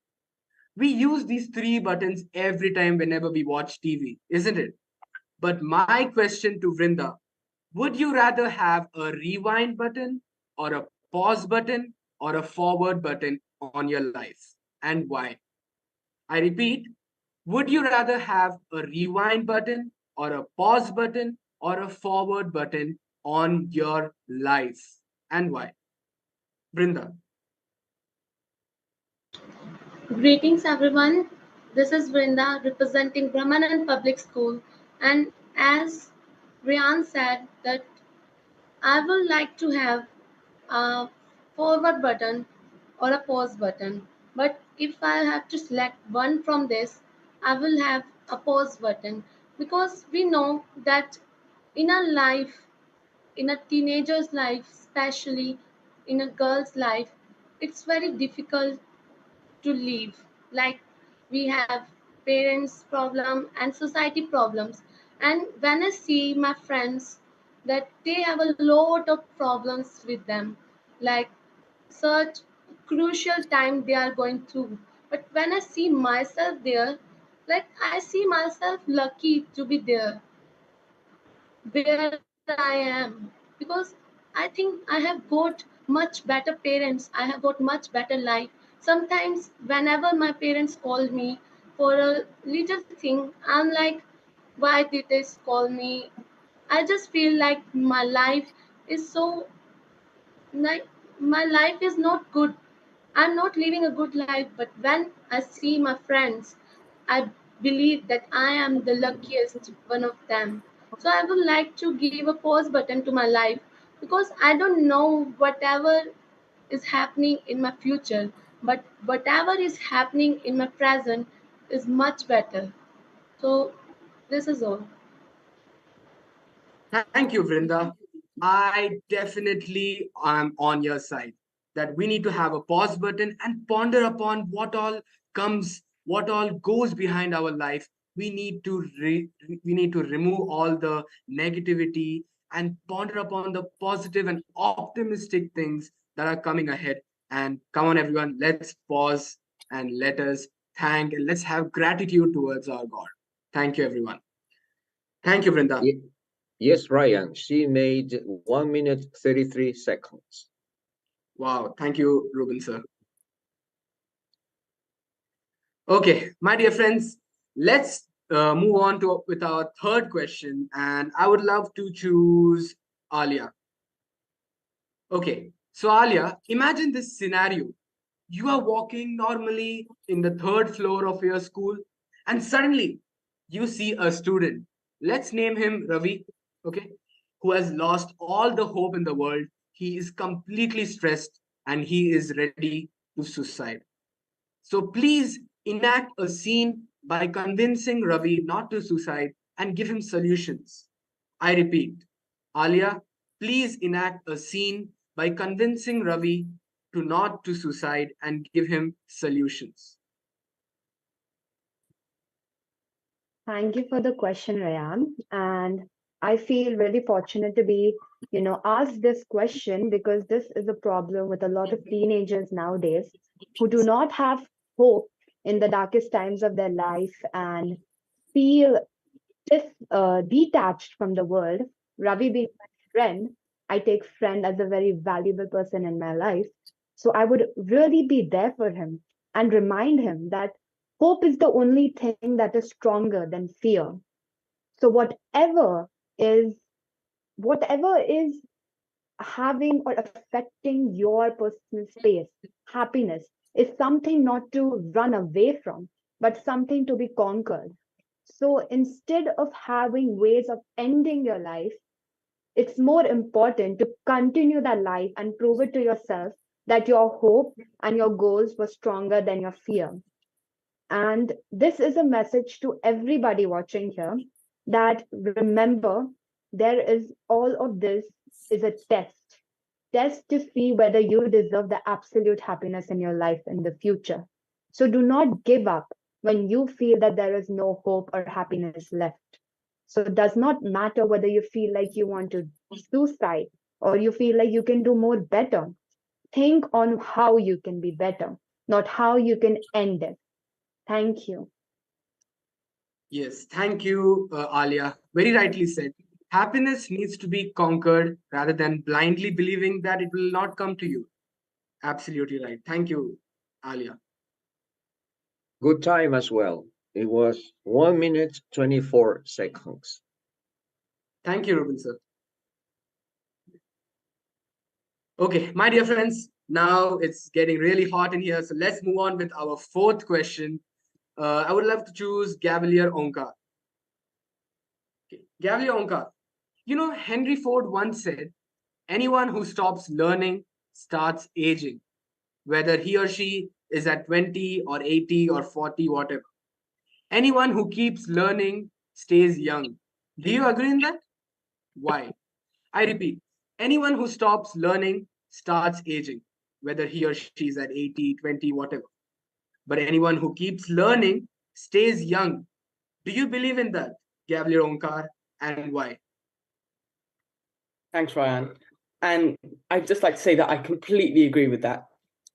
Speaker 7: We use these 3 buttons every time whenever we watch TV, isn't it? But my question to Vrinda, would you rather have a rewind button or a pause button or a forward button on your life? And why? I repeat, would you rather have a rewind button or a pause button or a forward button on your life? And why? Brinda.
Speaker 2: Greetings everyone. This is Vrinda representing Brahmanan Public School, and as Rian said that I would like to have a forward button or a pause button, but if I have to select one from this, I will have a pause button because we know that in a life, in a teenager's life, especially in a girl's life, it's very difficult to live. Like we have parents problem and society problems, and when I see my friends that they have a lot of problems with them, like such crucial time they are going through, but when I see myself there, like I see myself lucky to be there where I am, because I think I have got much better parents, I have got much better life. Sometimes, whenever my parents call me for a little thing, I'm like, why did they call me? I just feel like my life is so, like, my life is not good. I'm not living a good life, but when I see my friends, I believe that I am the luckiest one of them. So I would like to give a pause button to my life because I don't know whatever is happening in my future, but whatever is happening in my present is much better. So, this is all.
Speaker 7: Thank you, Vrinda. I definitely am on your side that we need to have a pause button and ponder upon what all comes, what all goes behind our life. We need to remove all the negativity and ponder upon the positive and optimistic things that are coming ahead. And come on, everyone, let's pause and let us thank and let's have gratitude towards our God. Thank you, everyone. Thank you, Vrinda.
Speaker 10: Yes, Ryan, she made 1 minute 33 seconds.
Speaker 7: Wow, thank you, Ruben sir. Okay, my dear friends, let's move on to with our third question, and I would love to choose Alia. Okay, so Alia, imagine this scenario. You are walking normally in the third floor of your school, and suddenly you see a student. Let's name him Ravi, okay, who has lost all the hope in the world. He is completely stressed and he is ready to suicide. So please enact a scene by convincing Ravi not to suicide and give him solutions. I repeat, Alia, please enact a scene by convincing Ravi to not to suicide and give him solutions.
Speaker 17: Thank you for the question, Ryan. And I feel really fortunate to be, asked this question because this is a problem with a lot of teenagers nowadays who do not have hope in the darkest times of their life and feel detached from the world. Ravi being my friend, I take friend as a very valuable person in my life. So I would really be there for him and remind him that hope is the only thing that is stronger than fear. So is whatever is having or affecting your personal space, happiness is something not to run away from, but something to be conquered. So instead of having ways of ending your life, it's more important to continue that life and prove it to yourself that your hope and your goals were stronger than your fear. And this is a message to everybody watching here that remember, there is all of this is a test to see whether you deserve the absolute happiness in your life in the future. So do not give up when you feel that there is no hope or happiness left. So it does not matter whether you feel like you want to suicide or you feel like you can do more better. Think on how you can be better, not how you can end it. Thank you.
Speaker 7: Yes, thank you, Alia. Very rightly said. Happiness needs to be conquered rather than blindly believing that it will not come to you. Absolutely right. Thank you, Alia.
Speaker 10: Good time as well. It was 1 minute 24 seconds.
Speaker 7: Thank you, Ruben sir. Okay, my dear friends, now it's getting really hot in here, so let's move on with our fourth question. I would love to choose Gavalier Onkar. Okay. Gavalier Onkar, Henry Ford once said, anyone who stops learning starts aging, whether he or she is at 20 or 80 or 40, whatever. Anyone who keeps learning stays young. Do you agree in that? Why? I repeat, anyone who stops learning starts aging, whether he or she is at 80, 20, whatever. But anyone who keeps learning stays young. Do you believe in that, Gavalier Onkar, and why?
Speaker 5: Thanks, Ryan. And I'd just like to say that I completely agree with that.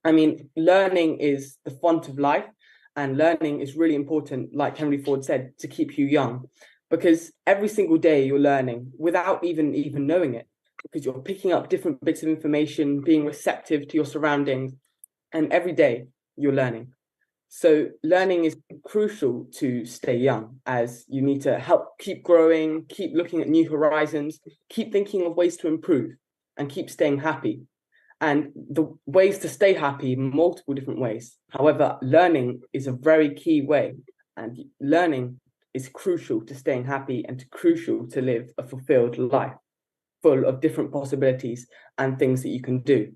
Speaker 5: I mean, learning is the font of life, and learning is really important, like Henry Ford said, to keep you young, because every single day you're learning without even knowing it, because you're picking up different bits of information, being receptive to your surroundings, and every day you're learning. So learning is crucial to stay young, as you need to help keep growing, keep looking at new horizons, keep thinking of ways to improve, and keep staying happy. And the ways to stay happy, multiple different ways. However, learning is a very key way, and learning is crucial to staying happy and crucial to live a fulfilled life, full of different possibilities and things that you can do.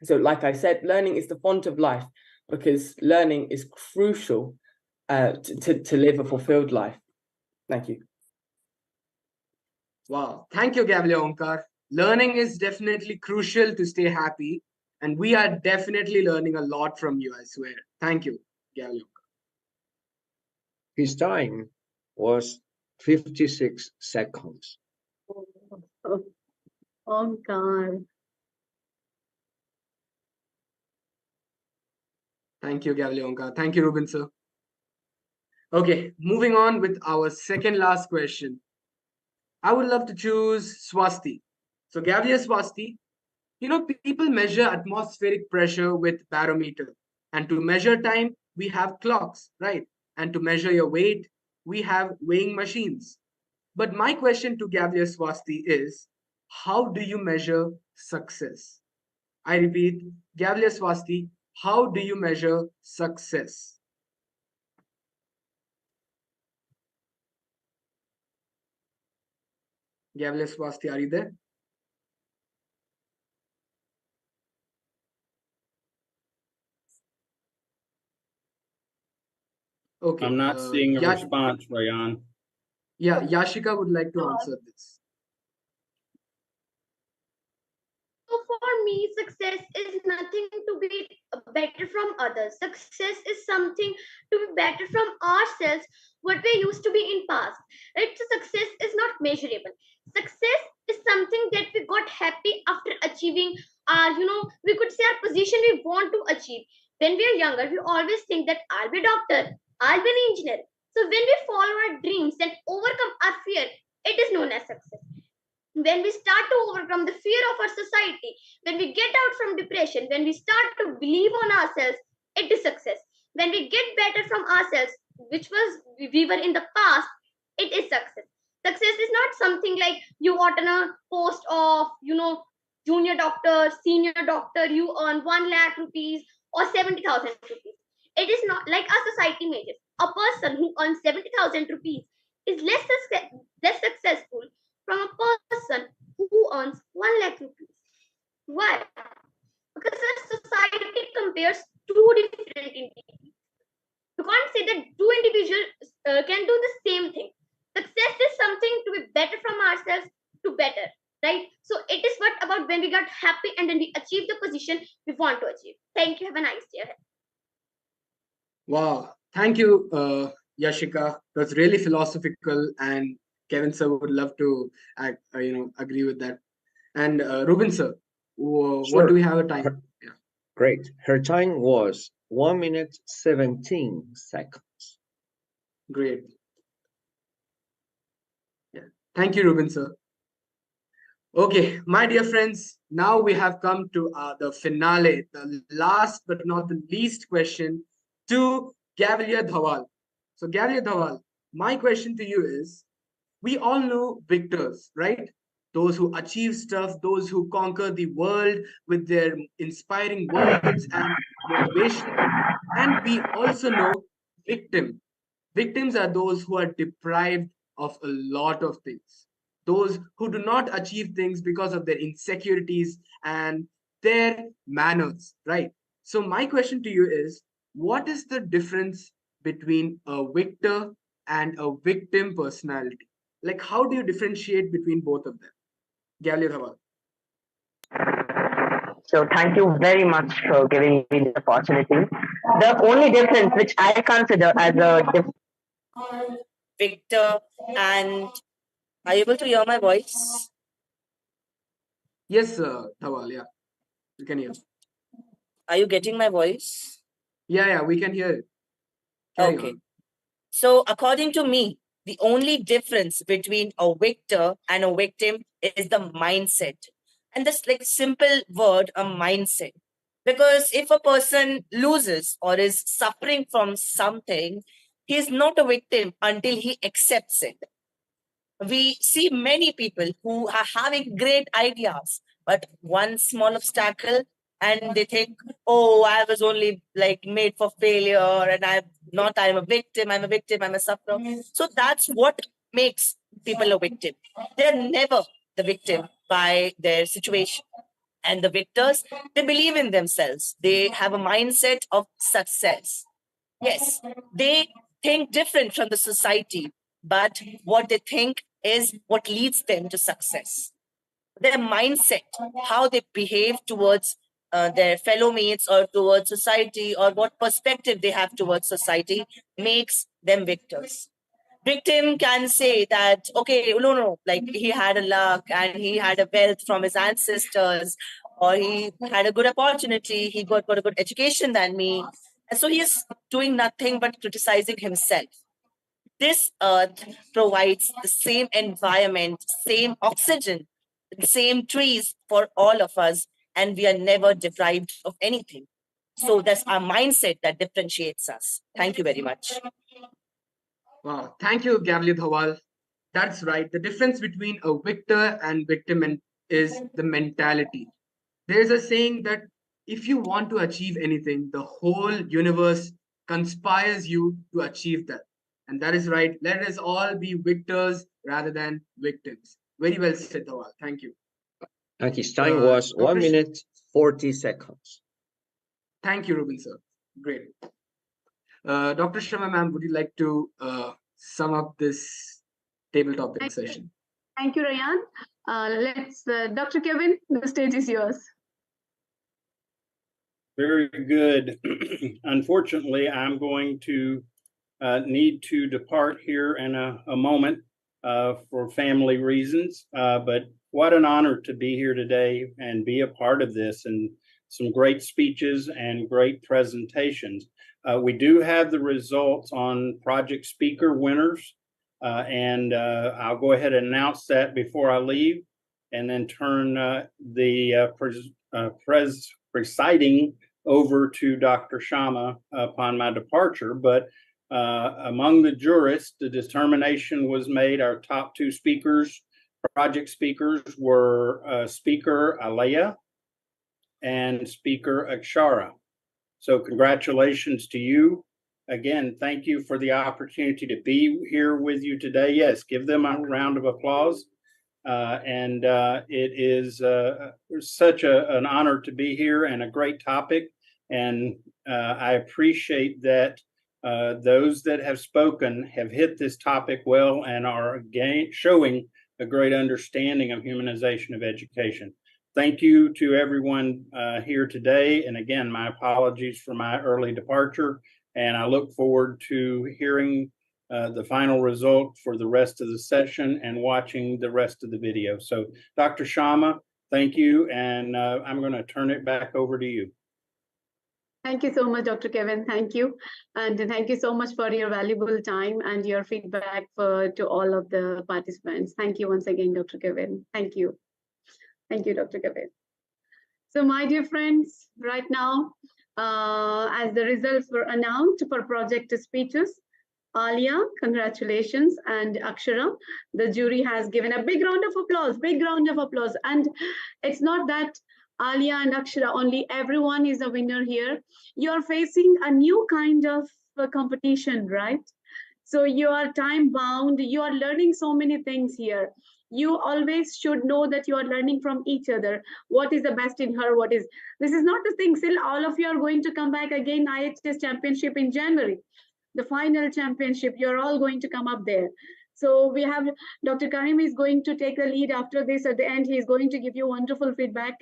Speaker 5: So, like I said, learning is the font of life because learning is crucial to live a fulfilled life. Thank you.
Speaker 7: Wow. Thank you, Gavlia Omkar. Learning is definitely crucial to stay happy. And we are definitely learning a lot from you, I swear. Thank you, Gavlia Omkar.
Speaker 10: His time was 56 seconds.
Speaker 1: Omkar.
Speaker 7: Thank you, Gavlia Omkar. Thank you, Ruben sir. Okay, moving on with our second last question. I would love to choose Swasti. So, Gavlia Swasti, people measure atmospheric pressure with barometer. And to measure time, we have clocks, right? And to measure your weight, we have weighing machines. But my question to Gavlia Swasti is, how do you measure success? I repeat, Gavlia Swasti, how do you measure success? Gavlia Swasti, are you there? Okay.
Speaker 8: I'm not seeing a response, Rayan.
Speaker 7: Yeah, Yashika would like to answer this.
Speaker 6: So for me, success is nothing to be better from others. Success is something to be better from ourselves, what we used to be in past. Right? So success is not measurable. Success is something that we got happy after achieving our, we could say our position we want to achieve. When we are younger, we always think that I'll be a doctor, I'll be an engineer. So when we follow our dreams and overcome our fear, it is known as success. When we start to overcome the fear of our society, when we get out from depression, when we start to believe on ourselves, it is success. When we get better from ourselves, which was we were in the past, it is success. Success is not something like you got on a post of junior doctor, senior doctor, you earn 1 lakh rupees or 70,000 rupees. It is not like a society measures. A person who earns 70,000 rupees is less successful from a person who earns 1 lakh rupees. Why? Because the society compares two different individuals. You can't say that two individuals can do the same thing. Success is something to be better from ourselves to better, right? So it is what about when we got happy and then we achieve the position we want to achieve. Thank you. Have a nice day ahead.
Speaker 7: Wow. Thank you, Yashika. That's really philosophical, and Kevin sir would love to, agree with that. And Ruben sir, what do we have a time? Yeah.
Speaker 10: Great. Her time was 1 minute 17 seconds.
Speaker 7: Great. Yeah. Thank you, Ruben sir. Okay, my dear friends, now we have come to the finale, the last but not the least question to Gavlia Dhawal. So, Gavlia Dhawal, my question to you is, we all know victors, right? Those who achieve stuff, those who conquer the world with their inspiring words and motivation. And we also know victim. Victims are those who are deprived of a lot of things. Those who do not achieve things because of their insecurities and their manners, right? So, my question to you is, what is the difference between a victor and a victim personality? Like, how do you differentiate between both of them? Gavlia Dhawal.
Speaker 16: So thank you very much for giving me this opportunity. The only difference which I consider as a victor and are you able to hear my voice?
Speaker 7: Yes, Dhawal, yeah. You can hear.
Speaker 16: Are you getting my voice?
Speaker 7: Yeah, we can hear it. Carry
Speaker 16: Okay.
Speaker 7: on.
Speaker 16: So according to me, the only difference between a victor and a victim is the mindset. And this like simple word, a mindset. Because if a person loses or is suffering from something, he is not a victim until he accepts it. We see many people who are having great ideas, but one small obstacle, and they think, oh, I was only like made for failure, and I'm a victim, I'm a sufferer. So that's what makes people a victim. They're never the victim by their situation.
Speaker 3: And the victors, they believe in themselves. They have a mindset of success. Yes, they think different from the society, but what they think is what leads them to success. Their mindset, how they behave towards their fellow mates or towards society, or what perspective they have towards society, makes them victors. Victim can say that, okay, no, like he had a luck and he had a wealth from his ancestors, or he had a good opportunity, he got a good education than me. And so he's doing nothing but criticizing himself. This earth provides the same environment, same oxygen, the same trees for all of us, and we are never deprived of anything. So that's our mindset that differentiates us. Thank you very much.
Speaker 7: Wow, thank you, Gavli Dhawal. That's right. The difference between a victor and victim is the mentality. There's a saying that if you want to achieve anything, the whole universe conspires you to achieve that. And that is right. Let us all be victors rather than victims. Very well said, Dhawal. Thank you.
Speaker 22: And his time was 1 minute, 40 seconds.
Speaker 7: Thank you, Ruben, sir. Great. Dr. Sharma, ma'am, would you like to sum up this table topic session?
Speaker 1: Thank you, Rayan. Dr. Kevin, the stage is yours.
Speaker 8: Very good. Unfortunately, I'm going to need to depart here in a moment for family reasons. But what an honor to be here today and be a part of this, and some great speeches and great presentations. We do have the results on project speaker winners, and I'll go ahead and announce that before I leave, and then turn the presiding over to Dr. Sharma upon my departure. But among the jurists, the determination was made. Our top two speakers, project speakers, were Speaker Alaya and Speaker Akshara. So congratulations to you. Again, thank you for the opportunity to be here with you today. Yes, give them a round of applause. It is such an honor to be here, and a great topic. And I appreciate that those that have spoken have hit this topic well and are showing a great understanding of humanization of education. Thank you to everyone here today. And again, my apologies for my early departure. And I look forward to hearing the final result for the rest of the session and watching the rest of the video. So Dr. Sharma, thank you. And I'm going to turn it back over to you.
Speaker 1: Thank you so much, Dr. Kevin. Thank you. And thank you so much for your valuable time and your feedback to all of the participants. Thank you once again, Dr. Kevin. Thank you. Thank you, Dr. Kevin. So my dear friends, right now, as the results were announced for project speeches, Alia, congratulations, and Akshara, the jury has given a big round of applause, big round of applause. And it's not that Alia and Akshara only, everyone is a winner here. You're facing a new kind of competition, right? So you are time bound, you are learning so many things here. You always should know that you are learning from each other. What is the best in her? This is not the thing. Still, all of you are going to come back again, IHS championship in January. The final championship, you're all going to come up there. So we have Dr. Karim is going to take the lead after this. At the end, he's going to give you wonderful feedback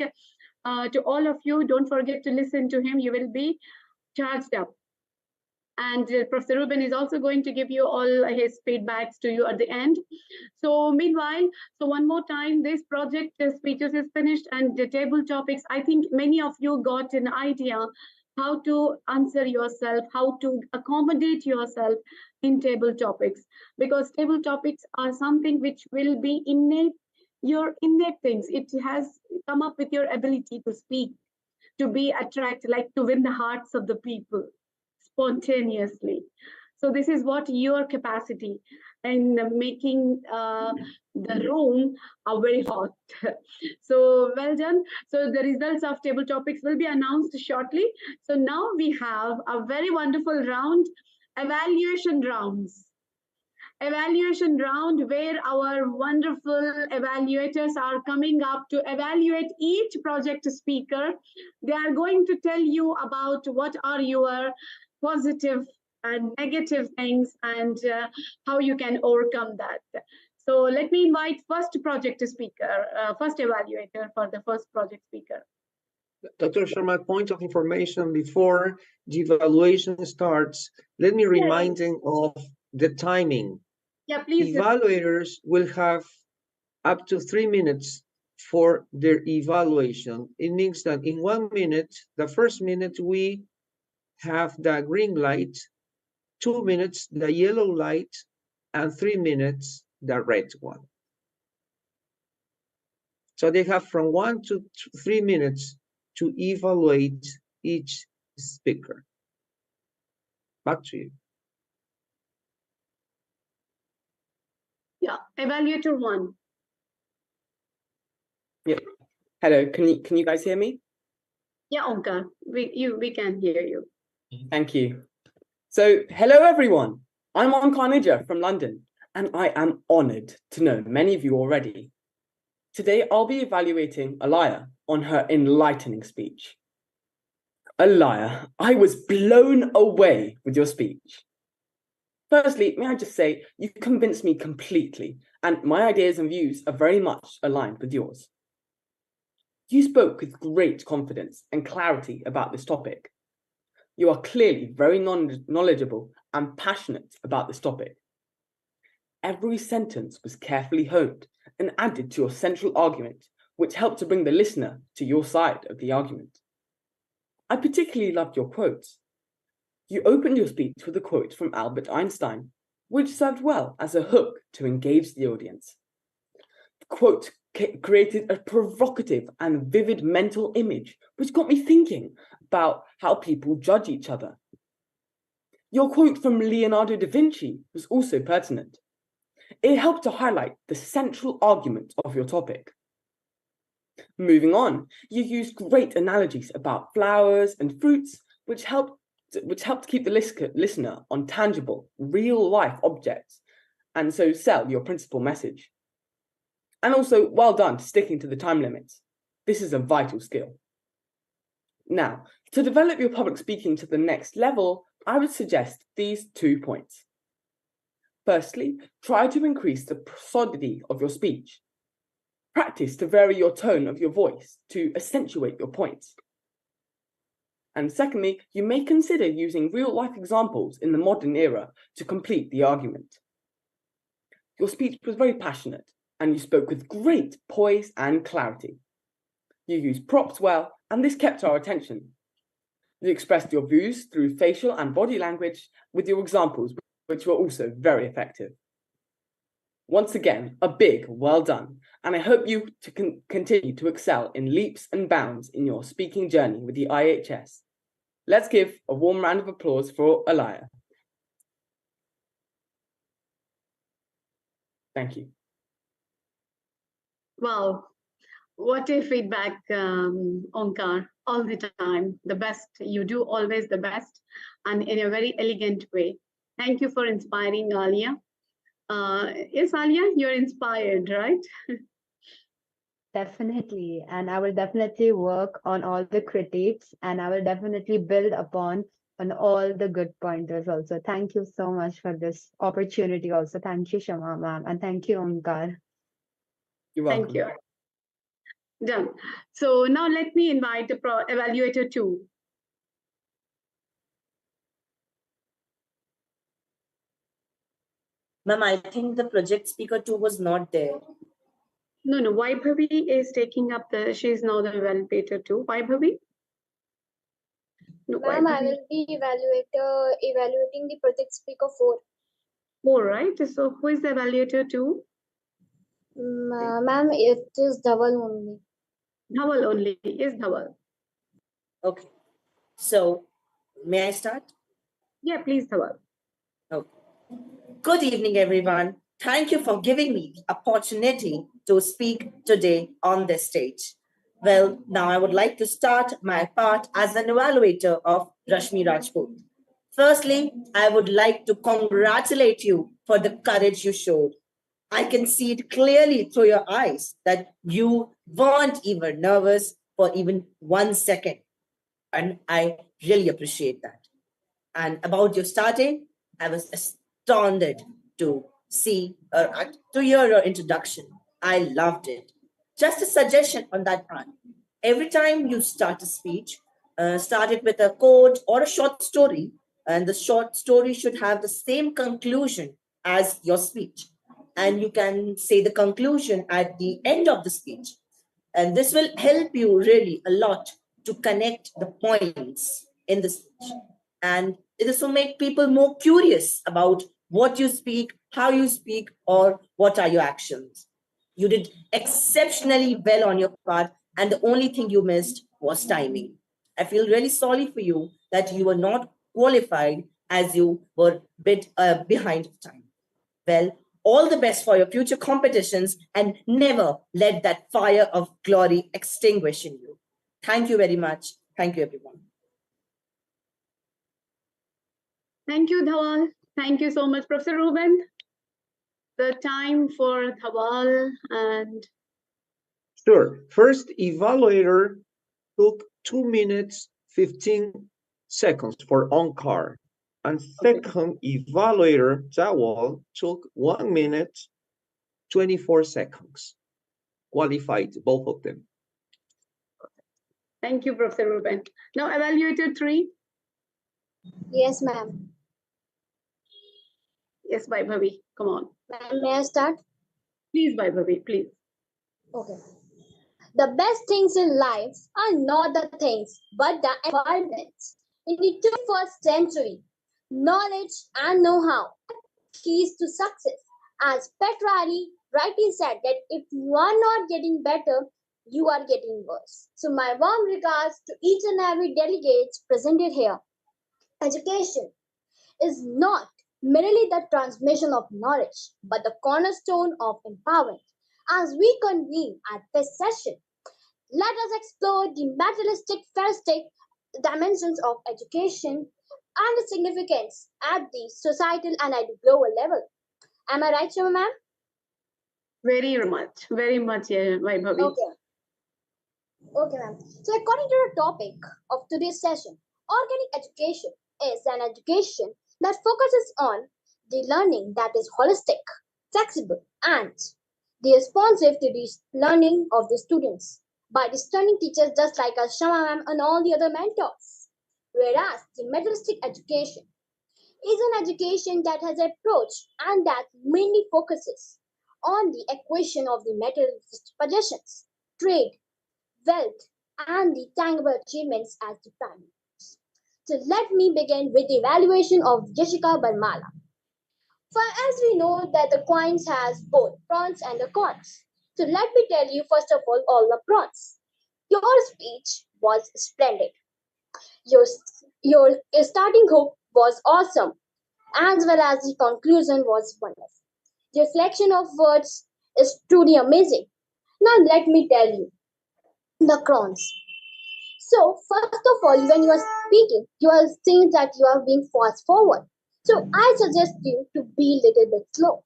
Speaker 1: to all of you. Don't forget to listen to him. You will be charged up. And Professor Ruben is also going to give you all his feedbacks to you at the end. So meanwhile, so one more time, this project speeches is finished, and the table topics, I think many of you got an idea how to answer yourself, how to accommodate yourself in table topics, because table topics are something which will be innate, your innate things. It has come up with your ability to speak, to be attracted, like to win the hearts of the people spontaneously. So this is what your capacity in making the room very hot. So well done. So the results of table topics will be announced shortly. So now we have a very wonderful round, evaluation rounds. evaluation round where our wonderful evaluators are coming up to evaluate each project speaker. They are going to tell you about what are your positive and negative things and how you can overcome that. So let me invite first project speaker, first evaluator for the first project speaker.
Speaker 10: Dr. Sharma, point of information before the evaluation starts, let me remind them of the timing.
Speaker 1: Yeah, please.
Speaker 10: Evaluators will have up to 3 minutes for their evaluation. It means that in 1 minute, the first minute we have the green light, 2 minutes the yellow light, and 3 minutes the red one. So they have from 1 to 3 minutes to evaluate each speaker. Back to you.
Speaker 1: Yeah, evaluator 1.
Speaker 5: Yeah. Hello, can you guys hear me?
Speaker 1: Yeah, Omkar, we can hear you.
Speaker 5: Thank you. So, hello everyone. I'm Omkar Nija from London, and I am honored to know many of you already. Today, I'll be evaluating Alaya on her enlightening speech. Alaya, I was blown away with your speech. Firstly, may I just say, you convinced me completely, and my ideas and views are very much aligned with yours. You spoke with great confidence and clarity about this topic. You are clearly very knowledgeable and passionate about this topic. Every sentence was carefully honed and added to your central argument, which helped to bring the listener to your side of the argument. I particularly loved your quotes. You opened your speech with a quote from Albert Einstein, which served well as a hook to engage the audience. The quote created a provocative and vivid mental image, which got me thinking about how people judge each other. Your quote from Leonardo da Vinci was also pertinent. It helped to highlight the central argument of your topic. Moving on, you used great analogies about flowers and fruits, which helped keep the listener on tangible, real-life objects, and so sell your principal message. And also, well done sticking to the time limits. This is a vital skill. Now, to develop your public speaking to the next level, I would suggest these 2 points. Firstly, try to increase the prosody of your speech. Practice to vary your tone of your voice to accentuate your points. And secondly, you may consider using real-life examples in the modern era to complete the argument. Your speech was very passionate, and you spoke with great poise and clarity. You used props well, and this kept our attention. You expressed your views through facial and body language with your examples, which were also very effective. Once again, a big well done, and I hope you to continue to excel in leaps and bounds in your speaking journey with the IHS. Let's give a warm round of applause for Alaya. Thank you.
Speaker 1: Wow, what a feedback, Omkar, all the time. The best, you do always the best, and in a very elegant way. Thank you for inspiring Alia. Yes, Alia, you're inspired, right?
Speaker 17: Definitely. And I will definitely work on all the critiques and I will definitely build upon on all the good pointers also. Thank you so much for this opportunity also. Thank you, Shama ma'am, and thank you, Omkar.
Speaker 5: You're welcome.
Speaker 1: Thank you. Done. So now let me invite the evaluator 2.
Speaker 3: Ma'am, I think the project speaker 2 was not there.
Speaker 1: No, Vaibhavi is taking up she's now the evaluator 2. Vaibhavi? No,
Speaker 20: Ma'am, I will be evaluating the project speaker 4.
Speaker 1: 4, right? So who is the evaluator 2?
Speaker 20: Ma'am, it is Dhaval only.
Speaker 1: Dhaval only. Is Dhaval.
Speaker 3: Okay. So, may I start?
Speaker 1: Yeah, please, Dhaval.
Speaker 3: Okay. Good evening, everyone. Thank you for giving me the opportunity to speak today on this stage. Well, now I would like to start my part as an evaluator of Rashmi Rajput. Firstly, I would like to congratulate you for the courage you showed. I can see it clearly through your eyes that you weren't even nervous for even 1 second. And I really appreciate that. And about your starting, I was astounded to to hear your introduction. I loved it. Just a suggestion on that part. Every time you start a speech, start it with a quote or a short story, and the short story should have the same conclusion as your speech. And you can say the conclusion at the end of the speech. And this will help you really a lot to connect the points in the speech. And this will make people more curious about what you speak, how you speak, or what are your actions. You did exceptionally well on your part, and the only thing you missed was timing. I feel really sorry for you that you were not qualified as you were a bit behind time. Well, all the best for your future competitions and never let that fire of glory extinguish in you. Thank you very much. Thank you, everyone.
Speaker 1: Thank you, Dhawal. Thank you so much, Professor Ruben. The time for Dhawal and...
Speaker 10: Sure. First evaluator took 2 minutes, 15 seconds for on-car. And second evaluator, Zawal, took 1 minute, 24 seconds. Qualified, both of them.
Speaker 1: Thank you, Professor Ruben. Now, evaluator 3.
Speaker 21: Yes, ma'am.
Speaker 1: Yes, Vaibhavi, come on.
Speaker 21: May I start?
Speaker 1: Please, Vaibhavi, please.
Speaker 21: Okay. The best things in life are not the things, but the environments. In the 21st century, knowledge and know-how are keys to success. As Petrari rightly said that if you are not getting better, you are getting worse. So my warm regards to each and every delegate presented here. Education is not merely the transmission of knowledge, but the cornerstone of empowerment. As we convene at this session, let us explore the materialistic, pharistic dimensions of education and its significance at the societal and at the global level. Am I right, Shama ma'am?
Speaker 1: Very much, yeah, Vaibhavi.
Speaker 21: Okay. Okay, ma'am. So, according to the topic of today's session, organic education is an education that focuses on the learning that is holistic, flexible, and the responsive to the learning of the students by the stunning teachers just like us, Shama ma'am, and all the other mentors. Whereas the materialistic education is an education that has an approach and that mainly focuses on the acquisition of the materialistic possessions, trade, wealth, and the tangible achievements as the primary. So let me begin with the evaluation of Jessica Barmala. For as we know that the coins has both pros and the cons. So let me tell you first of all the pros. Your speech was splendid. Your, your starting hook was awesome, as well as the conclusion was wonderful. Your selection of words is truly amazing. Now let me tell you the cons. So, first of all, when you are speaking, you are saying that you are being fast forward. So, I suggest you to be a little bit slow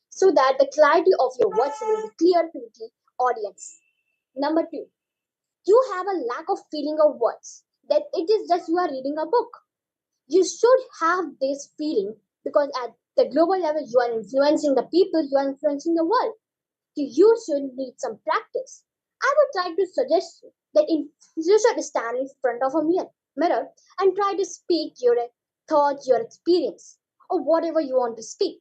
Speaker 21: so that the clarity of your words will be clear to the audience. Number two, you have a lack of feeling of words, that it is just you are reading a book. You should have this feeling because at the global level, you are influencing the people, you are influencing the world. You should need some practice. I would try to suggest you that you should stand in front of a mirror and try to speak your thoughts, your experience, or whatever you want to speak.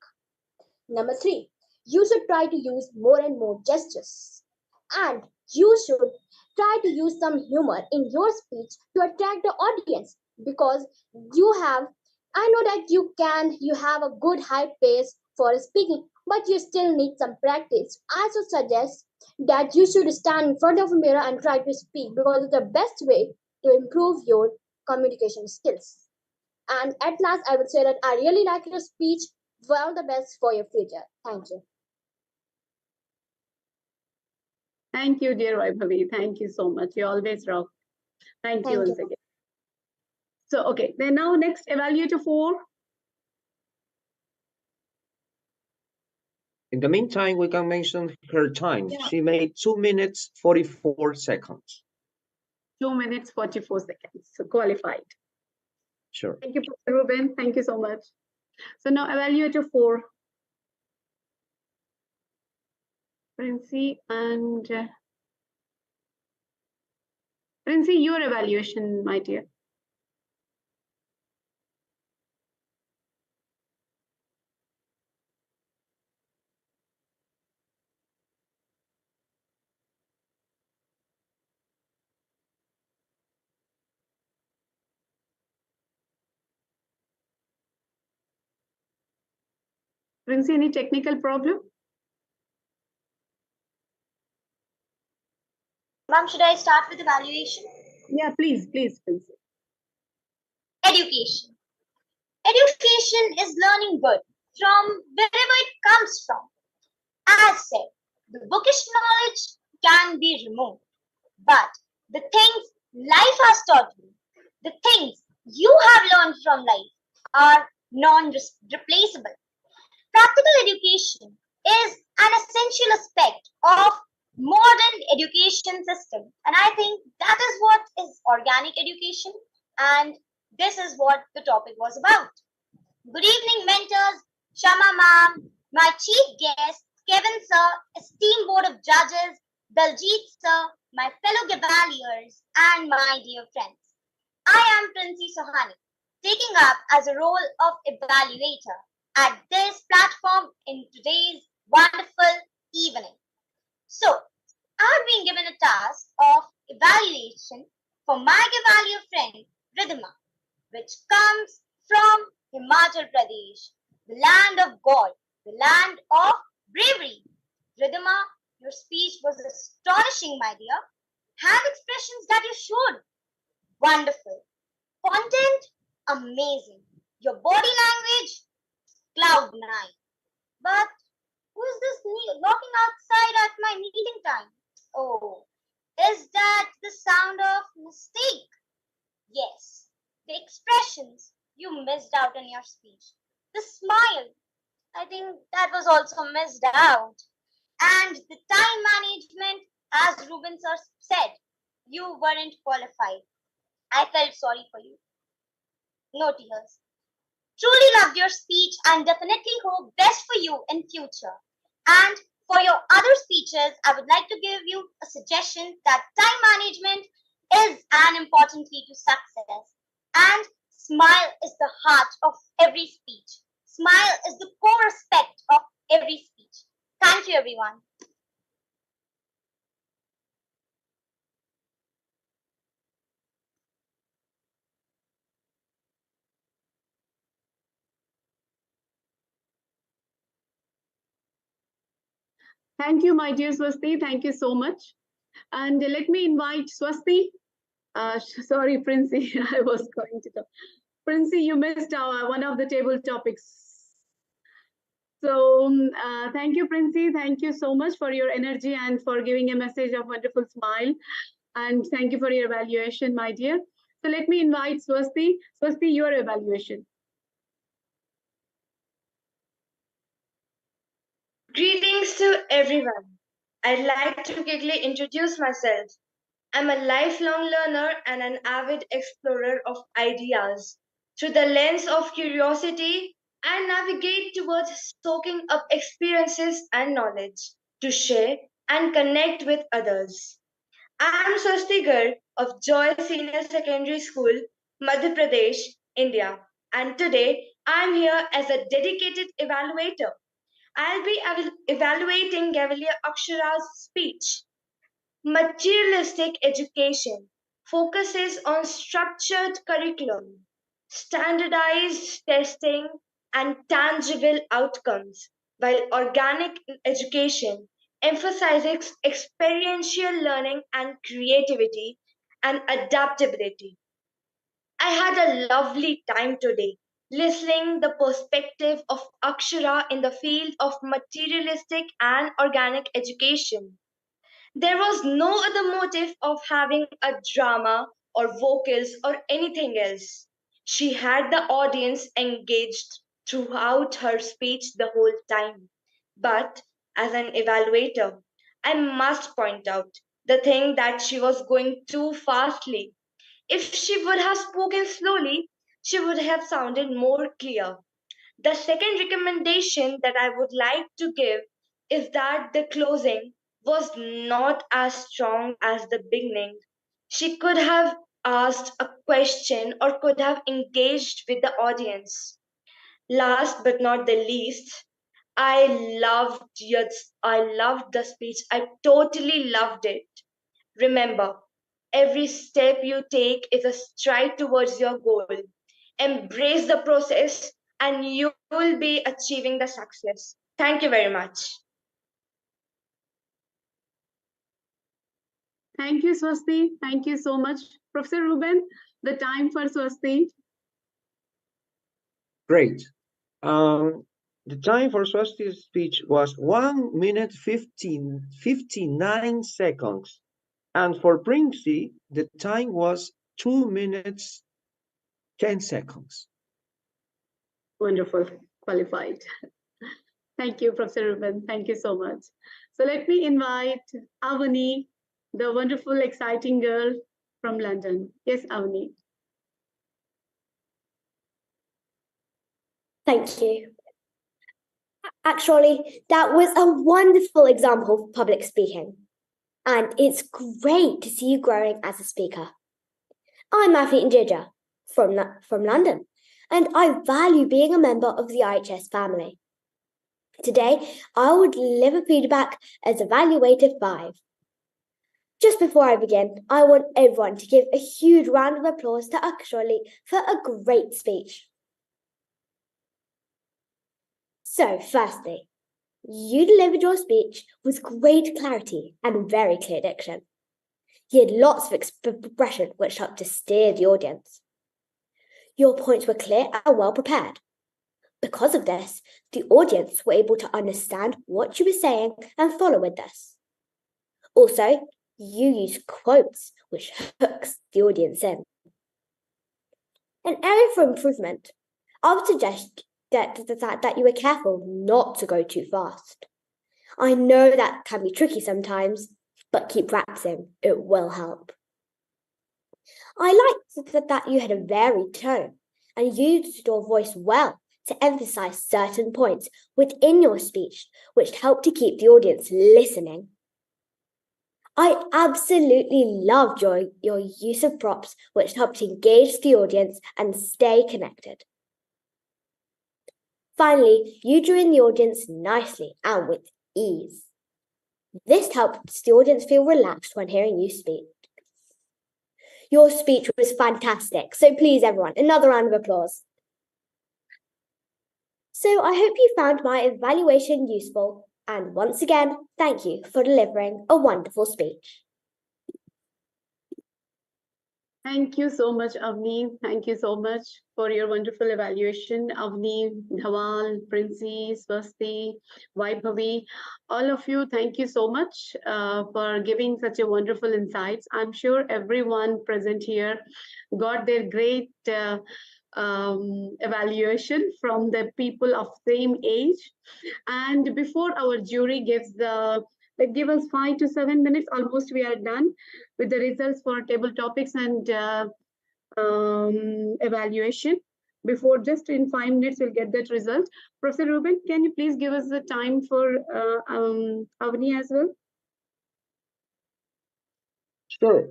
Speaker 21: Number three, you should try to use more and more gestures. And you should try to use some humor in your speech to attract the audience because I know that you have a good high pace for speaking, but you still need some practice. I should suggest that you should stand in front of a mirror and try to speak because it's the best way to improve your communication skills. And at last, I would say that I really like your speech. Well, the best for your future. Thank you.
Speaker 1: Thank you, dear Vaibhavi. Thank you so much. You always rock. Thank you once again. So, okay, then now next evaluator 4.
Speaker 22: In the meantime, we can mention her time. She made 2 minutes 44 seconds.
Speaker 1: 2 minutes 44 seconds. So qualified.
Speaker 22: Sure.
Speaker 1: Thank you, Professor Ruben. Thank you so much. So now evaluator 4. Princey and Princey, your evaluation, my dear. Princey, any technical problem?
Speaker 6: Ma'am, should I start with evaluation?
Speaker 1: Yeah, please, Princey.
Speaker 6: Education. Education is learning good from wherever it comes from. As said, the bookish knowledge can be removed, but the things life has taught you, the things you have learned from life are non-replaceable. Practical education is an essential aspect of modern education system, and I think that is what is organic education, and this is what the topic was about. Good evening, mentors, Shama ma'am, my chief guest, Kevin sir, esteemed board of judges, Daljit sir, my fellow Gavaliers, and my dear friends. I am Princey Sohani, taking up as a role of evaluator at this platform in today's wonderful evening. So, I've been given a task of evaluation for my Gavalier friend, Ridhima, which comes from Himachal Pradesh, the land of God, the land of bravery. Ridhima, your speech was astonishing, my dear. Have expressions that you showed. Wonderful. Content, amazing. Your body language, cloud nine. But who is this knocking outside at my meeting time? Oh, is that the sound of mistake? Yes, the expressions you missed out in your speech. The smile, I think that was also missed out. And the time management, as Ruben sir said, you weren't qualified. I felt sorry for you. No tears. Truly loved your speech and definitely hope best for you in future. And for your other speeches, I would like to give you a suggestion that time management is an important key to success. And smile is the heart of every speech. Smile is the core aspect of every speech. Thank you, everyone.
Speaker 1: Thank you, my dear Swasti. Thank you so much. And let me invite Swasti. Sorry, Princey, I was going to talk. Princey, you missed one of the table topics. So thank you, Princey. Thank you so much for your energy and for giving a message of wonderful smile. And thank you for your evaluation, my dear. So let me invite Swasti. Swasti, your evaluation.
Speaker 4: Greetings to everyone. I'd like to quickly introduce myself. I'm a lifelong learner and an avid explorer of ideas. Through the lens of curiosity, I navigate towards soaking up experiences and knowledge to share and connect with others. I am Swasti of Joy Senior Secondary School, Madhya Pradesh, India, and today I'm here as a dedicated evaluator. I'll be evaluating Gavalier Akshara's speech. Materialistic education focuses on structured curriculum, standardized testing, and tangible outcomes, while organic education emphasizes experiential learning and creativity and adaptability. I had a lovely time today listening the perspective of Akshara in the field of materialistic and organic education. There was no other motive of having a drama or vocals or anything else. She had the audience engaged throughout her speech the whole time. But as an evaluator, I must point out the thing that she was going too fastly. If she would have spoken slowly, she would have sounded more clear. The second recommendation that I would like to give is that the closing was not as strong as the beginning. She could have asked a question or could have engaged with the audience. Last but not the least, I loved the speech. I totally loved it. Remember, every step you take is a stride towards your goal. Embrace the process and you will be achieving the success. Thank you very much.
Speaker 1: Thank you, Swasti. Thank you so much. Professor Ruben, the time for Swasti.
Speaker 22: Great. The time for Swasti's speech was 1 minute 59 seconds. And for Princey, the time was 2 minutes 10 seconds.
Speaker 1: Wonderful, qualified. Thank you, Professor Ruben. Thank you so much. So let me invite Avani, the wonderful, exciting girl from London. Yes, Avani.
Speaker 9: Thank you. Actually, that was a wonderful example of public speaking. And it's great to see you growing as a speaker. I'm Afni Njija from London, and I value being a member of the IHS family. Today, I would deliver feedback as Evaluator 5. Just before I begin, I want everyone to give a huge round of applause to Akshali for a great speech. So, firstly, you delivered your speech with great clarity and very clear diction. You had lots of expression which helped to steer the audience. Your points were clear and well prepared. Because of this, the audience were able to understand what you were saying and follow with this. Also, you used quotes which hooks the audience in. An area for improvement, I would suggest that you were careful not to go too fast. I know that can be tricky sometimes, but keep practicing, it will help. I liked that you had a varied tone and used your voice well to emphasize certain points within your speech, which helped to keep the audience listening. I absolutely loved your use of props, which helped engage the audience and stay connected. Finally, you drew in the audience nicely and with ease. This helps the audience feel relaxed when hearing you speak. Your speech was fantastic, so please everyone, another round of applause. So I hope you found my evaluation useful, and once again, thank you for delivering a wonderful speech.
Speaker 1: Thank you so much, Avni. Thank you so much for your wonderful evaluation. Avni, Dhawal, Princey, Swasti, Vaibhavi, all of you, thank you so much for giving such a wonderful insights. I'm sure everyone present here got their great evaluation from the people of same age. And before our jury gives give us 5 to 7 minutes, almost we are done with the results for table topics and evaluation. Before, just in 5 minutes, we'll get that result. Professor Ruben, can you please give us the time for Avni as well?
Speaker 22: Sure.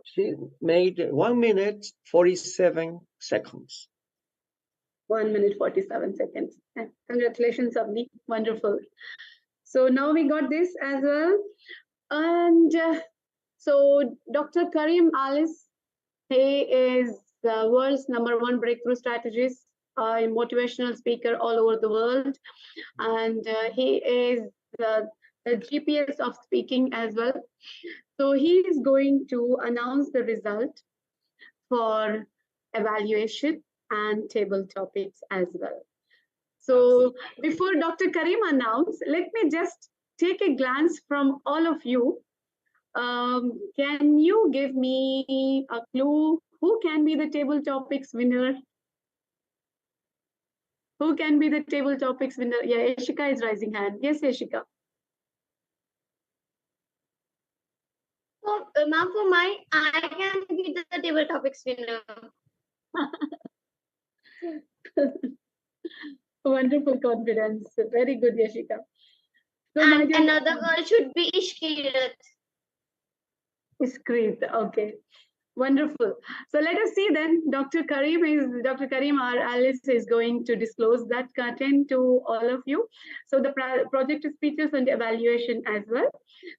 Speaker 22: She made 1 minute 47 seconds.
Speaker 1: 1 minute 47 seconds. Congratulations, Avni. Wonderful. So now we got this as well. And so Dr. Karim Alice, he is the world's #1 breakthrough strategist, a motivational speaker all over the world. And he is the GPS of speaking as well. So he is going to announce the result for evaluation and table topics as well. So before Dr. Karim announce, let me just take a glance from all of you. Can you give me a clue who can be the table topics winner Who can be the table topics winner? Yeah, Yashika is raising hand. Yes, Yashika.
Speaker 6: So, ma'am, for mine, I can be the table topics winner.
Speaker 1: Wonderful confidence. Very good, Yashika. So, my
Speaker 6: And
Speaker 1: dear,
Speaker 6: another girl should be Ishkirat.
Speaker 1: Great. Okay. Wonderful. So let us see then. Dr. Karim, our Alice, is going to disclose that content to all of you. So the project speeches and evaluation as well.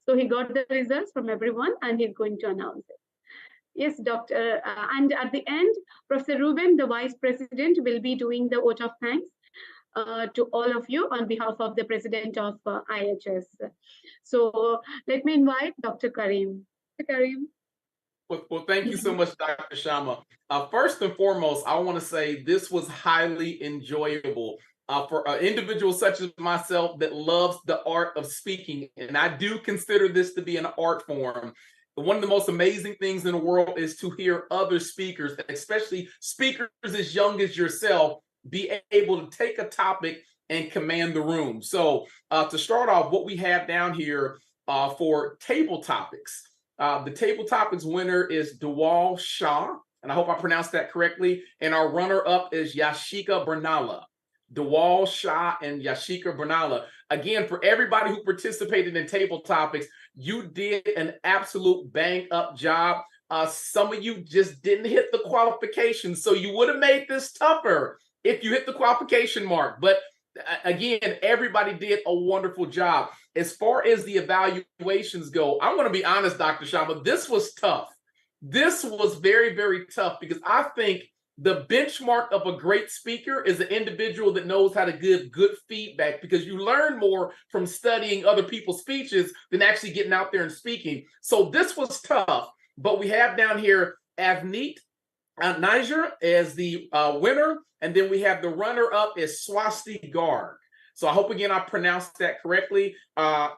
Speaker 1: So he got the results from everyone and he's going to announce it. Yes, Doctor. And at the end, Professor Ruben, the Vice President, will be doing the vote of thanks to all of you on behalf of the President of IHS. So let me invite Dr. Karim. Dr. Karim.
Speaker 13: Well, thank you so much, Dr. Sharma. First and foremost, I want to say this was highly enjoyable for an individual such as myself that loves the art of speaking, and I do consider this to be an art form. One of the most amazing things in the world is to hear other speakers, especially speakers as young as yourself, be able to take a topic and command the room. So to start off, what we have down here for table topics. The table topics winner is Dawal Shah, and I hope I pronounced that correctly. And our runner-up is Yashika Bernala. Dawal Shah and Yashika Bernala. Again, for everybody who participated in table topics, you did an absolute bang-up job. Some of you just didn't hit the qualifications, so you would have made this tougher if you hit the qualification mark. But again, everybody did a wonderful job. As far as the evaluations go, I'm going to be honest, Dr. Sharma, this was tough. This was very, very tough because I think the benchmark of a great speaker is an individual that knows how to give good feedback, because you learn more from studying other people's speeches than actually getting out there and speaking. So this was tough, but we have down here Avneet Niger as the winner, and then we have the runner-up is Swasti Garg. So I hope again I pronounced that correctly.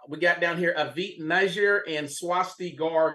Speaker 13: We got down here Avneet Niger and Swasti Garg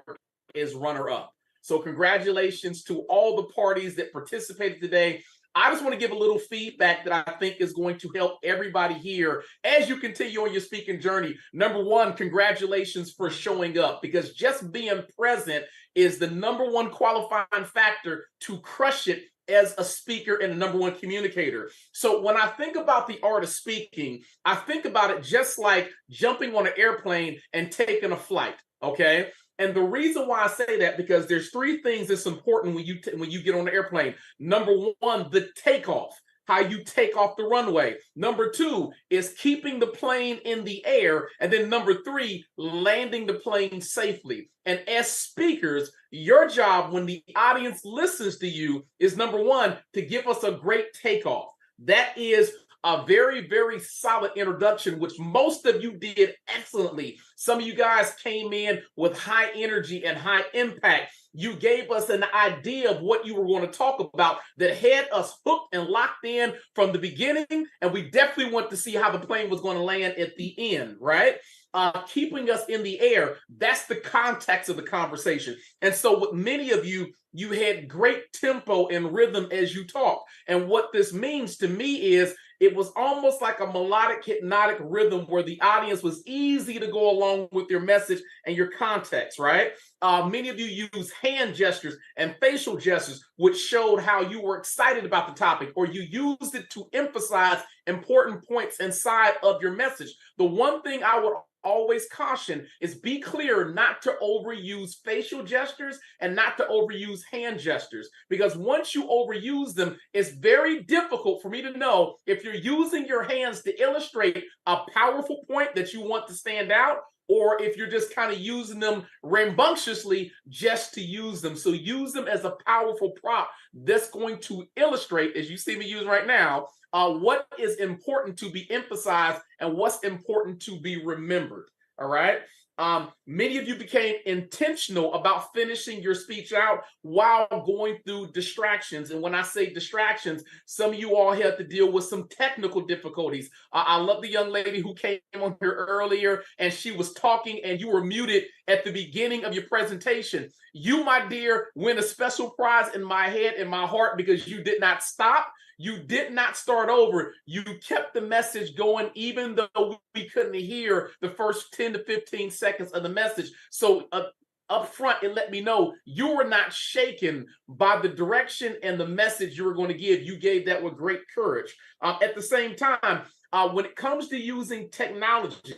Speaker 13: is runner-up. So congratulations to all the parties that participated today. I just want to give a little feedback that I think is going to help everybody here as you continue on your speaking journey. Number one, congratulations for showing up, because just being present is the number one qualifying factor to crush it as a speaker and a number one communicator. So when I think about the art of speaking, I think about it just like jumping on an airplane and taking a flight, okay? And the reason why I say that, because there's three things that's important when you get on the airplane. Number one, the takeoff, how you take off the runway. Number two is keeping the plane in the air. And then number three, landing the plane safely. And as speakers, your job when the audience listens to you is number one, to give us a great takeoff. That is a very, very solid introduction, which most of you did excellently. Some of you guys came in with high energy and high impact. You gave us an idea of what you were going to talk about that had us hooked and locked in from the beginning. And we definitely want to see how the plane was going to land at the end, right? Keeping us in the air, that's the context of the conversation. And so with many of you, you had great tempo and rhythm as you talk. And what this means to me is it was almost like a melodic, hypnotic rhythm where the audience was easy to go along with your message and your context, right? Many of you use hand gestures and facial gestures, which showed how you were excited about the topic, or you used it to emphasize important points inside of your message. The one thing I would always caution is be clear not to overuse facial gestures and not to overuse hand gestures, because once you overuse them, it's very difficult for me to know if you're using your hands to illustrate a powerful point that you want to stand out, or if you're just kind of using them rambunctiously just to use them. So use them as a powerful prop that's going to illustrate, as you see me use right now, what is important to be emphasized and what's important to be remembered, all right? Many of you became intentional about finishing your speech out while going through distractions. And when I say distractions, some of you all had to deal with some technical difficulties. I love the young lady who came on here earlier and she was talking and you were muted at the beginning of your presentation. You, my dear, win a special prize in my head and my heart because you did not stop. You did not start over. You kept the message going, even though we couldn't hear the first 10 to 15 seconds of the message. So up front, it let me know you were not shaken by the direction and the message you were going to give. You gave that with great courage. At the same time, when it comes to using technology,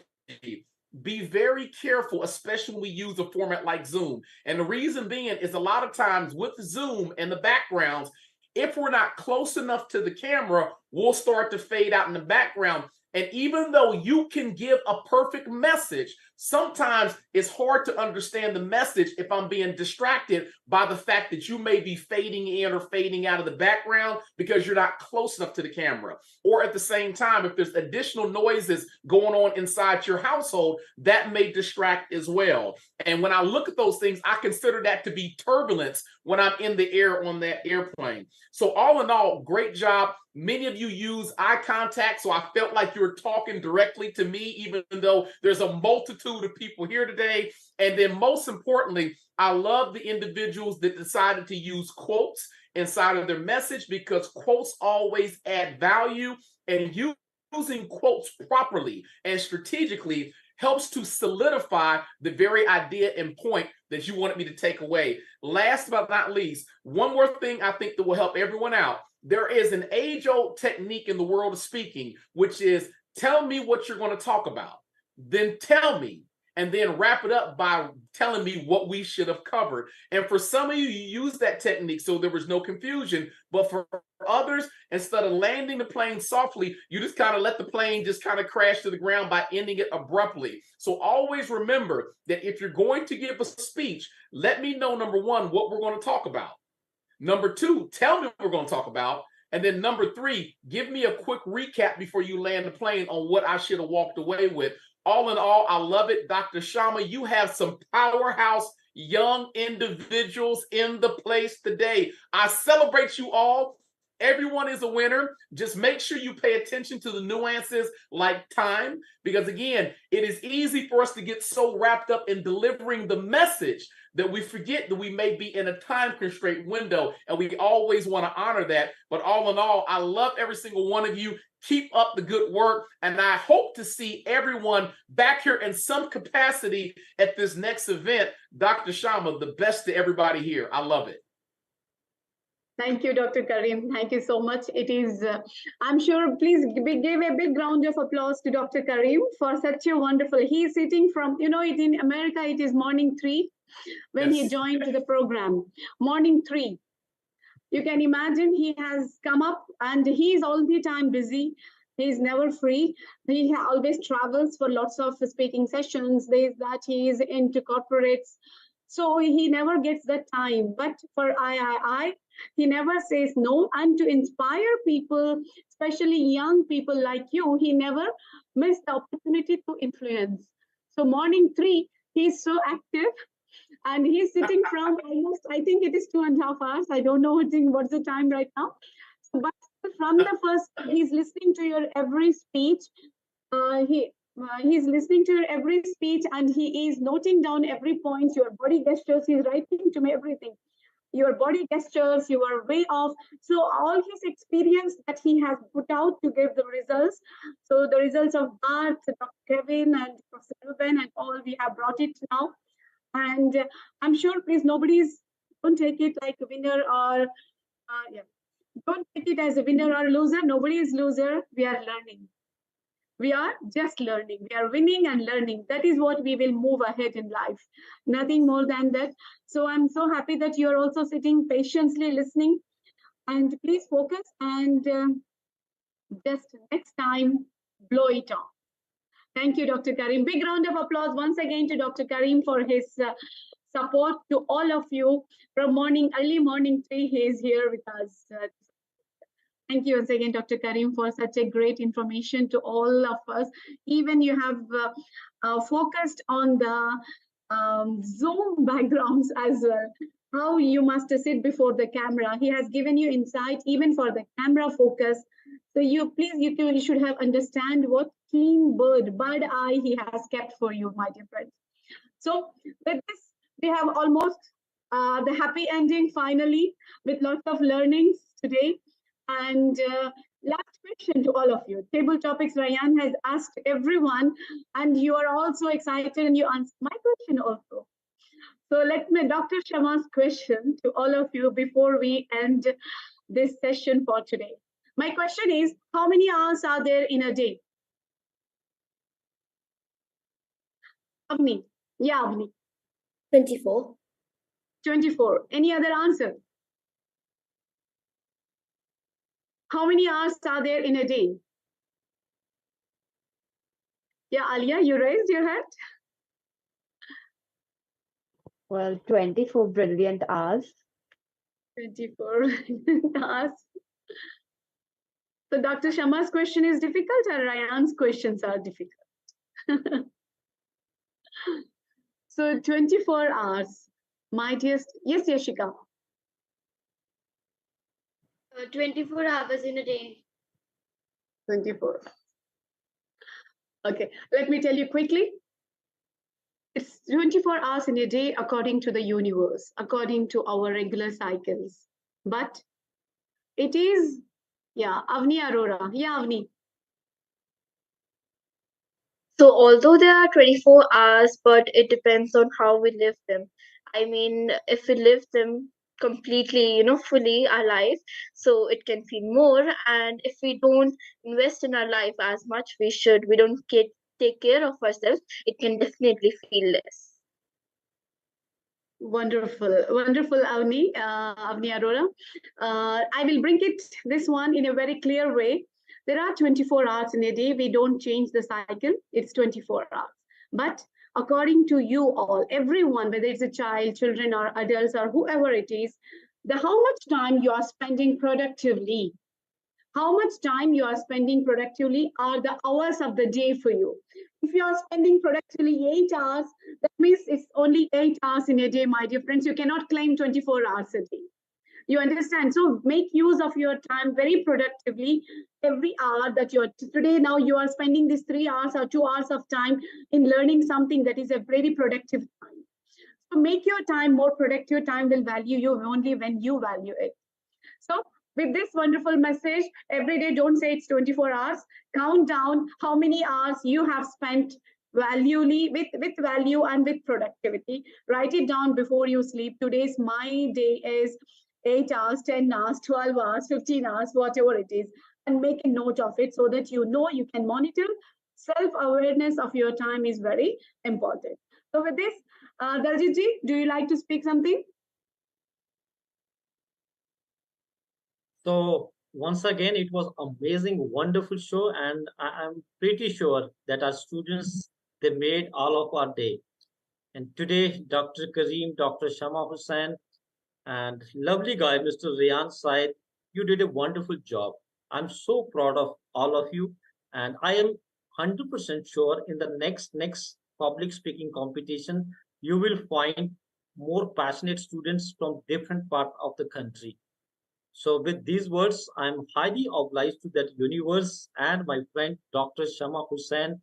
Speaker 13: be very careful, especially when we use a format like Zoom. And the reason being is a lot of times with Zoom and the backgrounds, if we're not close enough to the camera, we'll start to fade out in the background. And even though you can give a perfect message, sometimes it's hard to understand the message if I'm being distracted by the fact that you may be fading in or fading out of the background because you're not close enough to the camera. Or at the same time, if there's additional noises going on inside your household, that may distract as well. And when I look at those things, I consider that to be turbulence when I'm in the air on that airplane. So all in all, great job. Many of you use eye contact, so I felt like you were talking directly to me, even though there's a multitude of people here today. And then most importantly, I love the individuals that decided to use quotes inside of their message, because quotes always add value, and using quotes properly and strategically helps to solidify the very idea and point that you wanted me to take away. Last but not least, one more thing I think that will help everyone out. There is an age-old technique in the world of speaking, which is tell me what you're going to talk about, then tell me, and then wrap it up by telling me what we should have covered. And for some of you, you use that technique so there was no confusion. But for others, instead of landing the plane softly, you just kind of let the plane just kind of crash to the ground by ending it abruptly. So always remember that if you're going to give a speech, let me know, number one, what we're going to talk about. Number two, tell me what we're going to talk about. And then number three, give me a quick recap before you land the plane on what I should have walked away with. All in all, I love it. Dr. Sharma, you have some powerhouse young individuals in the place today. I celebrate you all. Everyone is a winner. Just make sure you pay attention to the nuances like time, because again, it is easy for us to get so wrapped up in delivering the message that we forget that we may be in a time constraint window, and we always want to honor that. But all in all, I love every single one of you. Keep up the good work, and I hope to see everyone back here in some capacity at this next event. Dr. Sharma, the best to everybody here. I love it.
Speaker 1: Thank you, Dr. Karim. Thank you so much. It is, I'm sure, please give a big round of applause to Dr. Karim for such a wonderful, he's sitting from, you know, in America, it is morning 3 when he joined the program, morning 3. You can imagine he has come up and he's all the time busy. He's never free. He always travels for lots of speaking sessions. There's that he is into corporates. So he never gets that time. But for III, he never says no. And to inspire people, especially young people like you, he never missed the opportunity to influence. So morning 3, he's so active. And he's sitting from almost, I think it is 2.5 hours. I don't know what's the time right now. But from the first, he's listening to your every speech. He's listening to your every speech, and he is noting down every point, your body gestures. He's writing to me everything. Your body gestures, your way of, so all his experience that he has put out to give the results. So the results of Bart, Dr. Kevin, and Professor Ruben, and all, we have brought it now. And I'm sure, please, don't take it like a winner or, don't take it as a winner or loser. Nobody is loser. We are learning. We are just learning. We are winning and learning. That is what we will move ahead in life. Nothing more than that. So I'm so happy that you are also sitting patiently listening. And please focus and just next time, blow it on. Thank you, Dr. Karim. Big round of applause once again to Dr. Karim for his support to all of you from early morning 3. He is here with us. Thank you once again, Dr. Karim, for such a great information to all of us. Even you have focused on the Zoom backgrounds as well, how you must sit before the camera. He has given you insight even for the camera focus. So you should have understand what keen bird eye he has kept for you, my dear friends. So with this, we have almost the happy ending finally with lots of learnings today. And last question to all of you. Table topics Ryan has asked everyone, and you are also excited and you answered my question also. So let me, Dr. Sharma's question to all of you before we end this session for today. My question is, how many hours are there in a day? Avni. Yeah, Avni.
Speaker 9: 24.
Speaker 1: 24. Any other answer? How many hours are there in a day? Yeah, Alia, you raised your hand.
Speaker 17: Well, 24 brilliant hours.
Speaker 1: 24 hours. So Dr. Sharma's question is difficult or Ryan's questions are difficult? So 24 hours. My dearest, yes, Yashika.
Speaker 6: 24 hours in a day.
Speaker 1: 24. Okay, let me tell you quickly. It's 24 hours in a day according to the universe, according to our regular cycles. But it is, yeah, Avni Arora. Yeah, Avni.
Speaker 21: So although there are 24 hours, but it depends on how we live them. I mean, if we live them completely, fully our life, so it can feel more. And if we don't invest in our life as much we should, we don't take care of ourselves, it can definitely feel less.
Speaker 1: Wonderful, wonderful, Avni Arora. I will bring it this one in a very clear way. There are 24 hours in a day. We don't change the cycle. It's 24 hours. But according to you all, everyone, whether it's a child, children, or adults, or whoever it is, how much time you are spending productively, how much time you are spending productively are the hours of the day for you. If you are spending productively 8 hours, that means it's only 8 hours in a day, my dear friends. You cannot claim 24 hours a day. You understand? So make use of your time very productively. Every hour that you're today, now you are spending these 3 hours or 2 hours of time in learning something that is a very productive time. So make your time more productive. Time will value you only when you value it. So with this wonderful message, every day, don't say it's 24 hours. Count down how many hours you have spent valuely with value and with productivity. Write it down before you sleep. Today's my day is 8 hours, 10 hours, 12 hours, 15 hours, whatever it is, and make a note of it so that you know you can monitor. Self-awareness of your time is very important. So with this, Daljit ji, do you like to speak something?
Speaker 11: So once again, it was amazing, wonderful show, and I'm pretty sure that our students they made all of our day. And today, Dr. Kareem, Dr. Shama Hussain, and lovely guy, Mr. Rian Said, you did a wonderful job. I'm so proud of all of you, and I am 100% sure in the next public speaking competition, you will find more passionate students from different part of the country. So with these words, I'm highly obliged to that universe and my friend Dr. Shama Hussain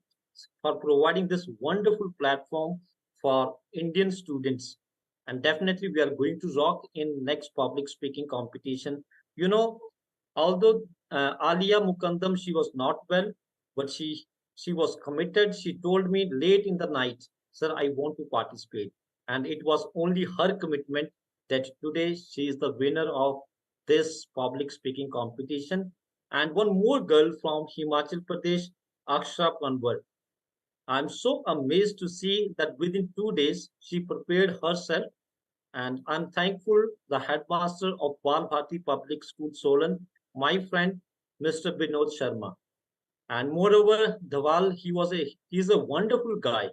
Speaker 11: for providing this wonderful platform for Indian students. And definitely we are going to rock in next public speaking competition. You know, although Alia Mukandam, she was not well, but she was committed. She told me late in the night, sir, I want to participate. And it was only her commitment that today she is the winner of this public speaking competition. And one more girl from Himachal Pradesh, Aksha Panwar. I'm so amazed to see that within 2 days she prepared herself, and I'm thankful the headmaster of Balbhati Public School Solan, my friend Mr. Binod Sharma. And moreover, Dhawal, he's a wonderful guy.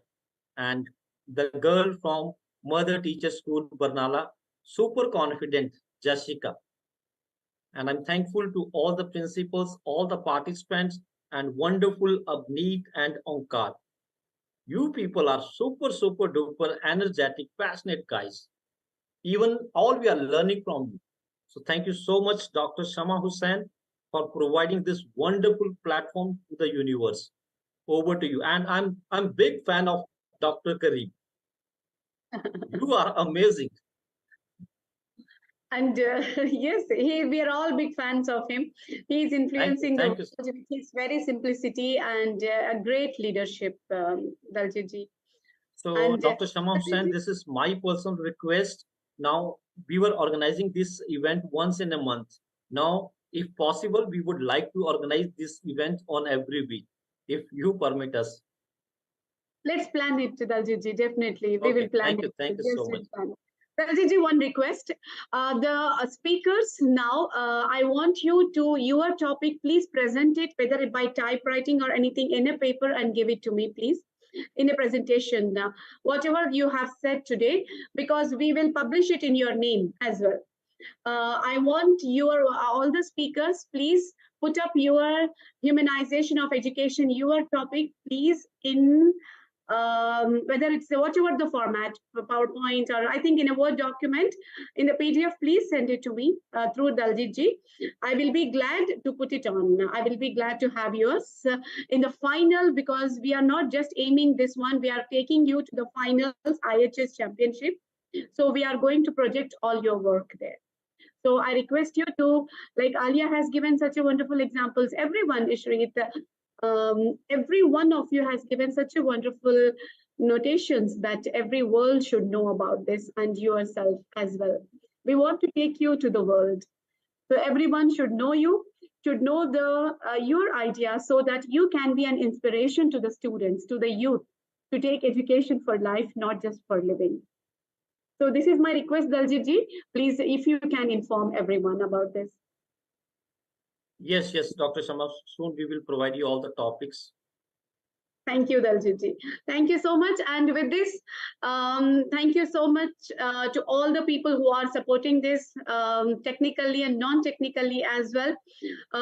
Speaker 11: And the girl from Mother Teacher School, Barnala, super confident, Jashika. And I'm thankful to all the principals, all the participants, and wonderful Abneet and Onkar. You people are super, super duper energetic, passionate guys. Even all we are learning from you. So thank you so much, Dr. Shama Hussain, for providing this wonderful platform to the universe. Over to you. And I'm big fan of Dr. Kareem. You are amazing.
Speaker 1: And yes, we are all big fans of him. He's influencing the
Speaker 11: Thank
Speaker 1: world
Speaker 11: you.
Speaker 1: with his very simplicity and a great leadership, Daljit.
Speaker 11: So,
Speaker 1: And
Speaker 11: Dr. Shama Hussain, this is my personal request. Now, we were organizing this event once in a month. Now, if possible, we would like to organize this event on every week, if you permit us.
Speaker 1: let's plan it, Daljit. Definitely, we will
Speaker 11: Okay,
Speaker 1: plan it.
Speaker 11: thank you
Speaker 1: Yes,
Speaker 11: so much.
Speaker 1: we'll plan it. Daljit, one request. The speakers now, I want you to, your topic, please present it, whether by typewriting or anything in a paper and give it to me, please, in a presentation. Whatever you have said today, because we will publish it in your name as well. I want your all the speakers, please put up your humanization of education, your topic, please, in whether it's whatever the format, PowerPoint, or I think in a Word document, in the PDF, please send it to me through Daljit ji. I will be glad to put it on. I will be glad to have yours in the final, because we are not just aiming this one, we are taking you to the finals IHS championship. So we are going to project all your work there. So I request you to, like Alia has given such a wonderful examples. Everyone, Ishrit, every one of you has given such a wonderful notations that every world should know about this, and yourself as well. We want to take you to the world. So everyone should know you, should know the your idea, so that you can be an inspiration to the students, to the youth, to take education for life, not just for living. So this is my request, Daljit ji. Please, if you can inform everyone about this.
Speaker 11: Yes, Dr. Shama. Soon we will provide you all the topics.
Speaker 1: Thank you, Daljit ji. Thank you so much. And with this, thank you so much to all the people who are supporting this technically and non-technically as well,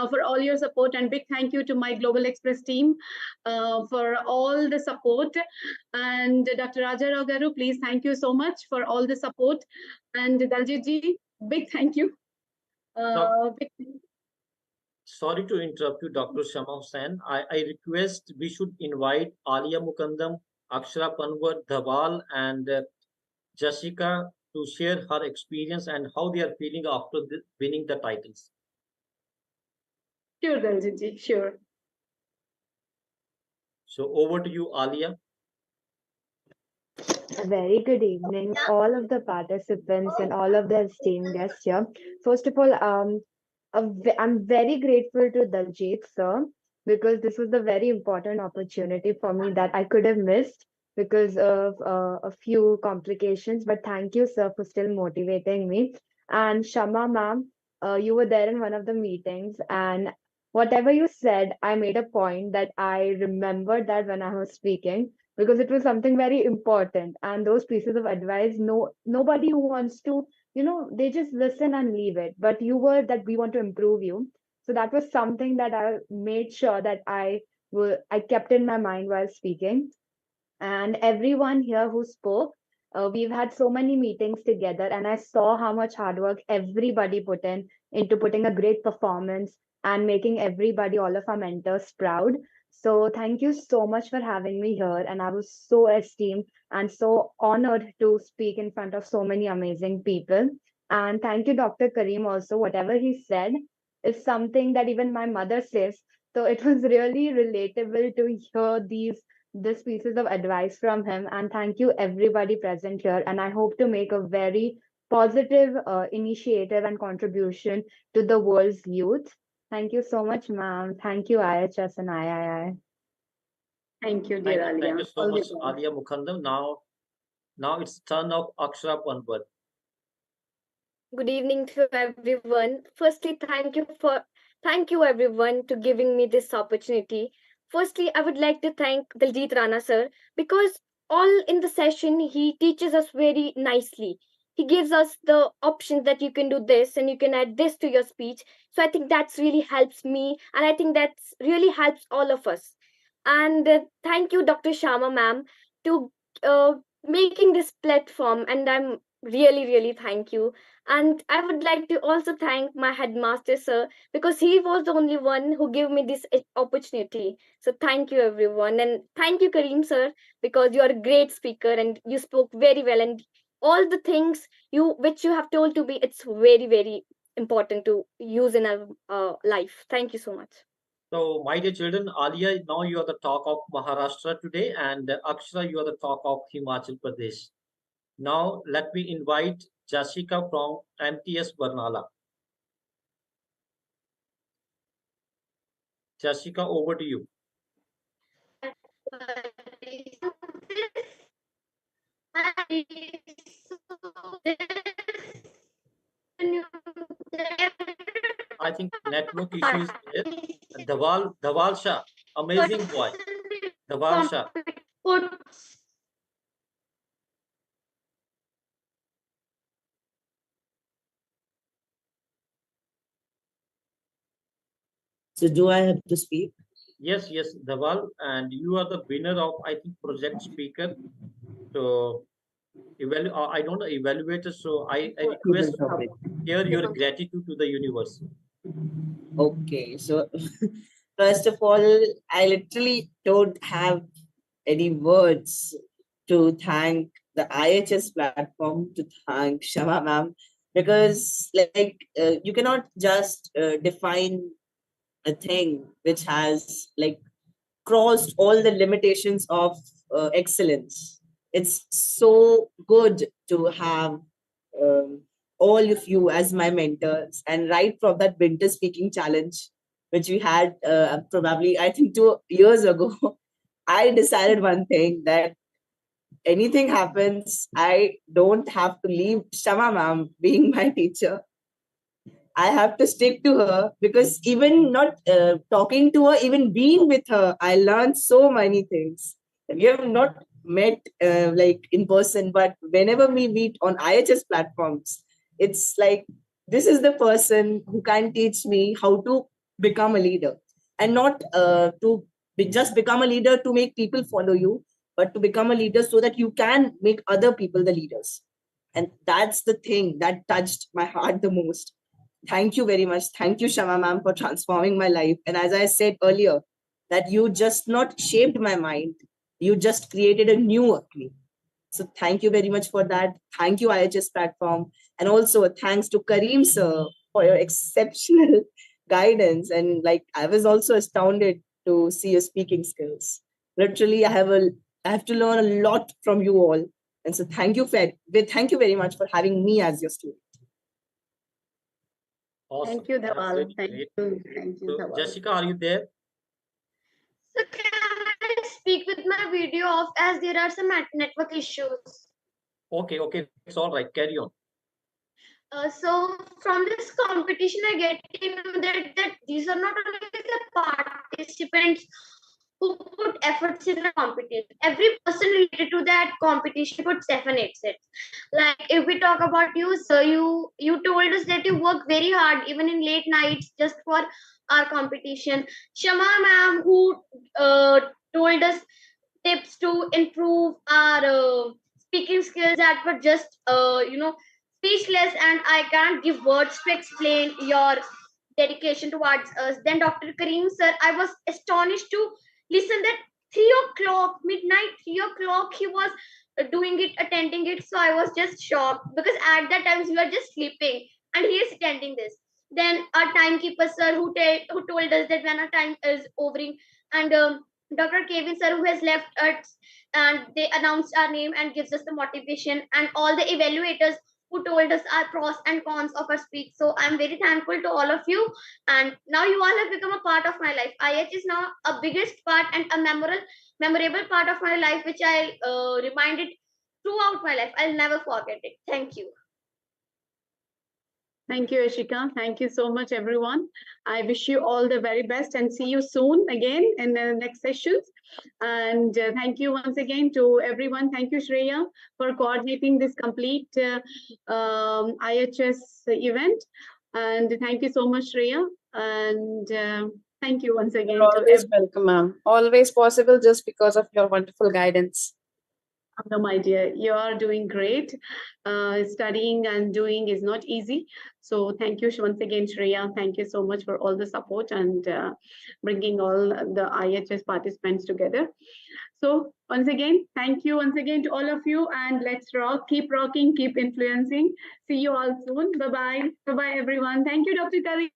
Speaker 1: for all your support. And big thank you to my Global Express team for all the support. And Dr. Raja Rao Garu, please thank you so much for all the support. And Daljit ji, big thank you.
Speaker 11: Sorry to interrupt you, Dr. Shama Hussain. I request we should invite Alia Mukandam, Akshara Panwar, Dhawal, and Jessica to share her experience and how they are feeling after winning the titles.
Speaker 1: Sure, Daljit ji, sure.
Speaker 11: So over to you, Alia.
Speaker 17: A very good evening, all of the participants and all of the esteemed guests here. First of all, I'm very grateful to Daljit sir, because this was a very important opportunity for me that I could have missed because of a few complications. But thank you, sir, for still motivating me. And Shama ma'am, you were there in one of the meetings, and whatever you said, I made a point that I remembered that when I was speaking, because it was something very important. And those pieces of advice, nobody who wants to, they just listen and leave it. But you were that we want to improve you. So that was something that I made sure that I kept in my mind while speaking. And everyone here who spoke, we've had so many meetings together, and I saw how much hard work everybody put in into putting a great performance and making everybody, all of our mentors, proud. So thank you so much for having me here, and I was so esteemed and so honored to speak in front of so many amazing people. And thank you, Dr. Kareem, also. Whatever he said is something that even my mother says. So it was really relatable to hear these pieces of advice from him. And thank you, everybody present here. And I hope to make a very positive initiative and contribution to the world's youth. Thank you so much, ma'am. Thank you, IHS and III.
Speaker 1: Thank you, dear Alia.
Speaker 11: Thank you so much, Alia Mukandam. Now it's turn of Akshara Panwar.
Speaker 20: Good evening to everyone. Firstly, thank you everyone to giving me this opportunity. Firstly, I would like to thank Daljit Rana sir, because all in the session he teaches us very nicely. He gives us the options that you can do this and you can add this to your speech. So I think that's really helps me, and I think that's really helps all of us. And thank you, Dr. Shama ma'am, to making this platform, and I'm really thank you. And I would like to also thank my headmaster sir, because he was the only one who gave me this opportunity. So thank you everyone, and thank you Kareem sir, because you are a great speaker and you spoke very well, and all the things which you have told to be, it's very, very important to use in our life. Thank you so much.
Speaker 11: So, my dear children, Alia, now you are the talk of Maharashtra today, and Akshara, you are the talk of Himachal Pradesh. Now, let me invite Jessica from MTS Barnala. Jessica, over to you. I think network issue is there. Dhawal Shah, amazing boy. Dhawal Shah.
Speaker 3: So do I have to speak?
Speaker 11: Yes, Dhawal, and you are the winner of, I think, project speaker. So, I don't know, evaluator. So, I request
Speaker 3: topic.
Speaker 11: share your gratitude to the universe.
Speaker 3: Okay, so first of all, I literally don't have any words to thank the IHS platform, to thank Shama ma'am, because you cannot just define a thing which has crossed all the limitations of excellence. It's so good to have um, all of you as my mentors. And right from that winter speaking challenge, which we had probably, I think, 2 years ago, I decided one thing, that anything happens, I don't have to leave Shama ma'am being my teacher. I have to stick to her, because even not talking to her, even being with her, I learned so many things. We have not met in person, but whenever we meet on IHS platforms, it's like this is the person who can teach me how to become a leader, and not just become a leader to make people follow you, but to become a leader so that you can make other people the leaders. And that's the thing that touched my heart the most. Thank you very much. Thank you, Shama ma'am, for transforming my life. And as I said earlier, that you just not shaped my mind, you just created a new me. So thank you very much for that. Thank you, IHS platform. And also a thanks to Kareem sir for your exceptional guidance. And I was also astounded to see your speaking skills. Literally, I have to learn a lot from you all. And so thank you very much for having me as your student.
Speaker 11: Awesome.
Speaker 1: Thank you, Dhawal. Thank
Speaker 11: Great.
Speaker 1: you. Thank you,
Speaker 11: So,
Speaker 1: Dhawal.
Speaker 11: Jessica, are you there?
Speaker 6: So can I speak with my video off as there are some network issues?
Speaker 11: Okay, it's all right. Carry on.
Speaker 6: So from this competition, I get to know that these are not only the participants who put efforts in the competition. Every person related to that competition puts effort in it. Like if we talk about you, sir, you told us that you work very hard, even in late nights, just for our competition. Shama ma'am, who told us tips to improve our speaking skills that were just speechless, and I can't give words to explain your dedication towards us. Then Dr. Kareem sir, I was astonished to listen that 3 o'clock, midnight, 3 o'clock, he was doing it, attending it. So I was just shocked, because at that times we were just sleeping and he is attending this. Then our timekeeper sir, who told us that when our time is overing, and Dr. Kevin sir, who has left us, and they announced our name and gives us the motivation, and all the evaluators who told us our pros and cons of our speech. So I'm very thankful to all of you. And now you all have become a part of my life. IH is now a biggest part and a memorable part of my life, which I'll remind it throughout my life. I'll never forget it. Thank you.
Speaker 1: Thank you, Ashika. Thank you so much, everyone. I wish you all the very best and see you soon again in the next sessions. And thank you once again to everyone. Thank you, Shreya, for coordinating this complete IHS event. And thank you so much, Shreya. And thank you once again.
Speaker 14: You're always welcome, ma'am. Always possible just because of your wonderful guidance.
Speaker 1: No, my dear, you are doing great. Studying and doing is not easy. So thank you once again, Shreya. Thank you so much for all the support and bringing all the IHS participants together. So once again, thank you once again to all of you, and let's rock, keep rocking, keep influencing. See you all soon. Bye-bye. Bye-bye, everyone. Thank you, Dr. Kari.